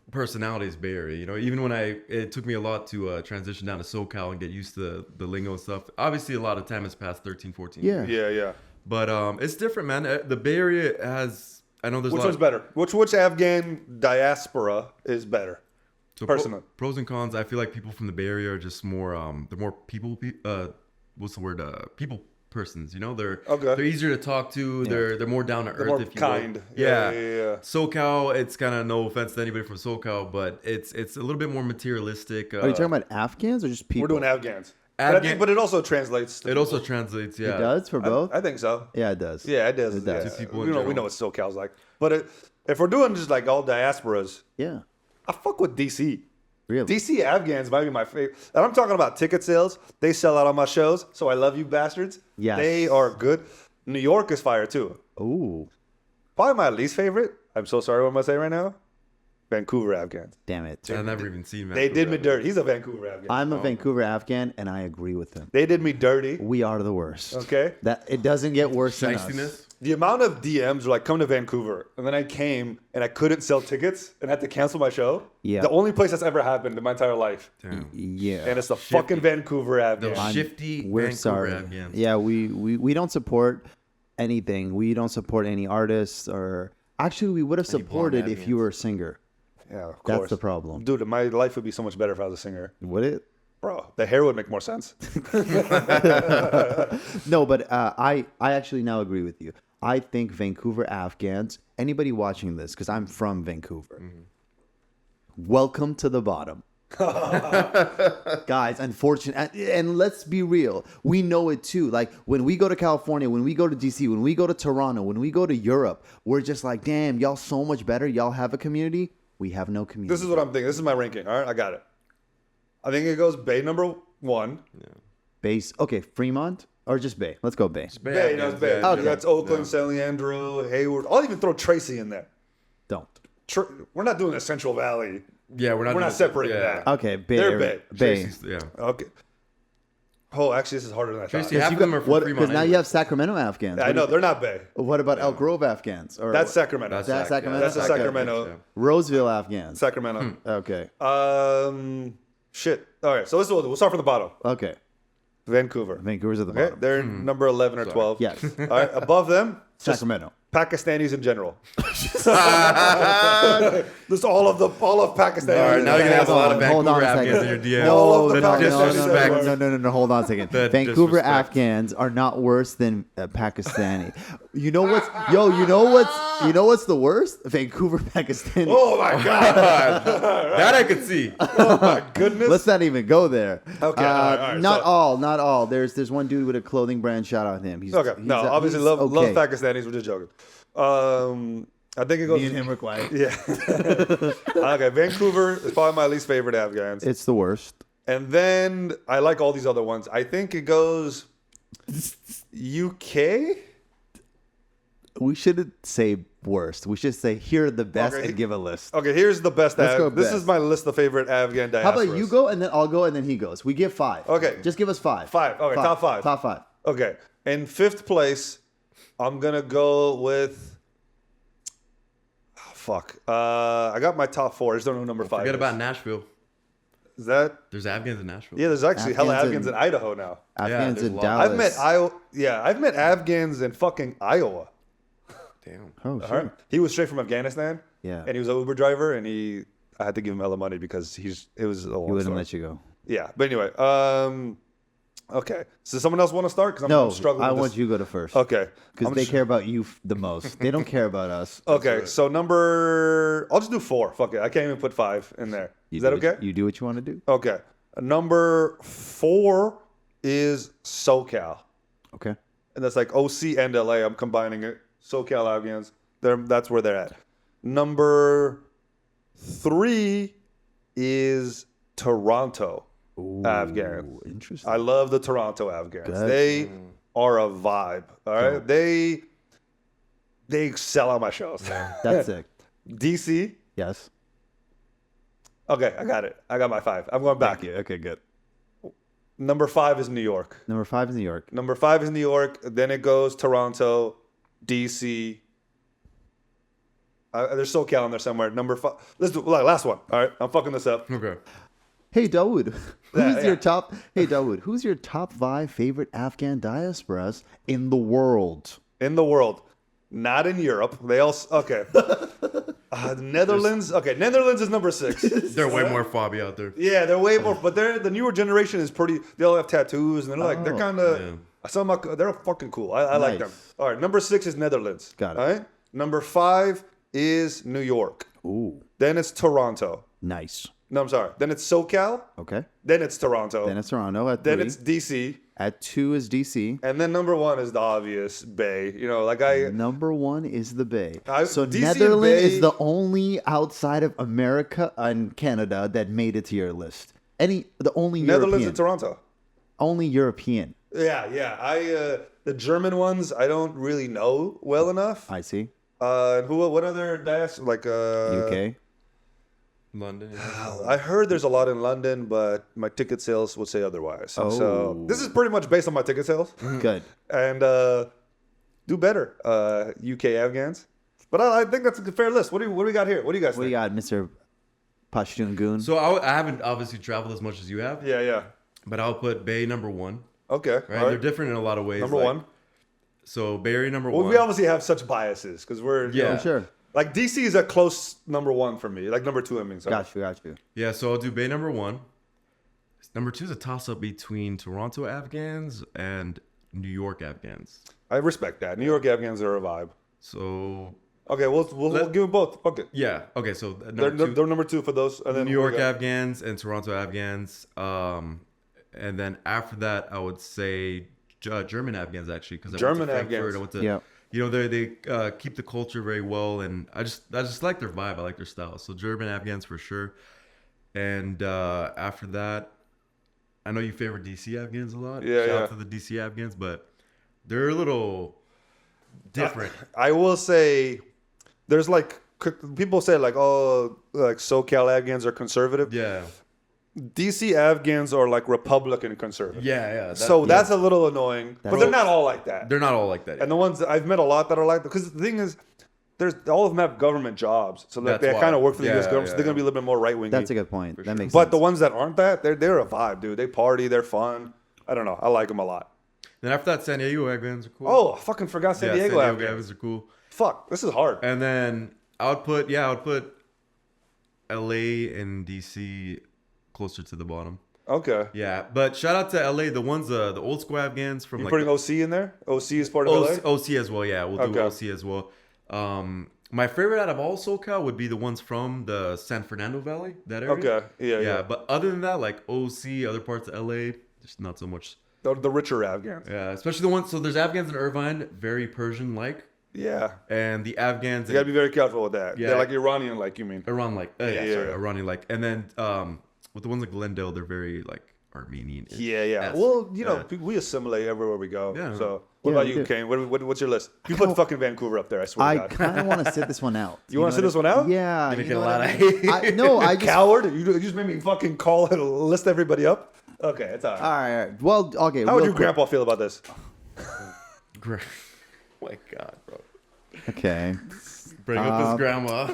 personality is Bay Area. You know, even when it took me a lot to transition down to SoCal and get used to the lingo and stuff. Obviously, a lot of time has passed, 13, 14 be? Yeah. Yeah. But it's different, man. The Bay Area has, I know there's Which a lot one's better? Which Afghan diaspora is better? So Personally. pros and cons. I feel like people from the Bay Area are just more, they're more people. What's the word? People persons. You know, they're easier to talk to. They're more down to earth. more if you kind. will. Yeah. SoCal, it's kind of no offense to anybody from SoCal, but it's a little bit more materialistic. Are you talking about Afghans or just people? We're doing Afghans. But it also translates. To It also translates. Yeah. It does for both? I think so. Yeah, it does. Yeah, it does. It does. Yeah. To people we in know general. what SoCal's like. But if we're doing just like all diasporas, Yeah. I fuck with DC. Really? DC Afghans might be my favorite. And I'm talking about ticket sales. They sell out on my shows, so I love you bastards. Yes. They are good. New York is fire too. Ooh. Probably my least favorite. I'm so sorry what I'm going to say right now. Vancouver Afghans. Damn it. I've never even seen. They did me Vancouver. dirty. He's a Vancouver Afghan. I'm a Vancouver Afghan, and I agree with him. They did me dirty. We are the worst. Okay. That it doesn't get worse than us. Shystiness? The amount of DMs were like, come to Vancouver. And then I came and I couldn't sell tickets and had to cancel my show. Yeah. The only place that's ever happened in my entire life. Damn. Yeah. And it's the fucking Vancouver Afghan. Those shifty We're Vancouver sorry. Afghans. Yeah, we don't support anything. We don't support any artists or actually we would have supported if you were a singer. Yeah, of That's course. the problem. Dude, my life would be so much better if I was a singer. Would it? Bro, the hair would make more sense. No, but I actually now agree with you. I think Vancouver Afghans, anybody watching this, because I'm from Vancouver, welcome to the bottom. Guys, unfortunate. And let's be real. We know it too. Like when we go to California, when we go to DC, when we go to Toronto, when we go to Europe, we're just like, damn, y'all so much better. Y'all have a community. We have no community. This is what I'm thinking. This is my ranking. All right, I got it. I think it goes Bay number 1. Base. Okay, Fremont or just Bay? Let's go Bay. Bay, no, it's Bay. Okay. That's Oakland, San Leandro, Hayward. I'll even throw Tracy in there. Don't. We're not doing the Central Valley. Yeah, we're not We're not doing- separating yeah. that. Okay, Bay. They're Area. Bay. Bay. Tracy's- yeah. Okay. Oh, actually, this is harder than I thought. Tracy, half of them are for Fremont. Because now you have Sacramento Afghans. I know they're not Bay. What about Elk Grove Afghans? Or That's Sacramento. That's Sacramento. That's the Sacramento. Roseville Afghans. Sacramento. Okay. Shit. All right. So we'll start from the bottom. Okay. Vancouver. Vancouver's at the Okay. bottom. They're number 11 or 12. Yes. All right. Above them, just Sacramento. Pakistanis in general. Just all of Pakistanis. All right, now you're gonna have a lot of Hold on Vancouver a Afghans second. in your DMs. No, The no, disrespect. No, hold on a second. The Vancouver disrespect. Afghans are not worse than Pakistani. You know what's the worst? Vancouver Pakistani. Oh my god. That I could see. Oh my goodness. Let's not even go there. Okay, all right, not so- all. There's one dude with a clothing brand. Shout out to him. He's Okay. No, obviously he's love okay. Pakistanis. We're just joking. I think it goes. Me and him were quiet. Yeah. Okay. Vancouver is probably my least favorite Afghans. It's the worst. And then I like all these other ones. I think it goes UK. We shouldn't say worst. We should say here are the best Okay. and give a list. Okay, here's the best. Let's go This best. is my list of favorite Afghan diasporas. How about you go and then I'll go and then he goes. We give 5. Okay. Just give us 5. 5. Okay, top 5. Top 5. Okay. In 5th place, I'm gonna go with. I got my top 4. I just don't know who number 5. Forget is. about Nashville. Is that? There's Afghans in Nashville. Yeah, there's actually hella Afghans Afghans in- in Idaho now. Afghans there's in a lot. Dallas. I've met Afghans in fucking Iowa. Damn. Oh, All sure. right. He was straight from Afghanistan. Yeah. And he was an Uber driver, and I had to give him hella money because it was a long He wouldn't story. let you go. Yeah, but anyway, okay. So someone else want to start? Because No, I'm struggling. I with want this. you to go to first. Okay. Because I'm they just- care about you the most. They don't care about us. Okay, so I'll just do 4. Fuck it. I can't even put 5 in there. You Is that do what- okay? You do what you want to do. Okay. Number 4 is SoCal. Okay. And that's like OC and LA. I'm combining it. SoCal Afghans. That's where they're at. Number 3 is Toronto Afghans. Interesting. I love the Toronto Afghans. Good. They are a vibe. All right. They sell out my shows. That's sick. DC. Yes. Okay, I got it. I got my 5. I'm going back. Okay, good. Number 5 is New York. Number 5 is New York. Number 5 is New York. Then it goes Toronto, DC. There's SoCal in there somewhere. Number 5. Let's do last one. All right, I'm fucking this up. Okay. Hey, Dauood. Yeah. Who's your top 5 favorite Afghan diasporas in the world? In the world, not in Europe. They also okay. Netherlands. Okay, Netherlands is number 6. They're way more fobby out there. Yeah, they're way more, but the newer generation is pretty. They all have tattoos, and they're kind of. They're fucking cool. I like them. Nice. All right, number 6 is Netherlands. Got it. All right, number 5 is New York. Ooh, Then it's Toronto. nice. No, I'm sorry. Then it's SoCal. Okay. Then it's Toronto. Then it's Toronto at 3. Then it's DC. At 2 is DC. And then number 1 is the obvious Bay. You know, like Number 1 is the Bay. DC So and Netherlands Bay- is the only outside of America and Canada that made it to your list. The only Netherlands European. and Toronto. Only European. Yeah. The German ones I don't really know well enough. I see. What other UK. London. Yeah. I heard there's a lot in London, but my ticket sales would say otherwise. So this is pretty much based on my ticket sales. Good. And do better, UK Afghans. But I think that's a fair list. What do we got here? What do you guys What do think? you got, Mr. Pashtoon Goon? So I haven't obviously traveled as much as you have, Yeah. but I'll put Bay number 1. Okay. Right? all right. They're different in a lot of ways. Number like- 1. So Bay Area number Well, 1. we obviously have such biases because we're you Yeah. know, Sure. like DC is a close number 1 for me. Like number 2, I mean. Sorry. Got you. Yeah, so I'll do Bay number 1. Number 2 is a toss-up between Toronto Afghans and New York Afghans. I respect that. New York Afghans are a vibe. So Okay, we'll give them both. Fuck it. yeah, okay. So They're number 2, they're number 2 for those. And then New York we got- Afghans and Toronto Afghans. And then after that, I would say German Afghans actually, because I German went to Frankfurt. Afghans. I went to, Yeah. you know, they keep the culture very well, and I just like their vibe. I like their style. So German Afghans for sure. And after that, I know you favor DC Afghans a lot. Yeah, Shout yeah. out to the DC Afghans, but they're a little different. I will say, there's like people say like, oh, like SoCal Afghans are conservative. Yeah. DC Afghans are like Republican conservative. Yeah. That's a little annoying, but they're not all like that. They're not all like that. And the ones that I've met a lot that are like that, because the thing is, all of them have government jobs, so like they kind of work for the U.S. government. So they're gonna be a little bit more right wing. That's a good point. That makes sense. But the ones that aren't that, they're a vibe, dude. They party, they're fun. I don't know. I like them a lot. Then after that, San Diego Afghans are cool. Oh, I fucking forgot San Diego Afghans are cool. Fuck, this is hard. And then I would put LA and DC closer to the bottom. Okay. Yeah, but shout out to LA, the ones the old school Afghans from You putting OC in there? OC is part of LA? OC as well, yeah. We'll do OC as well. My favorite out of all SoCal would be the ones from the San Fernando Valley, that area. Okay. Yeah. But other than that, like OC, other parts of LA, just not so much. The richer Afghans. Yeah, especially the ones. So there's Afghans in Irvine, very Persian-like. Yeah. And the Afghans. You gotta be very careful with that. Yeah. They're like Iranian-like, you mean? Iranian-like. Iranian-like. And then with the ones like Glendale, they're very like Armenian. Yeah. Well, we assimilate everywhere we go. Yeah. So what about you, Kane? What's your list? You put fucking Vancouver up there, I swear to God. I kind of want to sit this one out. You want to sit this one out? Yeah. Gonna you get know a what lot I of mean? hate. No, I just... Coward? You just made me fucking call and list everybody up? Okay, it's all right. All right. Well, okay. How would your grandpa feel about this? Oh my God, bro. Okay. Bring up his grandma.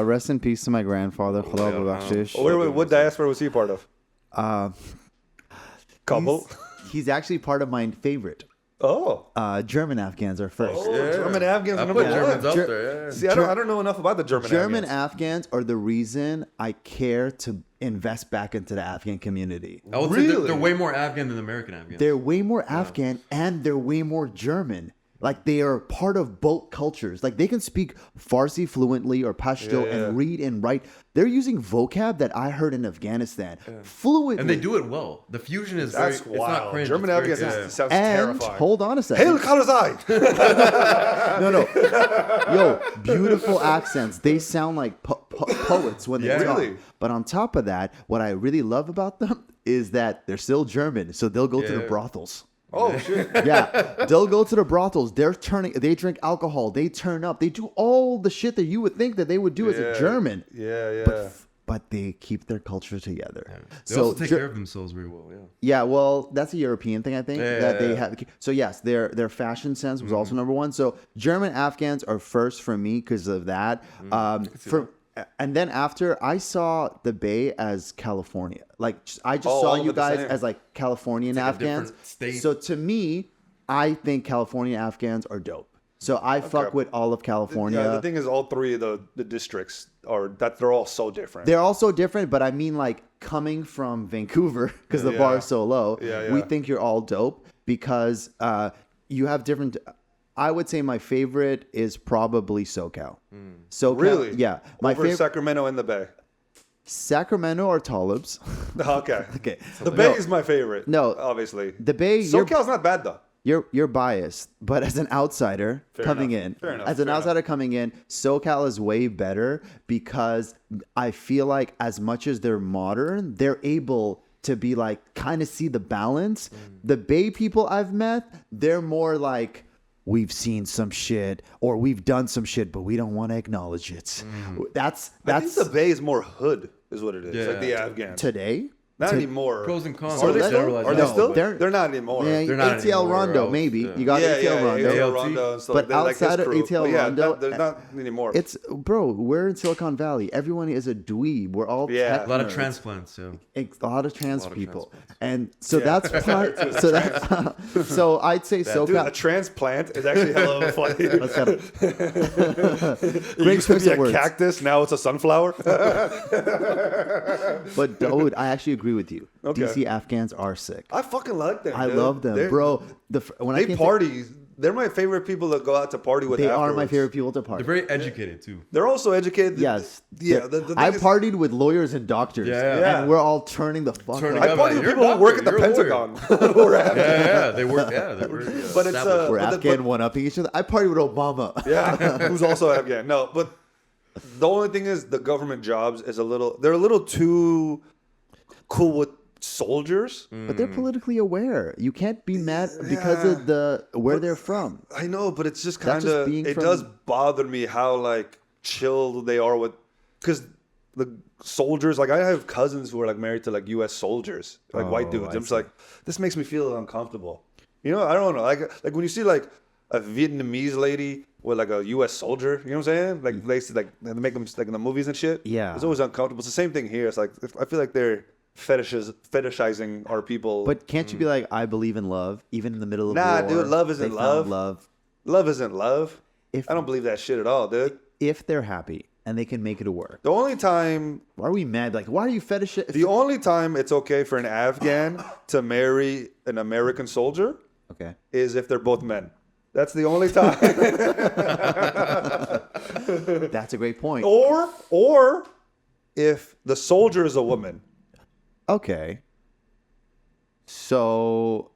Rest in peace to my grandfather. What diaspora was he part of? Kabul? He's actually part of my favorite. Oh. German Afghans are first. German Afghans are I number put one. Germans up there. Yeah. See, I don't know enough about the German Afghans are the reason I care to invest back into the Afghan community. I would say they're way more Afghan than American Afghans. They're way more Afghan and they're way more German. Like they are part of both cultures. Like they can speak Farsi fluently or Pashto and read and write. They're using vocab that I heard in Afghanistan fluently. And they do it well. The fusion is That's it's not cringe. German it's Afghans sounds and terrifying. hold on a second. Hail Karzai! No. Yo, beautiful accents. They sound like poets when they talk. Really? But on top of that, what I really love about them is that they're still German. So they'll go to the brothels. Oh, shit. Yeah, they'll go to the brothels. They drink alcohol. They turn up. They do all the shit that you would think that they would do as a German. Yeah. But they keep their culture together. They also take care of themselves very well. Yeah. Yeah, well, that's a European thing, I think, they have. So yes, their fashion sense was also number one. So German Afghans are first for me because of that. And then after, I saw the Bay as California. Like I just saw you guys as like Californian Afghans. So to me, I think California Afghans are dope. So I fuck with all of California. Yeah, the thing is, all three of the districts they're all so different. They're all so different, but I mean, like coming from Vancouver because the bar is so low. We think you're all dope because you have different. I would say my favorite is probably SoCal. SoCal, really? Yeah, my favorite. Sacramento and the Bay. Sacramento or Talibs. Okay. Okay. The Bay is my favorite. No, obviously. The Bay. SoCal's not bad though. You're biased, but as an outsider coming in, SoCal is way better because I feel like as much as they're modern, they're able to be like kind of see the balance. The Bay people I've met, they're more like, we've seen some shit or we've done some shit, but we don't want to acknowledge it. That's I think the Bay is more hood, is what it is. Like the Afghans today. Not anymore. Pros and cons. Are they still? Are they still? They're not anymore. Yeah, they're not ATL anymore. Rondo, maybe. You got ATL Rondo. ATL Rondo and stuff. But outside of ATL Rondo, they're not anymore. It's, bro, we're in Silicon Valley. Everyone is a dweeb. We're all a lot of nerds. Transplants, A lot of trans people. And so that's part. So I'd say SoCal. Dude, a transplant is actually hella funny. Great used to be choice of a words. cactus, now it's a sunflower. But Dauood, I actually agree with you. Okay. DC Afghans are sick. I fucking like them. I dude. love them, bro. They party. They're my favorite people to go out to party with. They afterwards. are my favorite people to party. They're very educated too. They're also educated. Yes. Yeah. I partied with lawyers and doctors. Yeah. And we're all turning the fuck up. I partied with people who work at the Pentagon. They work. But it's we're Afghan one-upping each other. I partied with Obama. Yeah, who's also Afghan. No, but the only thing is the government jobs is they're a little too cool with soldiers. But they're politically aware. You can't be mad because of where they're from. I know, but it's just kind just of being it from- does bother me how like chill they are with, because the soldiers. Like I have cousins who are like married to like U.S. soldiers, like white dudes. I'm just like, this makes me feel uncomfortable. You know, I don't know. Like when you see like a Vietnamese lady with like a U.S. soldier, you know what I'm saying? Like they make them like in the movies and shit. Yeah, it's always uncomfortable. It's the same thing here. It's like I feel like they're fetishizing our people. But can't you be like, I believe in love, even in the middle of war? Nah, dude, love isn't they love. found love. Love isn't love. If I don't believe that shit at all, dude. if they're happy and they can make it work, The only time why are we mad? Like, why are you fetishizing? The only time it's okay for an Afghan to marry an American soldier Okay. is if they're both men. That's the only time. That's a great point. or if the soldier is a woman. Okay. So,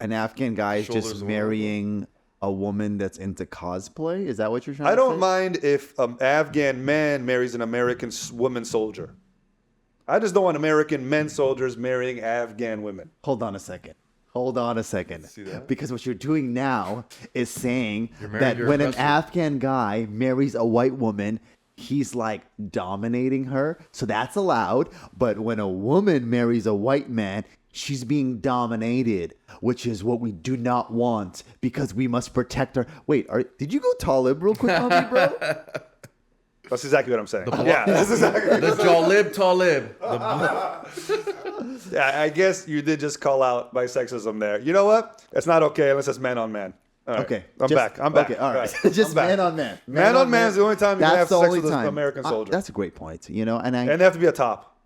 an Afghan guy is Shoulders just of a marrying a woman that's into cosplay? Is that what you're trying I to don't say? mind if an Afghan man marries an American woman soldier. I just don't want American men soldiers marrying Afghan women. Hold on a second. See that? Because what you're doing now is saying marrying that your when an oppressor. Afghan guy marries a white woman, he's like dominating her. So that's allowed. But when a woman marries a white man, she's being dominated, which is what we do not want because we must protect her. Wait, did you go Talib real quick on me, bro? That's exactly what I'm saying. Yeah, that's exactly. The Jalib Talib. Yeah, I guess you did just call out my sexism there. You know what? It's not okay unless it's man on man. All right. Okay. I'm back. Okay, all right. Just I'm back. man on man. Man on man is the only time you can have That's the sex only with an time. American soldier. That's a great point. You know, and And they have to be a top.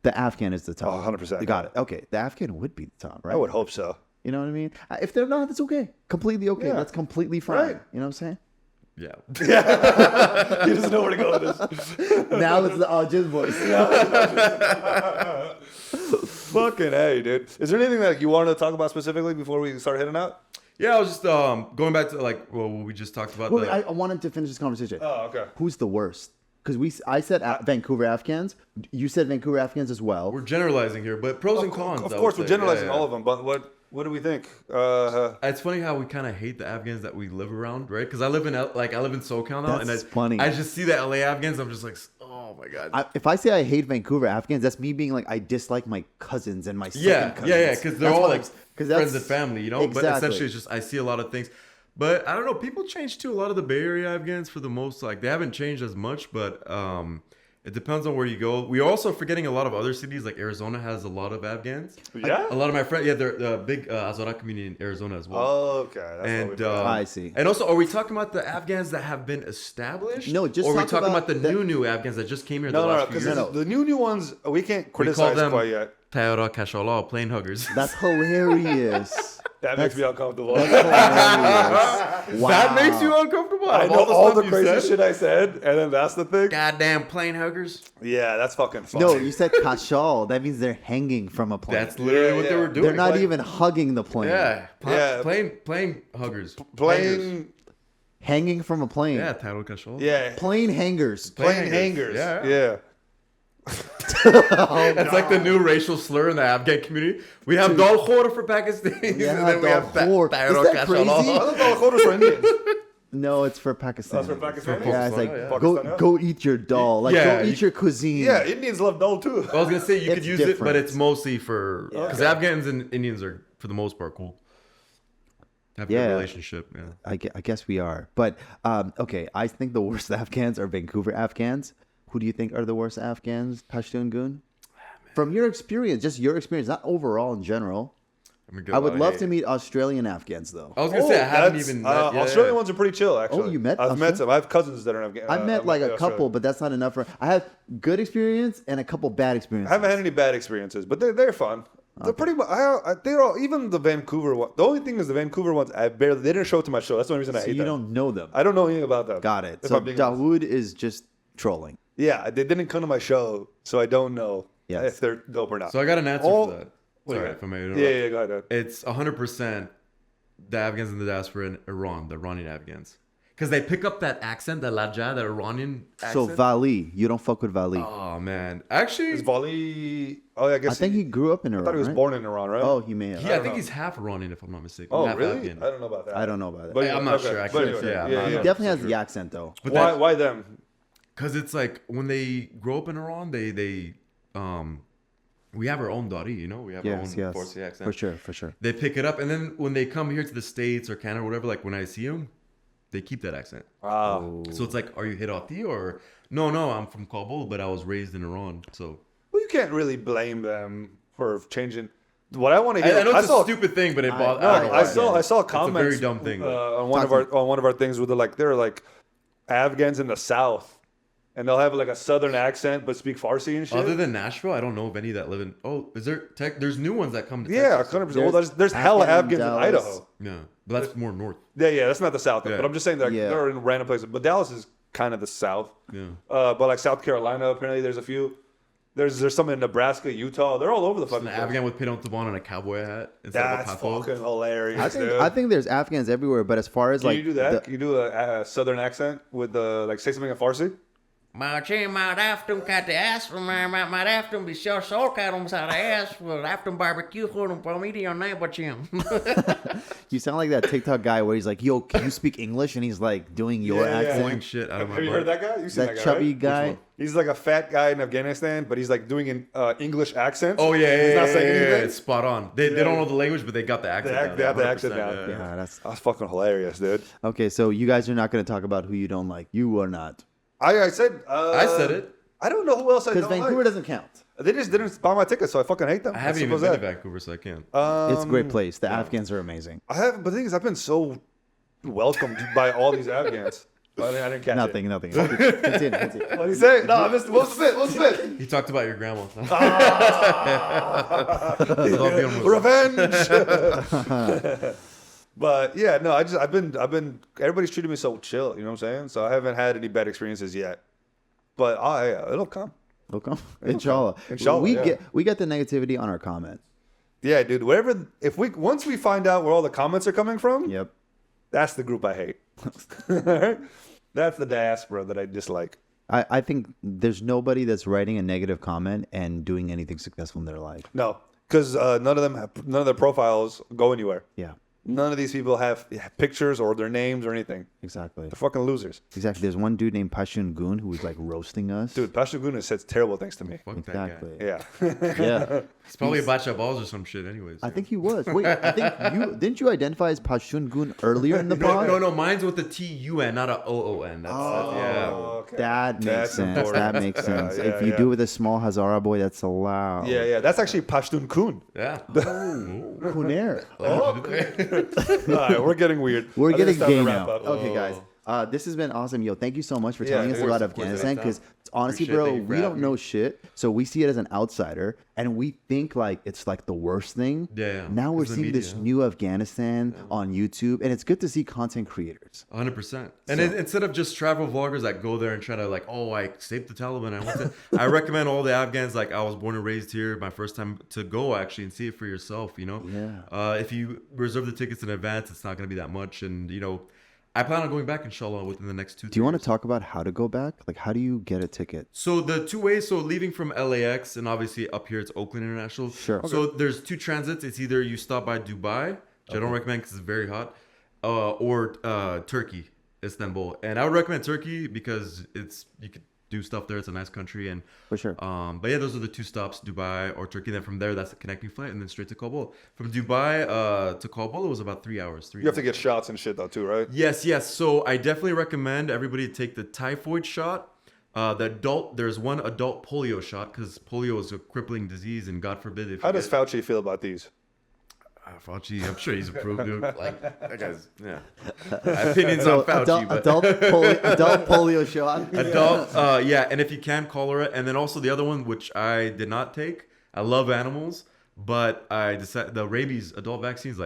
the Afghan is the top. Oh, 100%. Got it. Okay, the Afghan would be the top, right? I would hope so. You know what I mean? If they're not, that's okay. Completely okay. Yeah. That's completely fine. Right. You know what I'm saying? Yeah. He doesn't know where to go with this. Now it's the AwJiz Boys. Fucking hey, dude. Is there anything that you wanted to talk about specifically before we start heading out? Yeah, I was just going back to like what we just talked about. Wait, I wanted to finish this conversation. Oh, okay. Who's the worst? Because I said Vancouver Afghans. You said Vancouver Afghans as well. we're generalizing here, but pros and cons. Of I course, would we're say. generalizing Yeah, yeah. all of them, but what do we think? It's funny how we kind of hate the Afghans that we live around, right? Because I live in SoCal now, That's and funny. I just see the LA Afghans. I'm just like, oh my god. If I say I hate Vancouver Afghans, that's me being like I dislike my cousins and my second cousins. Yeah, because they're That's all what like I'm- 'cause friends that's- and family, you know. But Exactly. essentially, it's just I see a lot of things. But I don't know. People change too. A lot of the Bay Area Afghans, for the most, like they haven't changed as much, but it depends on where you go. We're also forgetting a lot of other cities. Like Arizona has a lot of Afghans. Yeah? A lot of my friends, yeah, they're the big Azara community in Arizona as well. Okay. That's And what we got. I see. And also, are we talking about the Afghans that have been established? No, just or are we talk talking about about the new Afghans that just came here the No, last few because years? the new ones, we can't We call criticize them quite yet. Tayara Kashala, plane huggers. That's hilarious. That makes me uncomfortable. That's hilarious. Wow. That makes you uncomfortable. I Of know all the stuff you crazy said? shit I said, and then that's the thing. Goddamn plane huggers. Yeah, that's fucking funny. No, you said kashal. That means they're hanging from a plane. That's literally what they yeah. were doing. They're not like- even hugging the plane. Yeah. Yeah. Plane huggers. Hangers. playing. Hanging from a plane. Yeah, Tayara Kashala. Yeah, Plane hangers. playing hangers. hangers. Yeah. Yeah. That's like the new racial slur in the Afghan community. We have Dal Khora for Pakistanis, Yeah, and then we have Dal Khor. Tayara Is that crazy? I thought that was Khodas for Indians. No, it's for Pakistan. That's for Pakistani? Yeah, it's like Yeah. go Pakistan, yeah. go eat your dal. Like Yeah, go eat your cuisine. Yeah, Indians love dal too. I was gonna say you It's could use it, but different. it's mostly for because Okay. Afghans and Indians are for the most part cool. Have a Yeah. good relationship. Yeah. I guess we are. But okay, I think the worst Afghans are Vancouver Afghans. Who do you think are the worst Afghans, Pashtoon Goon? From your experience, just your experience, not overall in general. I would love to meet Australian Afghans though. I was gonna say I haven't that's- even. Met, yeah, Australian yeah. ones are pretty chill, actually. you met I've met Australian? some. I have cousins that are in Afghanistan. I've met like a couple, but that's not enough for. I have good experience and a couple bad experiences. I haven't had any bad experiences, but they're fun. They're pretty much. They're all, even the Vancouver one. The only thing is the Vancouver ones. They didn't show to my show. That's the only reason I So hate you them. don't know them. I don't know anything about them. Got it. if So I'm being honest. Dauood is just trolling. Yeah, they didn't come to my show, so I don't know Yes. if they're dope or not. So I got an answer All- for that. What do you Sorry got? if I may yeah, interrupt. go ahead. Ed. It's 100% the Afghans in the diaspora in Iran, the Iranian Afghans, because they pick up that accent, that Lajja, that Iranian So accent. Vali, you don't fuck with Vali. Oh man, actually, Is Vali? Oh, yeah, I guess. I think he grew up in Iran. I thought he was right? born in Iran, right? Oh, he may have. I don't think know. he's half Iranian if I'm not mistaken. Oh, half really? Afghan. I don't know about that. I don't know about that. But I'm not okay. sure, But actually. anyway, Yeah, I'm yeah, not- He yeah. definitely has the accent though. But Why? that- Why them? Because it's like when they grow up in Iran, we have our own Dari, we have our own Farsi accent. For sure. They pick it up, and then when they come here to the States or Canada or whatever, like when I see them, they keep that accent. So it's like, are you Hirati or no, I'm from Kabul, but I was raised in Iran. So Well, you can't really blame them for changing. What I want to hear. I know it's a stupid thing, but it bothers. I saw comments. It's a very dumb thing. On one of our things where they're like Afghans in the South. And they'll have like a southern accent but speak Farsi and shit. Other than Nashville, I don't know of any that live in. Oh, is there there's new ones that come to yeah, Texas. 100%. Well, there's hella Afghans in Idaho. Yeah, but that's more north. Yeah, that's not the South. Though, Yeah. But I'm just saying they're in random places. But Dallas is kind of the South. Yeah. But like South Carolina, apparently there's a few. There's some in Nebraska, Utah. They're all over the fucking An place. Afghan with Pedon Taban and a cowboy hat instead That's of a pathol. fucking hilarious, dude. I think there's Afghans everywhere, but as far as Can like you do that? Can you do a southern accent with like say something in Farsi? Maar tjej, maar aften kan de ass, maar aften be zo kan om zijn ass, voor aften barbecue gewoon een pomidie on neighbortje. you sound like that TikTok guy where he's like, "Yo, can you speak English?" and he's like doing your accent. Blowing shit out of my Have you butt. heard that guy? You've seen That that guy, chubby right? guy. He's like a fat guy in Afghanistan, but he's like doing an English accent. Oh yeah, He's not yeah, saying yeah, anything. It's spot on. They don't know the language, but they got the accent. They have the accent 100%, down. Yeah, that's That's fucking hilarious, dude. okay. So you guys are not going to talk about who you don't like. You are not, I said. I said it. I don't know who else I because don't Vancouver like. doesn't count. They just didn't buy my ticket, so I fucking hate them. I haven't As even simple been as to Vancouver, so I can't. that. It's a great place. The Afghans are amazing. I have, but the thing is, I've been so welcomed by all these Afghans. I didn't catch Nothing. it. Continue. What did he say? No, I missed. What's it? He talked about your grandma. Revenge. But yeah, no, I've been. Everybody's treated me so chill. You know what I'm saying? So I haven't had any bad experiences yet. But it'll come. Okay. Inshallah. Inshallah, yeah. We get the negativity on our comments. Yeah, dude. Once we find out where all the comments are coming from, Yep. that's the group I hate. That's the diaspora that I dislike. I think there's nobody that's writing a negative comment and doing anything successful in their life. No, because none of their profiles go anywhere. Yeah. None of these people have pictures or their names or anything. Exactly. They're fucking losers. Exactly. There's one dude named Pashtoon Goon who was like roasting us. Dude, Pashtoon Goon says terrible things to me. Fuck Exactly. that guy. Yeah. Yeah. He's probably a bacha balls or some shit, anyways. I think he was. Wait, I think didn't you identify as Pashtoon Goon earlier in the pod? No. Mine's with the TUN, not a OON. That's yeah. Okay. That makes That's sense. important. That makes sense. Yeah, if you yeah. do it with a small Hazara boy, that's allowed. Yeah. That's actually Pashtoon Goon. Yeah. Kunair. All right, we're getting weird. We're I think getting it's time to gay wrap now. up. Okay, guys. This has been awesome. Yo, thank you so much for telling us dude. about Of course, Afghanistan. Because honestly, Appreciate bro, that you we grabbed don't me. know shit. So we see it as an outsider, and we think like it's like the worst thing. Yeah. Now we're It's the seeing this media. new Afghanistan on YouTube, and it's good to see content creators. 100%. And instead of just travel vloggers that go there and try to like, oh, I saved the Taliban. I recommend all the Afghans. Like, I was born and raised here. My first time to go actually and see it for yourself. Yeah. If you reserve the tickets in advance, it's not going to be that much. And I plan on going back, inshallah, within the next 2 Do you want to talk about how to go back? Like, how do you get a ticket? So the two ways, so leaving from LAX and obviously up here it's Oakland International. Sure. So there's two transits. It's either you stop by Dubai, which I don't recommend because it's very hot, or Turkey, Istanbul. And I would recommend Turkey because you could do stuff there. It's a nice country. And For sure. but yeah, those are the two stops, Dubai or Turkey. Then from there, that's the connecting flight, and then straight to Kabul. From Dubai to Kabul, it was about 3 hours. You have to get shots and shit though too, right? Yes. So I definitely recommend everybody to take the typhoid shot. There's one adult polio shot because polio is a crippling disease, and God forbid if How you does get- Fauci feel about these? Fauci, I'm sure he's approved. Dude. Like that guy's opinions on Fauci, but adult polio shot. adult, and if you can, cholera, and then also the other one which I did not take. I love animals, but I decided the rabies adult vaccines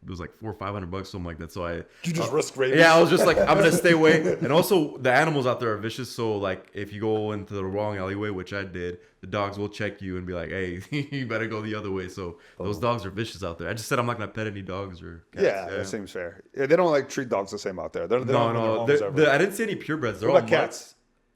it was like $400 or $500, something like that. So You just risk rabies. yeah, I was just like, I'm gonna stay away. And also, the animals out there are vicious. So like, if you go into the wrong alleyway, which I did, the dogs will check you and be like, "Hey, you better go the other way." So those dogs are vicious out there. I just said I'm not gonna pet any dogs or cats. Yeah, that seems fair. Yeah, they don't like treat dogs the same out there. They don't No, open their homes ever. I didn't see any purebreds. They're What all about cats? mutts.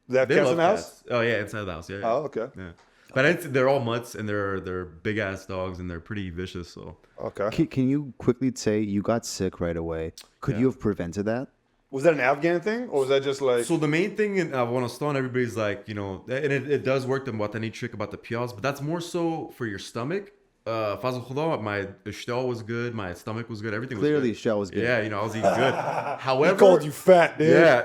They have They cats love in the house? cats. Oh yeah, inside the house. Yeah. Oh, okay. Yeah. But I didn't see, they're all mutts and they're big ass dogs and they're pretty vicious. So Okay. Can you quickly say you got sick right away? Could you have prevented that? Was that an Afghan thing, or was that just like? So the main thing in Afghanistan, everybody's like, and it does work the watani trick about the piyaz, but that's more so for your stomach. Fazl Khuda, my ishtal was good, my stomach was good, everything Clearly, was good. ishtal was good. Yeah, I was eating good. However, He called you fat, dude. Yeah,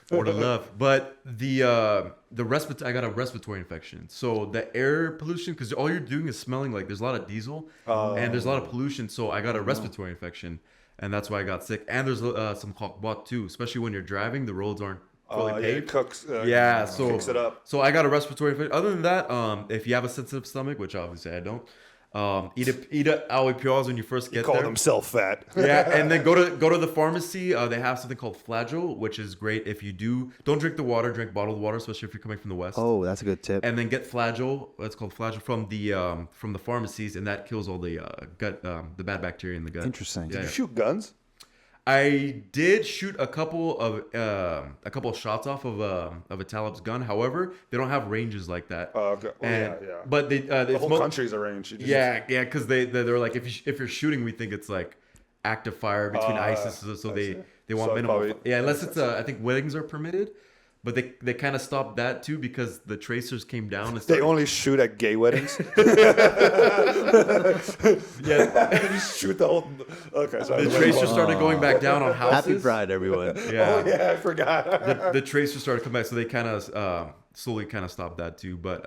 for the love. But I got a respiratory infection. So the air pollution, because all you're doing is smelling like there's a lot of diesel and there's a lot of pollution. So I got a respiratory infection, and that's why I got sick. And there's some khakbat too, especially when you're driving. The roads aren't fully paved. It cooks. So Fix it up. So I got a respiratory infection. Other than that, if you have a sensitive stomach, which obviously I don't, eat a awi piyaz when you first get Called there. himself fat. Yeah, and then go to the pharmacy. They have something called Flagyl, which is great if you don't drink the water, drink bottled water, especially if you're coming from the west. Oh, that's a good tip. And then get Flagyl. That's called Flagyl from the pharmacies, and that kills all the gut, the bad bacteria in the gut. Interesting. Did you shoot guns? I did shoot a couple of shots off of a Talib's gun. However, they don't have ranges like that. Oh, okay. Well, yeah. But they The whole country's a range. because they're like, if you're shooting, we think it's like active fire between ISIS, so they want So minimal. probably- Unless it's I think weddings are permitted, but they kind of stopped that too because the tracers came down and They started. only shoot at gay weddings. Yeah, You shoot the whole. Okay, sorry. the tracers started going back down on houses. Happy Pride, everyone. Yeah, Oh yeah, I forgot. the tracers started coming back, so they kind of slowly kind of stopped that too. But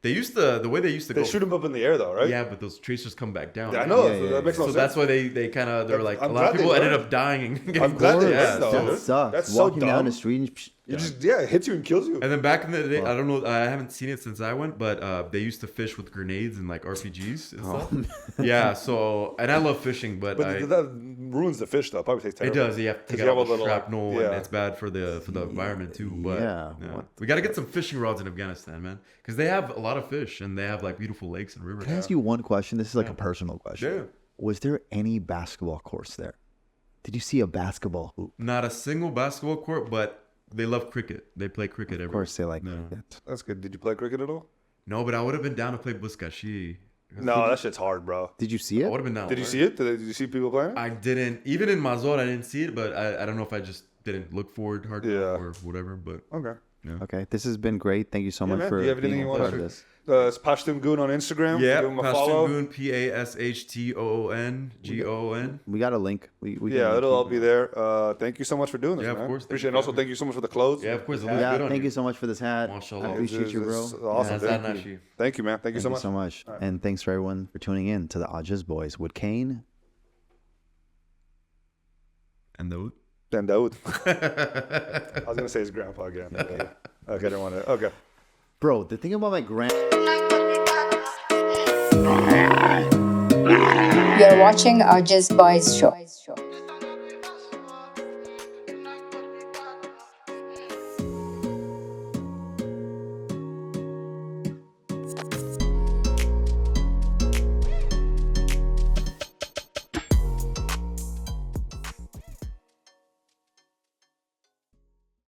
they used the way they used to They go. shoot them up in the air though, right? Yeah, but those tracers come back down. I know. Yeah, that makes no So sense. that's why they kind of they're like I'm a lot of glad they people ended learned. up dying. And getting I'm glad they yeah, learned, though. so- That sucks. That's so Walking down dumb. the street and You just it hits you and kills you. And then back in the day, I don't know, I haven't seen it since I went, but they used to fish with grenades and like RPGs and stuff. Yeah, so and I love fishing, but that ruins the fish though. Probably tastes it terrible. does. You have to 'Cause take you out have all a the little, shrapnel, yeah. and it's bad for the environment too. But Yeah. we got to get some fishing rods in Afghanistan, man, because they have a lot of fish and they have like beautiful lakes and rivers. Can I ask you one question? This is like a personal question. Yeah. Was there any basketball courts there? Did you see a basketball hoop? Not a single basketball court, but they love cricket. They play cricket everywhere. Of course, they like No. cricket. That's good. Did you play cricket at all? No, but I would have been down to play buskashi. No, that shit's hard, bro. Did you see I it? would have been down. Did you see it? Did you see people playing? I didn't. Even in Mazor, I didn't see it, but I don't know if I just didn't look forward hard Yeah. or whatever. But Okay. Okay, this has been great. Thank you so much man. for Do you have anything being you a want part to of this. It's Pashtoon Goon on Instagram. yeah, Give him a follow. Pashtoon Goon, Pashtoon Goon. We got a link. We Yeah, can it'll all be there. Thank you so much for doing this, Yeah, of man. course. Thank Appreciate it. you And for also, thank you so much for the clothes. Yeah, of course. It looks Yeah, good on thank you. you so much for this hat. Mashallah. I appreciate you, bro. It's awesome. Yeah, Thank you. Nashi. Thank you, man. Thank you so Thank much. you so much. And thanks for everyone for tuning in to the AwJiz Boys with Kane. And Dauood. Dan Dauood. I was gonna say his grandpa again. Okay, I didn't want to. Okay. Bro, the thing about my grand... You're watching AwJiz Boys Show.